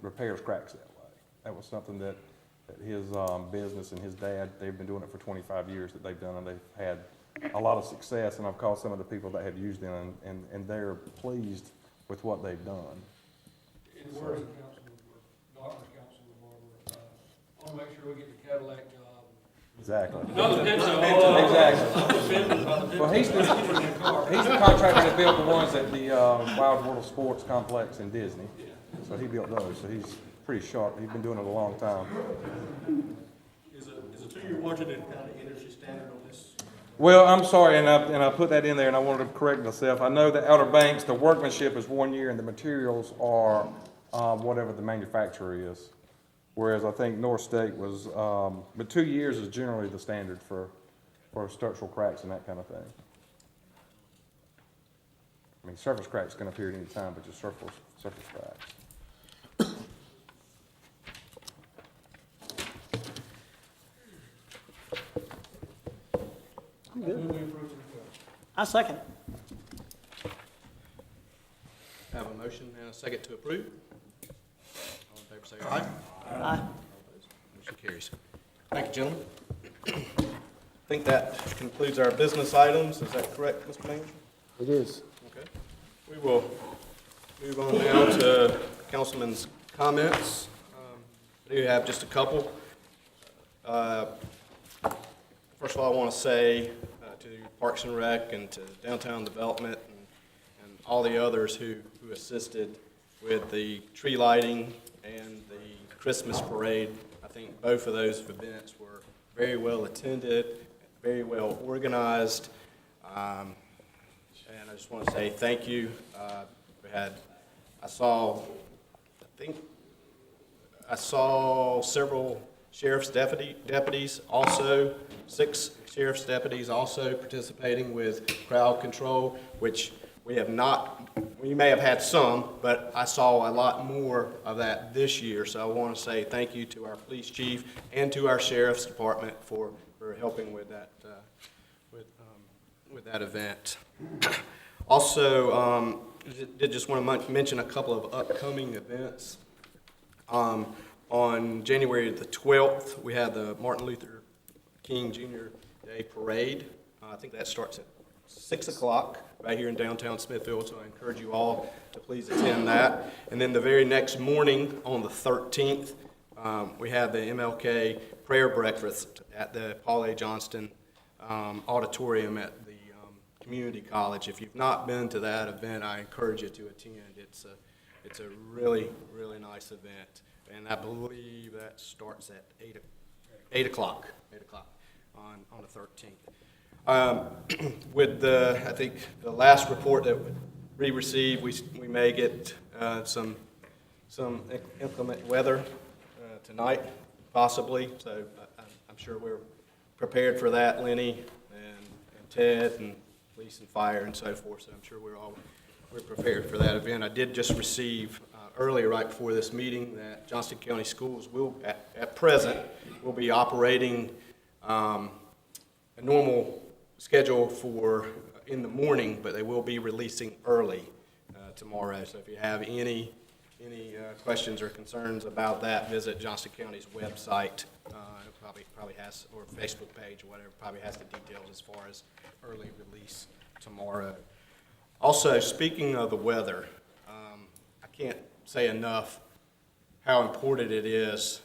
repairs cracks that way. That was something that his business and his dad, they've been doing it for 25 years that they've done, and they've had a lot of success, and I've called some of the people that have used them, and they're pleased with what they've done. And where's the councilman, Doctor's councilman, Barbara, I wanna make sure we get the Cadillac job. Exactly. No, the picture. Exactly. I'm offended by the picture. Well, he's the contractor that built the ones at the Wild World of Sports Complex in Disney. So he built those, so he's pretty sharp. He's been doing it a long time. Is a 2-year warranty the kind of industry standard on this? Well, I'm sorry, and I put that in there, and I wanted to correct myself. I know that Outer Banks, the workmanship is 1 year, and the materials are whatever the manufacturer is. Whereas I think North State was, but 2 years is generally the standard for structural cracks and that kind of thing. I mean, surface cracks can appear at any time, but just surface cracks. I second. Have a motion and a second to approve. All in favor say aye. Aye. Motion carries. Thank you, gentlemen. I think that concludes our business items. Is that correct, Mr. Manager? It is. Okay. We will move on now to Councilman's comments. I do have just a couple. First of all, I want to say to Parks and Rec and to Downtown Development and all the others who assisted with the tree lighting and the Christmas parade. I think both of those events were very well attended, very well organized. And I just want to say thank you. I saw several sheriff's deputies also, 6 sheriff's deputies also participating with crowd control, which we may have had some, but I saw a lot more of that this year. So I want to say thank you to our police chief and to our sheriff's department for helping with that, with that event. Also, did just want to mention a couple of upcoming events. On January the 12th, we have the Martin Luther King Jr. Day Parade. I think that starts at 6 o'clock right here in downtown Smithfield, so I encourage you all to please attend that. And then the very next morning, on the 13th, we have the MLK prayer breakfast at the Paul A. Johnston Auditorium at the Community College. If you've not been to that event, I encourage you to attend. It's a really, really nice event. And I believe that starts at 8 o'clock. on the 13th. With the, I think, the last report that we received, we may get some inclement weather tonight, possibly. So I'm sure we're prepared for that, Lenny and Ted and police and fire and so forth. So I'm sure we're prepared for that event. I did just receive earlier, right before this meeting, that Johnston County Schools will, at present, will be operating a normal schedule for in the morning, but they will be releasing early tomorrow. So if you have any questions or concerns about that, visit Johnston County's website. It probably has, or Facebook page or whatever, probably has the details as far as early release tomorrow. Also, speaking of the weather, I can't say enough how important it is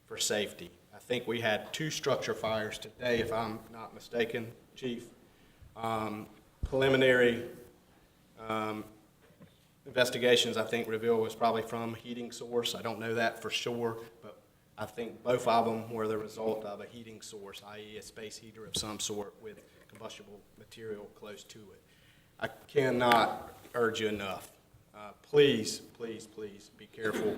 for safety. I think we had 2 structure fires today, if I'm not mistaken, Chief. Preliminary investigations, I think, reveal was probably from a heating source. I don't know that for sure, but I think both of them were the result of a heating source, i.e. a space heater of some sort with combustible material close to it. I cannot urge you enough. Please, please, please be careful.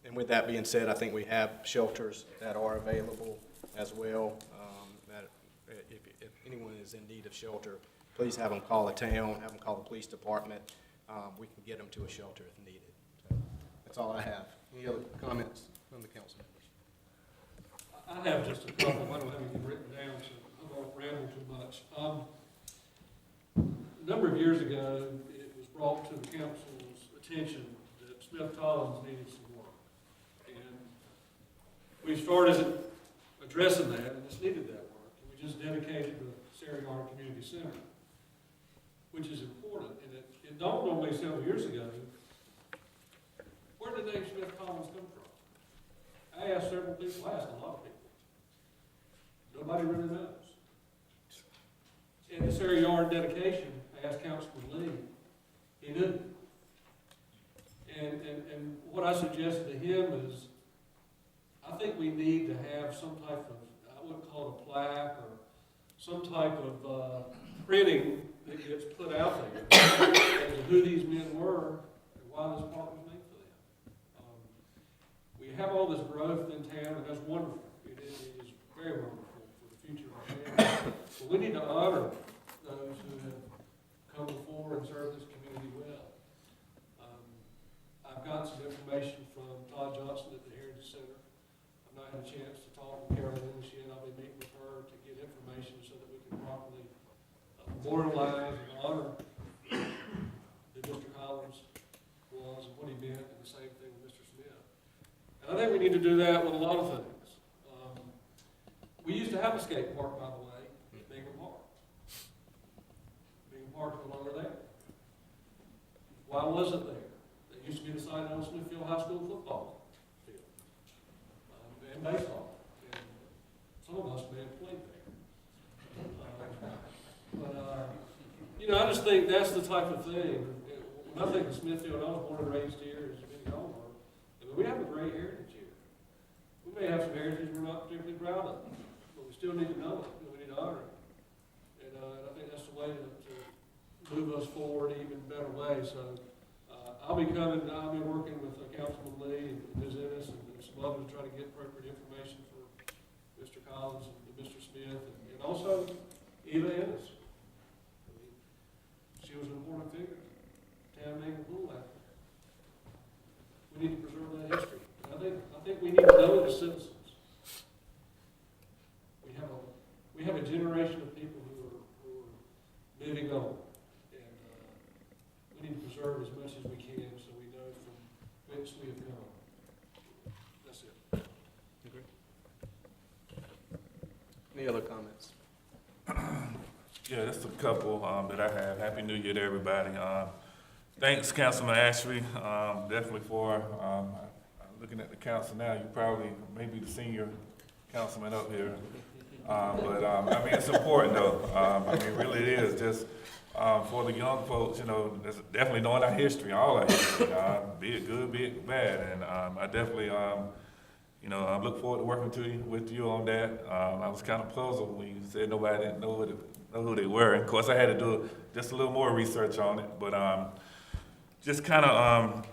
And with that being said, I think we have shelters that are available as well. That if anyone is in need of shelter, please have them call the town, have them call the police department. We can get them to a shelter if needed. So that's all I have. Any other comments from the council members? I have just a couple. I don't have anything written down, so I won't ramble too much. A number of years ago, it was brought to the council's attention that Smith Collins needed some work. And we started addressing that, and it's needed that work. And we just dedicated the Sarah Yard Community Center, which is important. And it dawned on me several years ago, where did the name Smith Collins come from? I asked several people, I asked a lot of people. Nobody really knows. In the Sarah Yard dedication, I asked Councilman Lee, he knew. And what I suggested to him is, I think we need to have some type of, I wouldn't call it a plaque, or some type of printing that gets put out there as to who these men were and why this park was made for them. We have all this growth in town, and that's wonderful. It is very wonderful for the future of our town. But we need to honor those who have come before and served this community well. I've gotten some information from Todd Johnson at the Heritage Center. I've not had a chance to talk with Carolyn English yet. I'll be meeting with her to get information so that we can properly memorialize and honor who Mr. Collins was and what he meant, and the same thing with Mr. Smith. And I think we need to do that with a lot of things. We used to have a skate park, by the way, at Bingham Park. Bingham Park's no longer there. Why was it there? It used to be the site on Smithfield High School football field, and baseball. And some of us may have played there. I just think that's the type of thing. When I think of Smithfield, I was born and raised here, as many of y'all are. I mean, we have a great heritage here. We may have some heritage we're not particularly proud of, but we still need to know it, and we need to honor it. And I think that's the way to move us forward in an even better way. So I'll be working with Councilman Lee and Ms. Ennis and some others to try to get appropriate information for Mr. Collins and Mr. Smith, and also Eva Ennis. She was an important figure. Town named the pool after her. We need to preserve that history. And I think we need to know it as citizens. We have a generation of people who are moving on, and we need to preserve as much as we can so we know from whence we have come. That's it. Any other comments? Yeah, that's a couple that I have. Happy New Year to everybody. Thanks, Councilman Ashley, definitely for, looking at the council now, you probably may be the senior councilman up here. But I mean, it's important though. I mean, really it is just for the young folks, that's definitely knowing our history, all our history, be it good, be it bad. And I definitely you know, I look forward to working with you on that. I was kind of puzzled when you said nobody didn't know who they were. And of course, I had to do just a little more research on it, but just kind of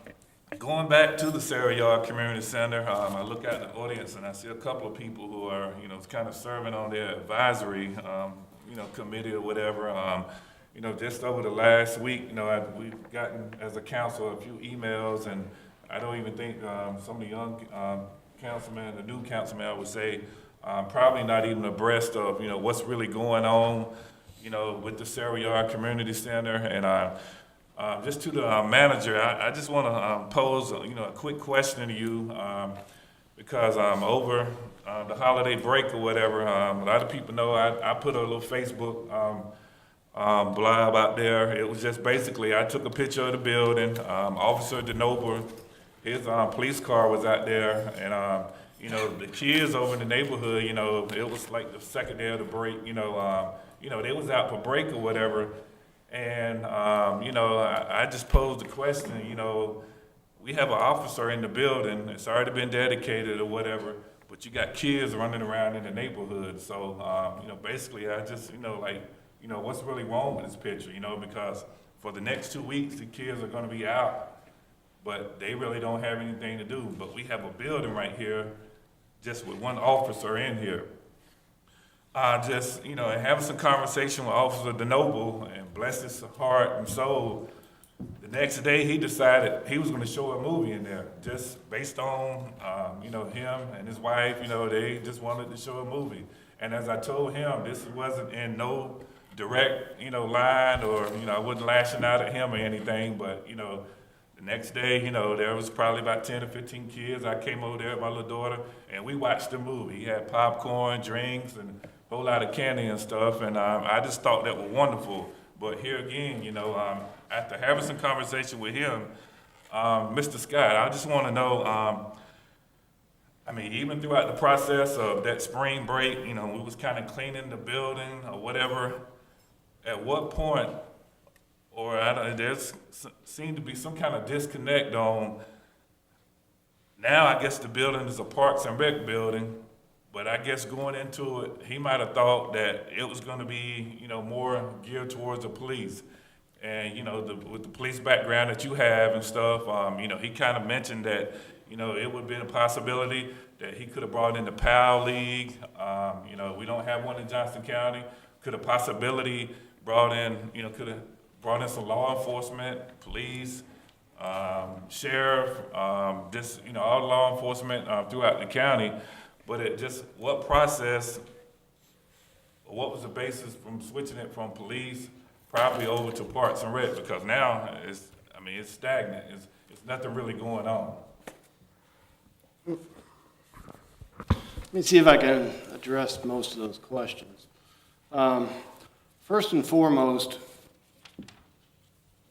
going back to the Sarah Yard Community Center, I look out in the audience and I see a couple of people who are, you know, kind of serving on their advisory, you know, committee or whatever. You know, just over the last week, you know, we've gotten, as a council, a few emails, and I don't even think some of the young councilmen, the new councilmen, I would say, probably not even abreast of, you know, what's really going on, you know, with the Sarah Yard Community Center. And just to the manager, I just want to pose, you know, a quick question to you, because over the holiday break or whatever, a lot of people know I put a little Facebook blog out there. It was just basically, I took a picture of the building. Officer DeNoble, his police car was out there, and you know, the kids over in the neighborhood, you know, it was like the second day of the break, you know, they was out for break or whatever, and you know, I just posed the question, you know, we have an officer in the building, it's already been dedicated or whatever, but you got kids running around in the neighborhood, so you know, basically, I just, you know, like, you know, what's really wrong with this picture, you know, because for the next 2 weeks, the kids are gonna be out, but they really don't have anything to do. But we have a building right here, just with one officer in here. Just, you know, having some conversation with Officer DeNoble, and bless his heart and soul, the next day he decided he was gonna show a movie in there, just based on, you know, him and his wife, you know, they just wanted to show a movie. And as I told him, this wasn't in no direct, you know, line, or, you know, I wasn't lashing out at him or anything, but, you know, the next day, you know, there was probably about 10 or 15 kids. I came over there with my little daughter, and we watched the movie. He had popcorn, drinks, and a whole lot of candy and stuff, and I just thought that was wonderful. But here again, you know, after having some conversation with him, Mr. Scott, I just want to know, I mean, even throughout the process of that spring break, you know, we was kind of cleaning the building or whatever, at what point, or there's seemed to be some kind of disconnect on, now I guess the building is a Parks and Rec building, but I guess going into it, he might have thought that it was going to be, you know, more geared towards the police. And, you know, with the police background that you have and stuff, you know, he kind of mentioned that, you know, it would have been a possibility that he could have brought in the PAL League. You know, we don't have one in Johnson County. Could have possibility brought in, you know, could have brought in some law enforcement, police, sheriff, just, you know, all the law enforcement throughout the county. But it just, what process, what was the basis from switching it from police probably over to Parks and Rec? Because now it's, I mean, it's stagnant. It's nothing really going on. Let me see if I can address most of those questions. First and foremost,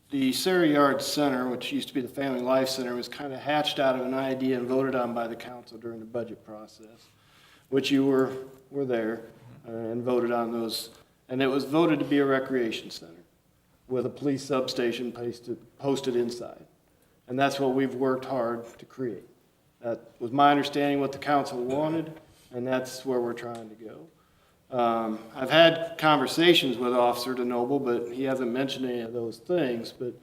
the Sarah Yard Center, which used to be the Family Life Center, was kind of hatched out of an idea and voted on by the council during the budget process, which you were there and voted on those. And it was voted to be a recreation center with a police substation posted inside. And that's what we've worked hard to create. That was my understanding what the council wanted, and that's where we're trying to go. I've had conversations with Officer DeNoble, but he hasn't mentioned any of those things. But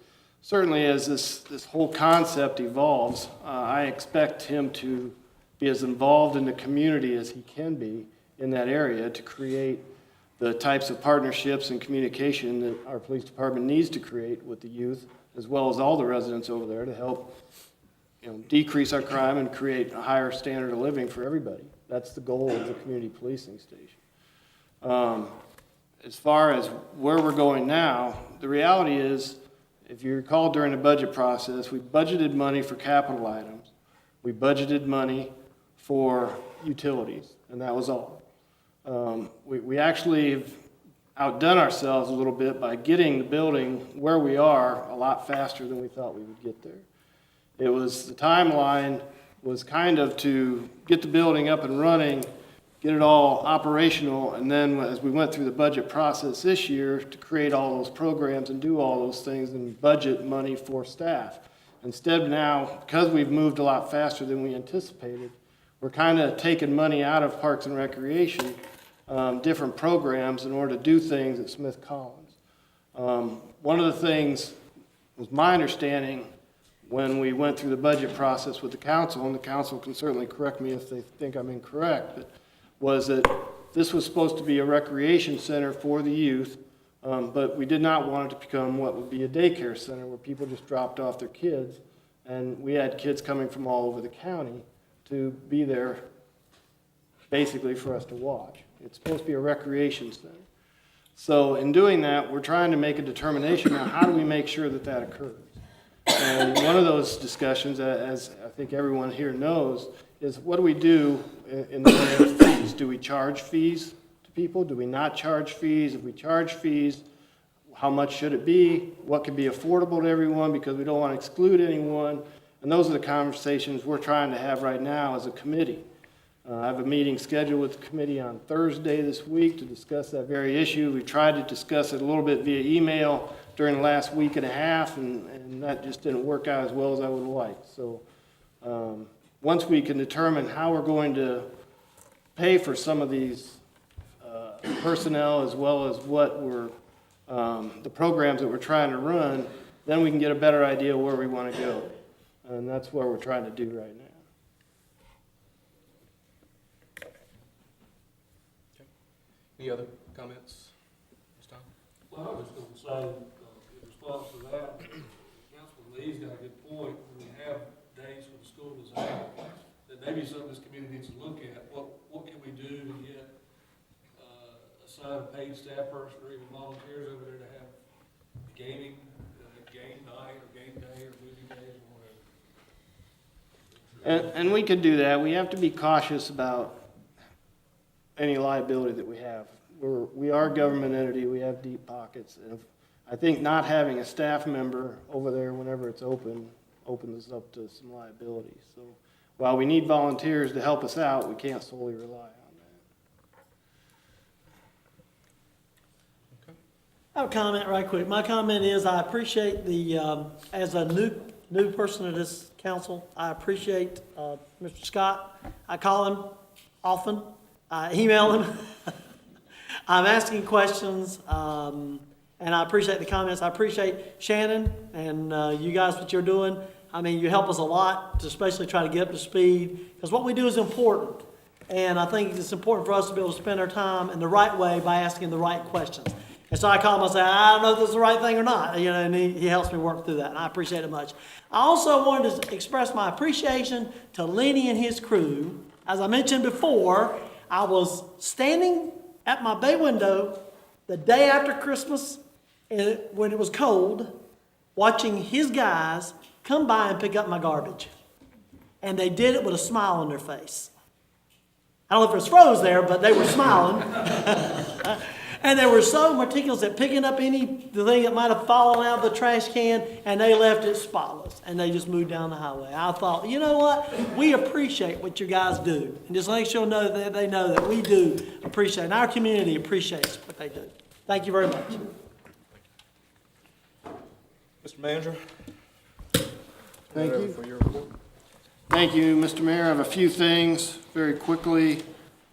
certainly as this whole concept evolves, I expect him to be as involved in the community as he can be in that area to create the types of partnerships and communication that our police department needs to create with the youth, as well as all the residents over there, to help, you know, decrease our crime and create a higher standard of living for everybody. That's the goal of the community policing station. As far as where we're going now, the reality is, if you recall during the budget process, we budgeted money for capital items. We budgeted money for utilities, and that was all. We actually have outdone ourselves a little bit by getting the building where we are a lot faster than we thought we would get there. It was, the timeline was kind of to get the building up and running, get it all operational, and then as we went through the budget process this year, to create all those programs and do all those things and budget money for staff. Instead now, because we've moved a lot faster than we anticipated, we're kind of taking money out of Parks and Recreation, different programs in order to do things at Smith Collins. One of the things was my understanding when we went through the budget process with the council, and the council can certainly correct me if they think I'm incorrect, but was that this was supposed to be a recreation center for the youth, but we did not want it to become what would be a daycare center where people just dropped off their kids. And we had kids coming from all over the county to be there basically for us to watch. It's supposed to be a recreation center. So in doing that, we're trying to make a determination now, how do we make sure that that occurs? And one of those discussions, as I think everyone here knows, is what do we do in the way of fees? Do we charge fees to people? Do we not charge fees? If we charge fees, how much should it be? What can be affordable to everyone, because we don't want to exclude anyone? And those are the conversations we're trying to have right now as a committee. I have a meeting scheduled with the committee on Thursday this week to discuss that very issue. We tried to discuss it a little bit via email during the last week and a half, and that just didn't work out as well as I would have liked. So once we can determine how we're going to pay for some of these personnel, as well as what we're the programs that we're trying to run, then we can get a better idea where we want to go. And that's what we're trying to do right now. Any other comments? Mr. Tom? Well, I was just gonna say, in response to that, Councilman Lee's got a good point. When we have days when the school is out, that maybe something this community needs to look at. What can we do to get, assign a paid staff person or even volunteers over there to have gaming, game night or game day or movie days or whatever? And we could do that. We have to be cautious about any liability that we have. We are a government entity. We have deep pockets. And I think not having a staff member over there whenever it's open opens us up to some liability. So while we need volunteers to help us out, we can't solely rely on that. I have a comment right quick. My comment is I appreciate the, as a new person to this council, I appreciate Mr. Scott. I call him often. I email him. I'm asking questions, and I appreciate the comments. I appreciate Shannon and you guys, what you're doing. I mean, you help us a lot to especially try to get up to speed, because what we do is important. And I think it's important for us to be able to spend our time in the right way by asking the right questions. And so I call him and say, I don't know if this is the right thing or not, you know, and he helps me work through that, and I appreciate it much. I also wanted to express my appreciation to Lenny and his crew. As I mentioned before, I was standing at my bay window the day after Christmas, and when it was cold, watching his guys come by and pick up my garbage. And they did it with a smile on their face. I don't know if it was froze there, but they were smiling. And they were so meticulous at picking up the thing that might have fallen out of the trash can, and they left it spotless. And they just moved down the highway. I thought, you know what? We appreciate what you guys do. And just make sure that they know that we do appreciate, and our community appreciates what they do. Thank you very much. Mr. Manager? Thank you. For your report. Thank you, Mr. Mayor. I have a few things very quickly.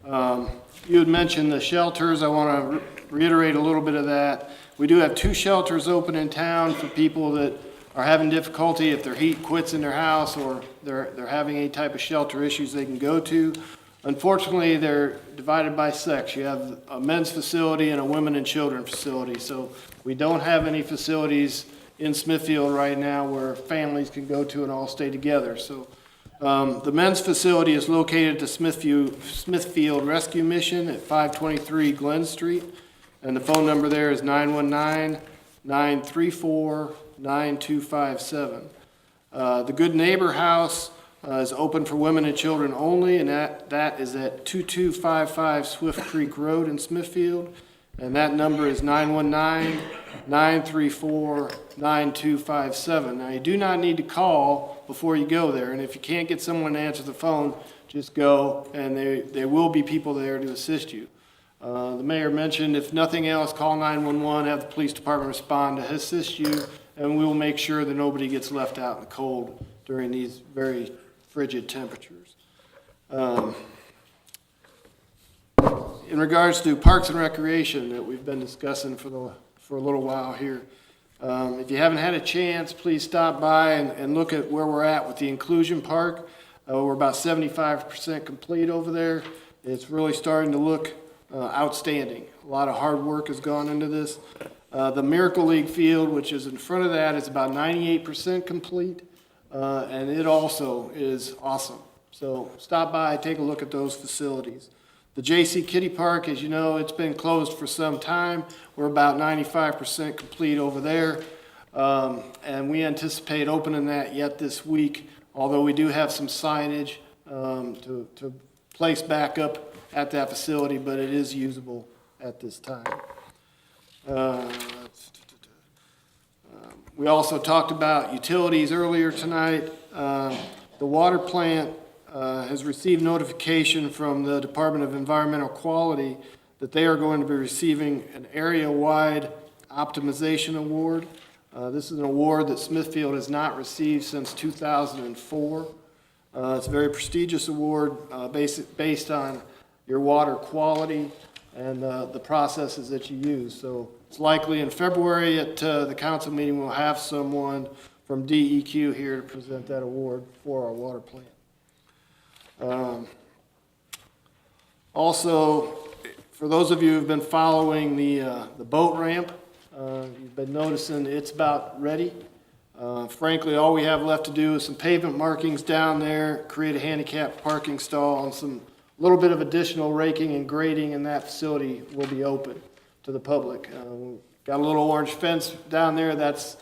You had mentioned the shelters. I want to reiterate a little bit of that. We do have 2 shelters open in town for people that are having difficulty if their heat quits in their house or they're having any type of shelter issues they can go to. Unfortunately, they're divided by sex. You have a men's facility and a women and children facility. So we don't have any facilities in Smithfield right now where families can go to and all stay together. So the men's facility is located at the Smithfield Rescue Mission at 523 Glen Street, and the phone number there is 919-934-9257. The Good Neighbor House is open for women and children only, and that is at 2255 Swift Creek Road in Smithfield, and that number is 919-934-9257. Now, you do not need to call before you go there, and if you can't get someone to answer the phone, just go, and there will be people there to assist you. The mayor mentioned, if nothing else, call 911, have the police department respond to assist you, and we will make sure that nobody gets left out in the cold during these very frigid temperatures. In regards to Parks and Recreation that we've been discussing for a little while here, if you haven't had a chance, please stop by and look at where we're at with the Inclusion Park. We're about 75% complete over there. It's really starting to look outstanding. A lot of hard work has gone into this. The Miracle League field, which is in front of that, is about 98% complete, and it also is awesome. So stop by, take a look at those facilities. The J.C. Kitty Park, as you know, it's been closed for some time. We're about 95% complete over there, and we anticipate opening that yet this week, although we do have some signage to place back up at that facility, but it is usable at this time. We also talked about utilities earlier tonight. The water plant has received notification from the Department of Environmental Quality that they are going to be receiving an area-wide optimization award. This is an award that Smithfield has not received since 2004. It's a very prestigious award based on your water quality and the processes that you use. So it's likely in February at the council meeting we'll have someone from DEQ here to present that award for our water plant. Also, for those of you who've been following the boat ramp, you've been noticing it's about ready. Frankly, all we have left to do is some pavement markings down there, create a handicapped parking stall, and some little bit of additional raking and grading, and that facility will be open to the public. We've got a little orange fence down there that's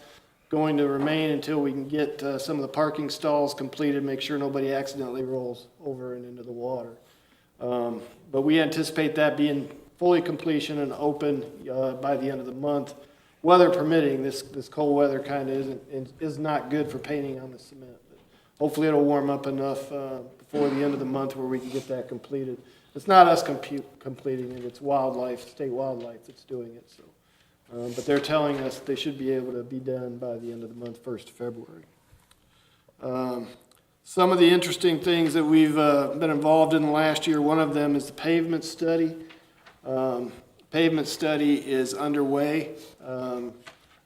going to remain until we can get some of the parking stalls completed, make sure nobody accidentally rolls over and into the water. But we anticipate that being fully completion and open by the end of the month. Weather permitting, this cold weather kind of is not good for painting on the cement. But hopefully it'll warm up enough before the end of the month where we can get that completed. It's not us completing it, it's wildlife, state wildlife that's doing it. So. But they're telling us they should be able to be done by the end of the month, 1st of February. Some of the interesting things that we've been involved in the last year, one of them is the pavement study. Pavement study is underway.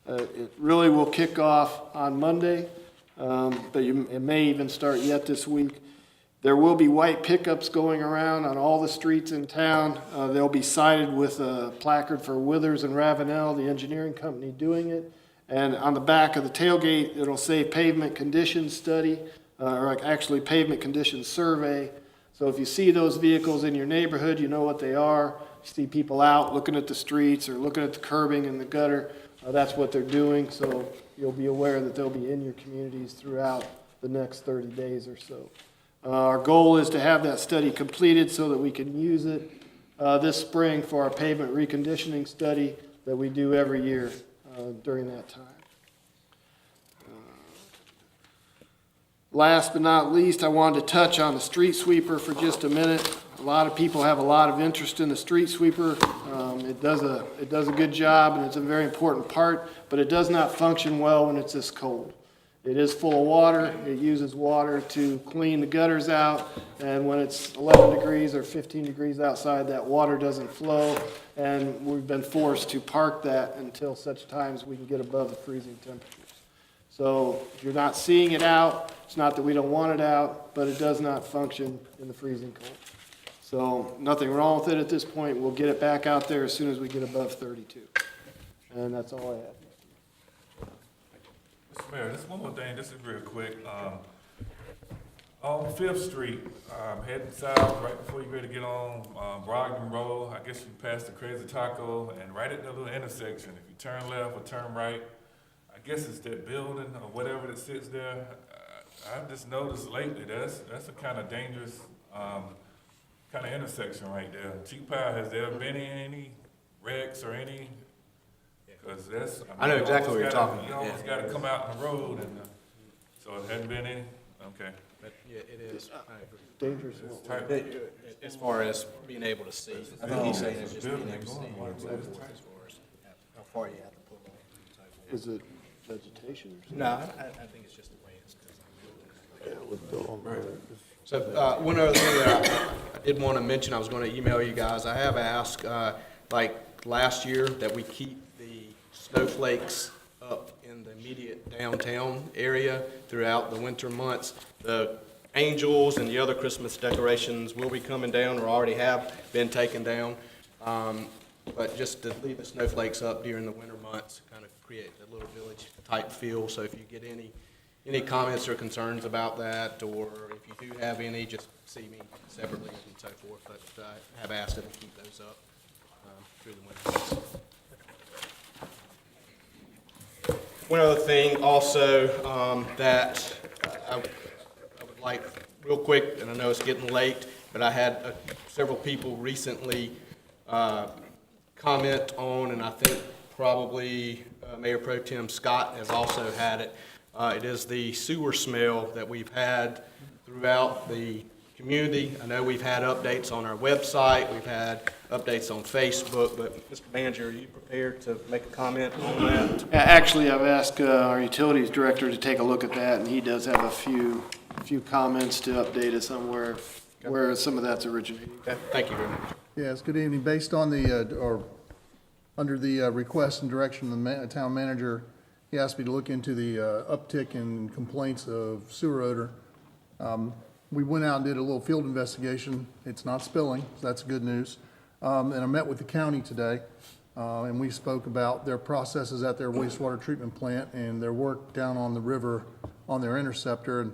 It really will kick off on Monday, but it may even start yet this week. There will be white pickups going around on all the streets in town. They'll be sided with a placard for Withers and Ravenel, the engineering company doing it. And on the back of the tailgate, it'll say pavement conditions study, or actually pavement conditions survey. So if you see those vehicles in your neighborhood, you know what they are. You see people out looking at the streets or looking at the curbing and the gutter, that's what they're doing. So you'll be aware that they'll be in your communities throughout the next 30 days or so. Our goal is to have that study completed so that we can use it this spring for our pavement reconditioning study that we do every year during that time. Last but not least, I wanted to touch on the street sweeper for just a minute. A lot of people have a lot of interest in the street sweeper. It does a good job and it's a very important part, but it does not function well when it's this cold. It is full of water. It uses water to clean the gutters out, and when it's 11 degrees or 15 degrees outside, that water doesn't flow, and we've been forced to park that until such times we can get above the freezing temperatures. So if you're not seeing it out, it's not that we don't want it out, but it does not function in the freezing cold. So nothing wrong with it at this point. We'll get it back out there as soon as we get above 32. And that's all I have. Mr. Mayor, just one more thing, this is real quick. On 5th Street, heading south, right before you ready to get on Brogdon Road, I guess you pass the Crazy Taco, and right at the little intersection, if you turn left or turn right, I guess it's that building or whatever that sits there. I've just noticed lately that's a kind of dangerous kind of intersection right there. Chief Powell, has there been any wrecks or any? Because that's, I know exactly what you're talking about. You almost got to come out on the road, and so it hadn't been any? Okay. But yeah, it is. Dangerous. As far as being able to see. I think he's saying it's just being able to see and so forth as far as how far you have to pull on. Is it vegetation or something? No, I think it's just the way it's designed. Yeah, with the So, one other thing that I did want to mention, I was going to email you guys. I have asked, like last year, that we keep the snowflakes up in the immediate downtown area throughout the winter months. The angels and the other Christmas decorations will be coming down or already have been taken down. But just to leave the snowflakes up during the winter months, kind of create a little village type feel. So if you get any comments or concerns about that, or if you do have any, just see me separately and so forth. But I have asked them to keep those up through the winter months. One other thing also that I would like real quick, and I know it's getting late, but I had several people recently comment on, and I think probably Mayor Pro Tem Scott has also had it. It is the sewer smell that we've had throughout the community. I know we've had updates on our website, we've had updates on Facebook, but Mr. Manager, are you prepared to make a comment on that? Actually, I've asked our utilities director to take a look at that, and he does have a few comments to update us on where some of that's originating. Okay, thank you very much. Yes, good evening. Based on under the request and direction of the town manager, he asked me to look into the uptick in complaints of sewer odor. We went out and did a little field investigation. It's not spilling, so that's good news. And I met with the county today, and we spoke about their processes at their wastewater treatment plant and their work down on the river on their interceptor. And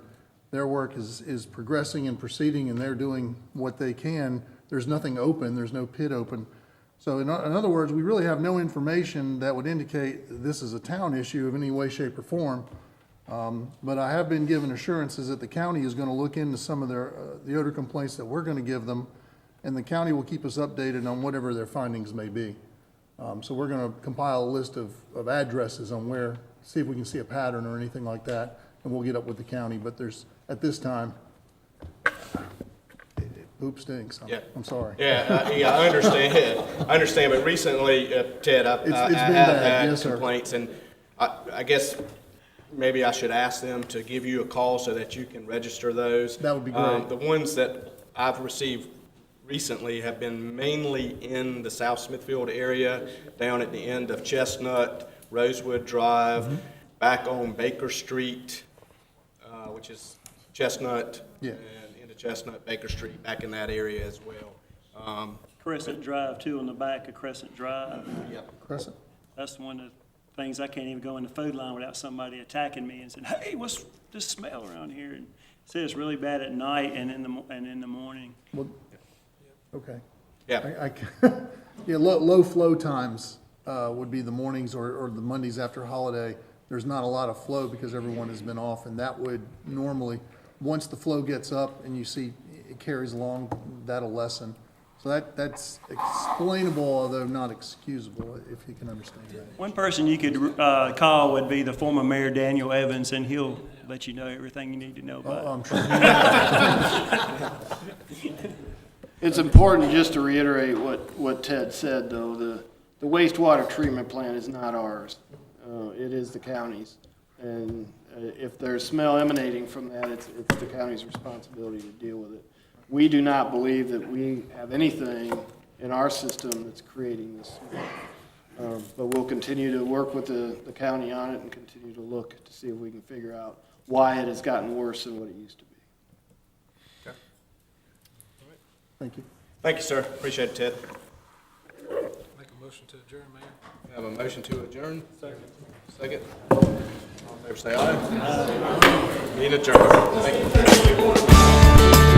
their work is progressing and proceeding, and they're doing what they can. There's nothing open, there's no pit open. So in other words, we really have no information that would indicate this is a town issue of any way, shape, or form. But I have been given assurances that the county is going to look into some of the odor complaints that we're going to give them, and the county will keep us updated on whatever their findings may be. So we're going to compile a list of addresses on where, see if we can see a pattern or anything like that, and we'll get up with the county. But there's, at this time, poop stinks. I'm sorry. Yeah, I understand. I understand, but recently, Ted, I have had complaints, and I guess maybe I should ask them to give you a call so that you can register those. That would be great. The ones that I've received recently have been mainly in the South Smithfield area, down at the end of Chestnut, Rosewood Drive, back on Baker Street, which is Chestnut, and into Chestnut, Baker Street, back in that area as well. Crescent Drive too, on the back of Crescent Drive. Yep. Crescent? That's one of the things I can't even go in the food line without somebody attacking me and saying, "Hey, what's this smell around here?" And say it's really bad at night and in the morning. Well, okay. Yeah. Yeah, low flow times would be the mornings or the Mondays after holiday. There's not a lot of flow because everyone has been off, and that would normally, once the flow gets up and you see it carries along, that'll lessen. So that's explainable, although not excusable, if you can understand that. One person you could call would be the former Mayor Daniel Evans, and he'll let you know everything you need to know about it. I'm sure. It's important just to reiterate what Ted said, though. The wastewater treatment plant is not ours. It is the county's. And if there's smell emanating from that, it's the county's responsibility to deal with it. We do not believe that we have anything in our system that's creating this smell. But we'll continue to work with the county on it and continue to look to see if we can figure out why it has gotten worse than what it used to be. Okay. Thank you. Thank you, sir. Appreciate it, Ted. Make a motion to adjourn, Mayor. We have a motion to adjourn. Second. All in favor, say aye. Meeting adjourned. Thank you.